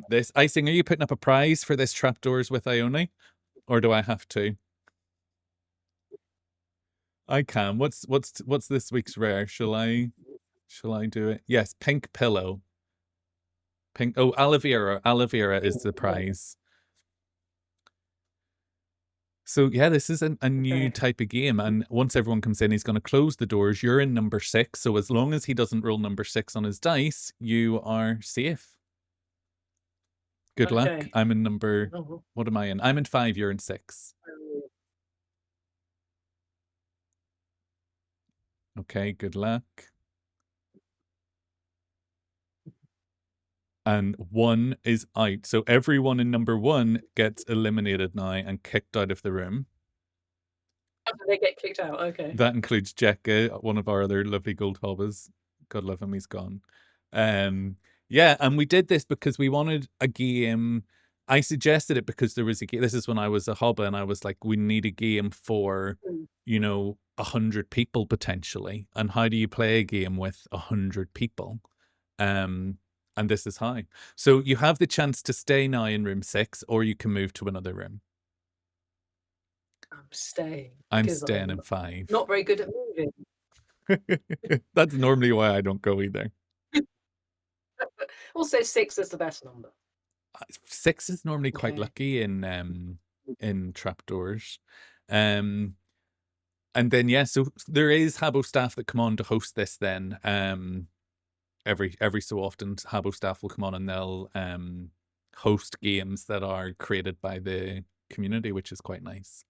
this. Icing, are you putting up a prize for this Trapdoors with Ione, or do I have to? I can. What's this week's rare? Shall I do it? Yes, pink pillow. Pink. Oh, aloe vera. Aloe vera is the prize. So yeah, this is a new type of game, and once everyone comes in, he's going to close the doors. You're in number 6, so as long as he doesn't roll number 6 on his dice, you are safe. Good luck. I'm in number. Oh. What am I in? I'm in 5. You're in 6. Okay. Good luck. And 1 is out, so everyone in number 1 gets eliminated now and kicked out of the room. After they get kicked out, okay. That includes Jekka, one of our other lovely gold hobbers. God love him, he's gone. Yeah, and we did this because we wanted a game. I suggested it because there was a game. This is when I was a hobber, and I was like, we need a game for, 100 people potentially. And how do you play a game with 100 people? And this is how. So you have the chance to stay now in room 6, or you can move to another room. I'm staying. I'm staying in 5. Not very good at moving. That's normally why I don't go either. Also, 6 is the best number. 6 is normally quite lucky in Trapdoors. And then so there is Habbo staff that come on to host this then. Every so often Habbo staff will come on and they'll host games that are created by the community, which is quite nice.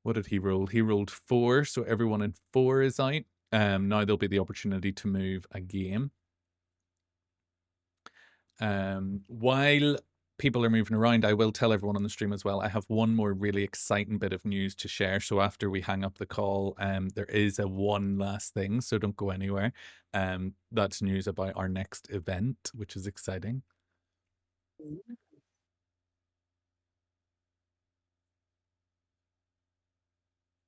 What did he roll? He rolled 4, so everyone in 4 is out. Now there'll be the opportunity to move a game. While people are moving around, I will tell everyone on the stream as well, I have one more really exciting bit of news to share. So after we hang up the call, there is one last thing, so don't go anywhere. That's news about our next event, which is exciting.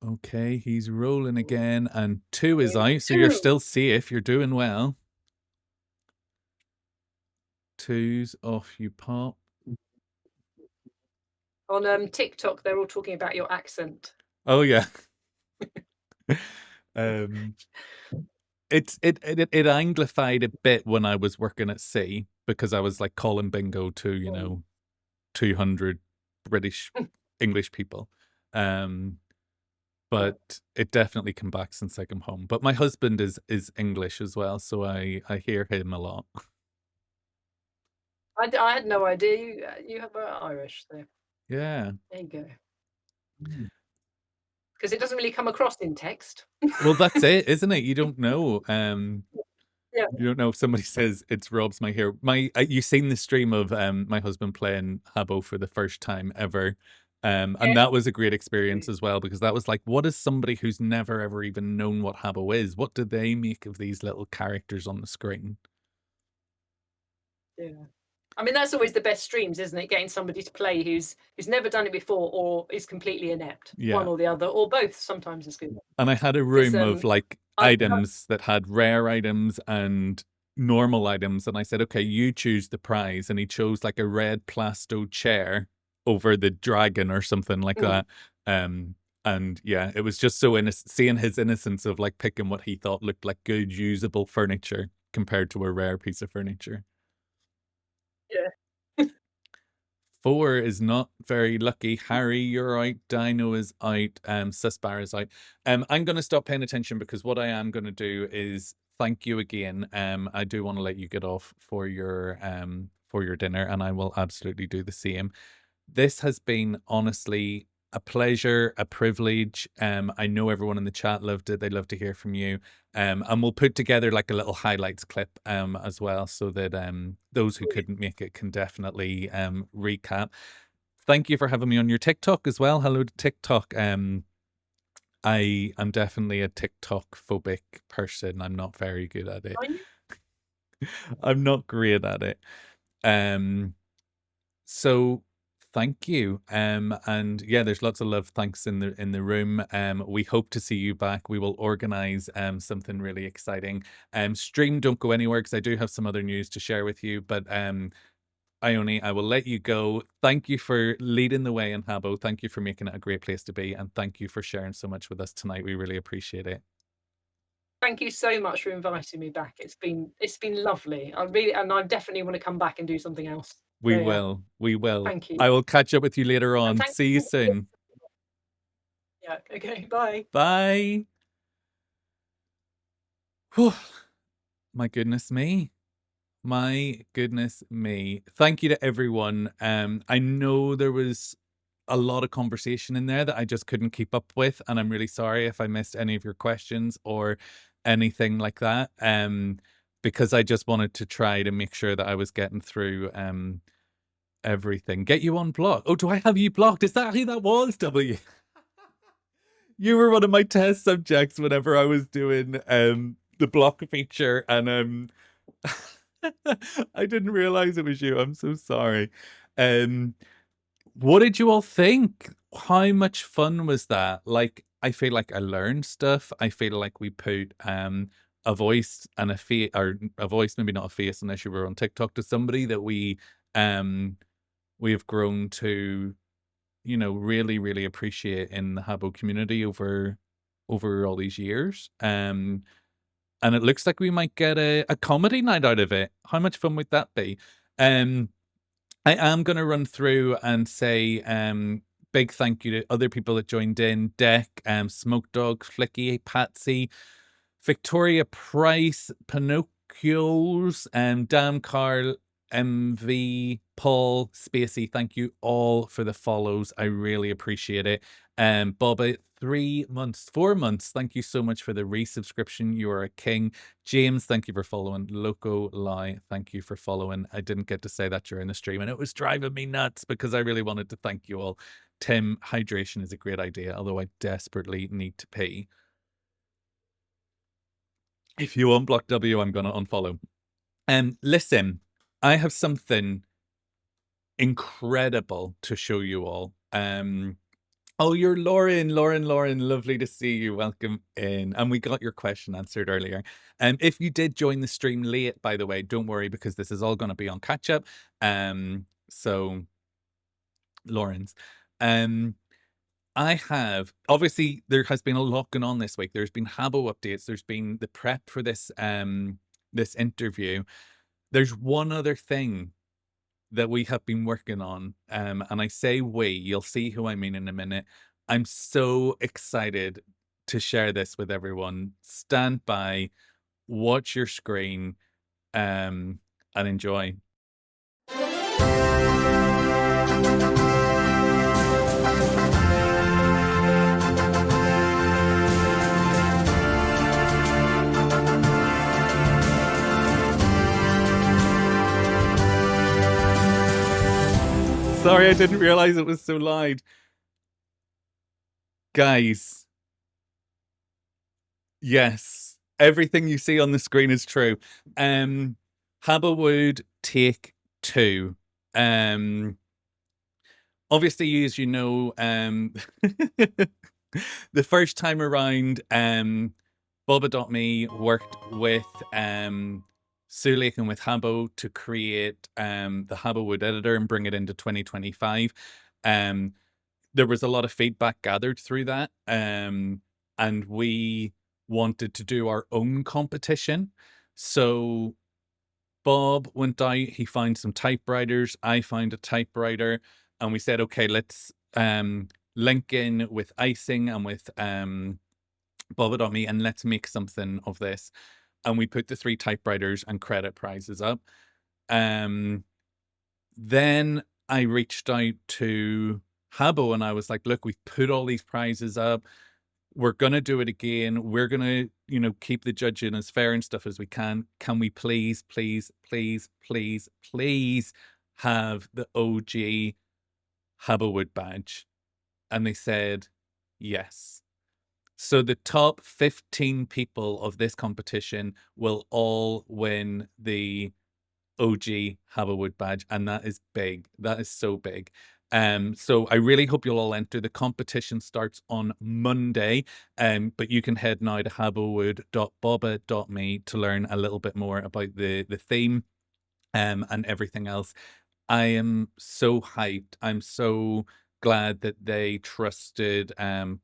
Okay, he's rolling again, and 2 is out, so you're still safe. You're doing well. 2's off you pop. On TikTok, they're all talking about your accent. Oh yeah. It anglified a bit when I was working at sea because I was like calling bingo to 200 British English people. But it definitely come back since I come home. But my husband is English as well, so I hear him a lot. I had no idea you have Irish there. Yeah. There you go. Because it doesn't really come across in text. Well, that's it, isn't it? You don't know. Yeah. You don't know if somebody says it's Rob's my hero. You seen the stream of my husband playing Habbo for the first time ever. And that was a great experience as well, because that was like, what is somebody who's never ever even known what Habbo is? What do they make of these little characters on the screen? Yeah. I mean, that's always the best streams, isn't it? Getting somebody to play who's never done it before or is completely inept. Yeah. One or the other, or both sometimes is good. And I had a room of like items that had rare items and normal items. And I said, okay, you choose the prize. And he chose like a red Plasto chair over the dragon or something like that. And yeah, it was just so seeing his innocence of like picking what he thought looked like good, usable furniture compared to a rare piece of furniture. Yeah. 4 is not very lucky. Harry, you're out. Dino is out. Susbar is out. I'm going to stop paying attention because what I am going to do is thank you again. I do want to let you get off for your dinner, and I will absolutely do the same. This has been honestly a pleasure, a privilege. I know everyone in the chat loved it. They'd love to hear from you. And we'll put together like a little highlights clip as well, so that those who couldn't make it can definitely recap. Thank you for having me on your TikTok as well. Hello to TikTok. I am definitely a TikTok phobic person. I'm not very good at it. Are you? I'm not great at it. So thank you. And yeah, there's lots of love. Thanks in the room. We hope to see you back. We will organize something really exciting. Stream, don't go anywhere because I do have some other news to share with you. But Ione, I will let you go. Thank you for leading the way in Habbo. Thank you for making it a great place to be, and thank you for sharing so much with us tonight. We really appreciate it. Thank you so much for inviting me back. It's been lovely. I definitely want to come back and do something else. We So, yeah, will. We will. thank you. I will catch up with you later And on. thanks See you for- soon. Yeah. Okay. Bye. Bye. Whew. My goodness me. My goodness me. Thank you to everyone. I know there was a lot of conversation in there that I just couldn't keep up with, and I'm really sorry if I missed any of your questions or anything like that. Because I just wanted to try to make sure that I was getting through everything. Get you on block. Oh, do I have you blocked? Is that who that was, W? You were one of my test subjects whenever I was doing the block feature, and I didn't realize it was you. I'm so sorry. What did you all think? How much fun was that? Like, I feel like I learned stuff. I feel like we put a voice and a face, or a voice, maybe not a face, unless you were on TikTok, to somebody that we have grown to, you know, really, really appreciate in the Habbo community over all these years. And it looks like we might get a comedy night out of it. How much fun would that be? I am going to run through and say big thank you to other people that joined in. Deck, Smoke Dog, Flicky, Patsy, Victoria Price, Pinocchios, Dan Carl, MV, Paul, Spacey. Thank you all for the follows. I really appreciate it. Bobby, 4 months. Thank you so much for the resubscription. You are a king. James, thank you for following. Loco Lie, thank you for following. I didn't get to say that during the stream, and it was driving me nuts because I really wanted to thank you all. Tim, hydration is a great idea, although I desperately need to pee. If you unblock W, I'm going to unfollow. Listen, I have something incredible to show you all. Oh, you're Lauren, lovely to see you. Welcome in. And we got your question answered earlier. If you did join the stream late, by the way, don't worry, because this is all going to be on catch up. So Lawrence, I have, obviously there has been a lot going on this week. There's been Habbo updates. There's been the prep for this this interview. There's one other thing that we have been working on, and I say we, you'll see who I mean in a minute. I'm so excited to share this with everyone. Stand by, watch your screen, and enjoy. Sorry, I didn't realize it was so loud. Guys. Yes. Everything you see on the screen is true. Habbo Take 2. Obviously, as you know, the first time around, Boba.me worked with Sulik and with Habbo to create the Habbo editor and bring it into 2025. There was a lot of feedback gathered through that, and we wanted to do our own competition. So Bob went out, he found some typewriters, I found a typewriter, and we said, okay, let's link in with Icing and with Boba.me, and let's make something of this. And we put the 3 typewriters and credit prizes up. Then I reached out to Habbo and I was like, look, we've put all these prizes up. We're going to do it again. We're going to, keep the judging as fair and stuff as we can. Can we please, please, please, please, please have the OG Haberwood badge? And they said, yes. So the top 15 people of this competition will all win the OG Haberwood badge, and that is big. That is so big. So I really hope you'll all enter. The competition starts on Monday, but you can head now to habbowood.boba.me to learn a little bit more about the theme and everything else. I am so hyped. I'm so glad that they trusted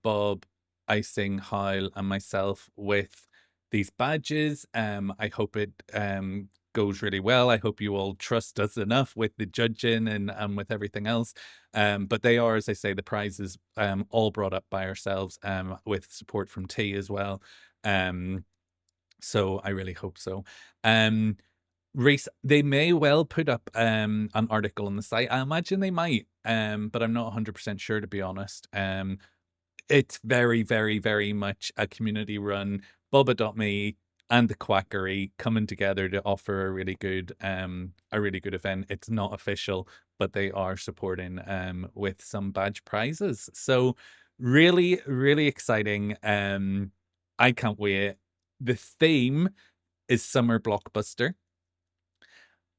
Bob, Icing, Hyle, and myself with these badges. I hope it goes really well. I hope you all trust us enough with the judging and with everything else. But they are, as I say, the prizes all brought up by ourselves with support from T as well. So I really hope so. Reese, they may well put up an article on the site. I imagine they might, but I'm not 100% sure, to be honest. It's very, very, very much a community run. Boba.me and the Quackery coming together to offer a really good event. It's not official, but they are supporting with some badge prizes. So really, really exciting. I can't wait. The theme is summer blockbuster,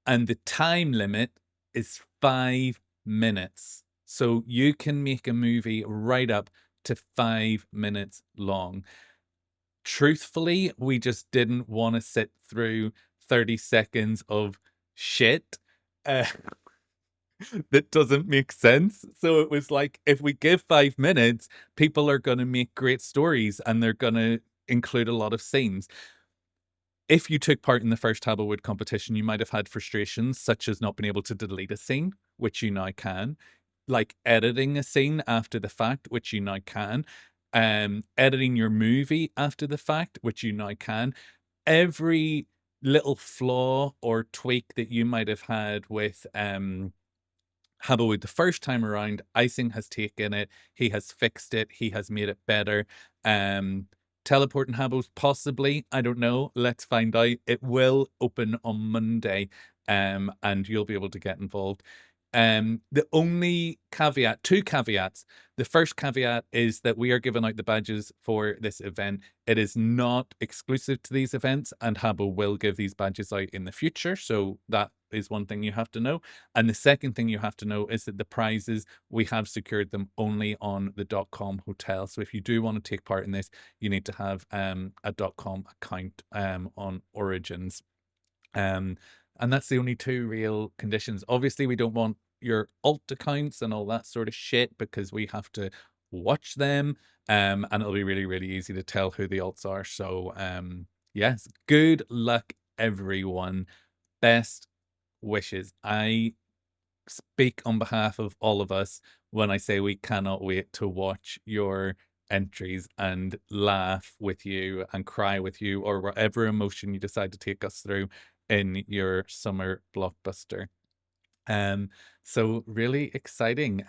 and the time limit is 5 minutes. So you can make a movie right up to 5 minutes long. Truthfully, we just didn't want to sit through 30 seconds of shit that doesn't make sense. So it was like, if we give 5 minutes, people are going to make great stories and they're going to include a lot of scenes. If you took part in the first Haberwood competition, you might have had frustrations such as not being able to delete a scene, which you now can, like editing a scene after the fact, which you now can, editing your movie after the fact, which you now can. Every little flaw or tweak that you might have had with Habbo the first time around, Icing has taken it, he has fixed it, he has made it better. Teleporting Habbo's possibly, I don't know, let's find out. It will open on Monday, and you'll be able to get involved. The only caveat, 2 caveats. The first caveat is that we are giving out the badges for this event. It is not exclusive to these events, and Habbo will give these badges out in the future. So that is one thing you have to know. And the second thing you have to know is that the prizes, we have secured them only on the .com hotel. So if you do want to take part in this, you need to have a .com account on Origins. And that's the only 2 real conditions. Obviously, we don't want your alt accounts and all that sort of shit because we have to watch them. And it'll be really, really easy to tell who the alts are. So, yes, good luck, everyone. Best wishes. I speak on behalf of all of us when I say we cannot wait to watch your entries and laugh with you and cry with you or whatever emotion you decide to take us through in your summer blockbuster. So really exciting.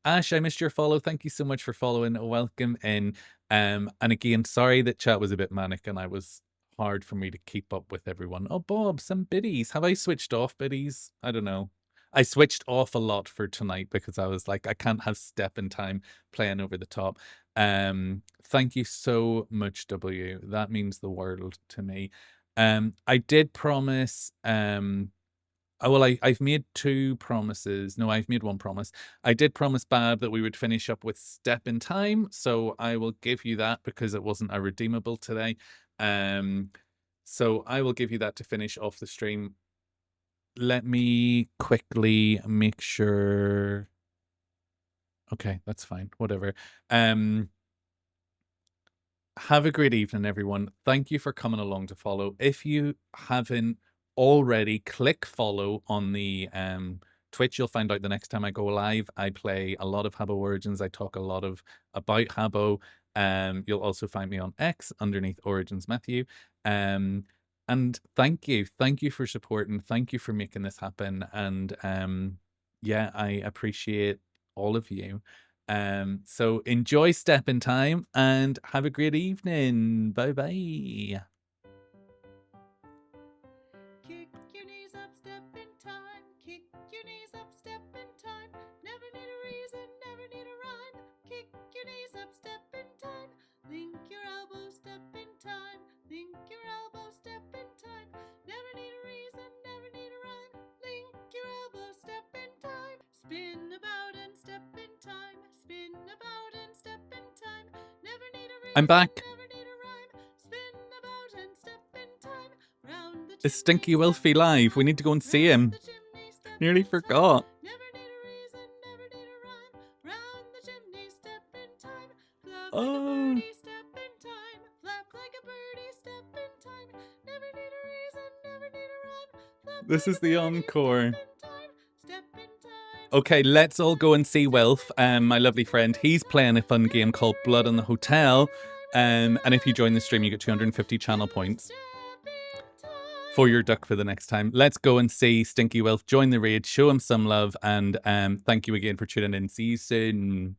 Ash, I missed your follow. Thank you so much for following. Welcome in. And again, sorry that chat was a bit manic and I was hard for me to keep up with everyone. Oh, Bob, some biddies. Have I switched off biddies? I don't know. I switched off a lot for tonight because I was like, I can't have Step in Time playing over the top. Thank you so much, W. That means the world to me. I did promise, I've made 2 promises. No, I've made 1 promise. I did promise Bab that we would finish up with Step in Time, so I will give you that because it wasn't a redeemable today. So I will give you that to finish off the stream. Let me quickly make sure. Okay, that's fine. Whatever. Have a great evening, everyone. Thank you for coming along to follow. If you haven't already, click follow on the Twitch. You'll find out the next time I go live. I play a lot of Habbo Origins. I talk a lot about Habbo. You'll also find me on X underneath Origins Matthew. And thank you for supporting. Thank you for making this happen. And yeah, I appreciate all of you. So enjoy step in time and have a great evening. Bye bye. Kick your knees up, step in time. Kick your knees up, step in time. Never need a reason, never need a rhyme. Kick your knees up, step in time. Link your elbows, step in time. Link your elbows, step in time. Never need a reason, never need a rhyme. Link your elbows, step in time. Spin about and step in time. Spin about and step in time. Never need a reason, I'm back. never need a rhyme. Spin about and step in time. Round the Is Stinky chimney, Wilfie step in live? We time. need to go and see Round him. the chimney, step Nearly in time. forgot. Never need a reason, never need a rhyme. Round the chimney, step in time. Flap like a Oh, birdie, step in time. Flap like a birdie, step in time. Never need a reason, never need a rhyme. Flap this like is a the birdie, encore. step in time. Step in time. Okay, let's all go and see Wilf, my lovely friend. He's playing a fun game called Blood on the Hotel. And if you join the stream, you get 250 channel points Step in time. for your duck for the next time. Let's go and see Stinky Wilf. Join the raid, show him some love, and thank you again for tuning in. See you soon.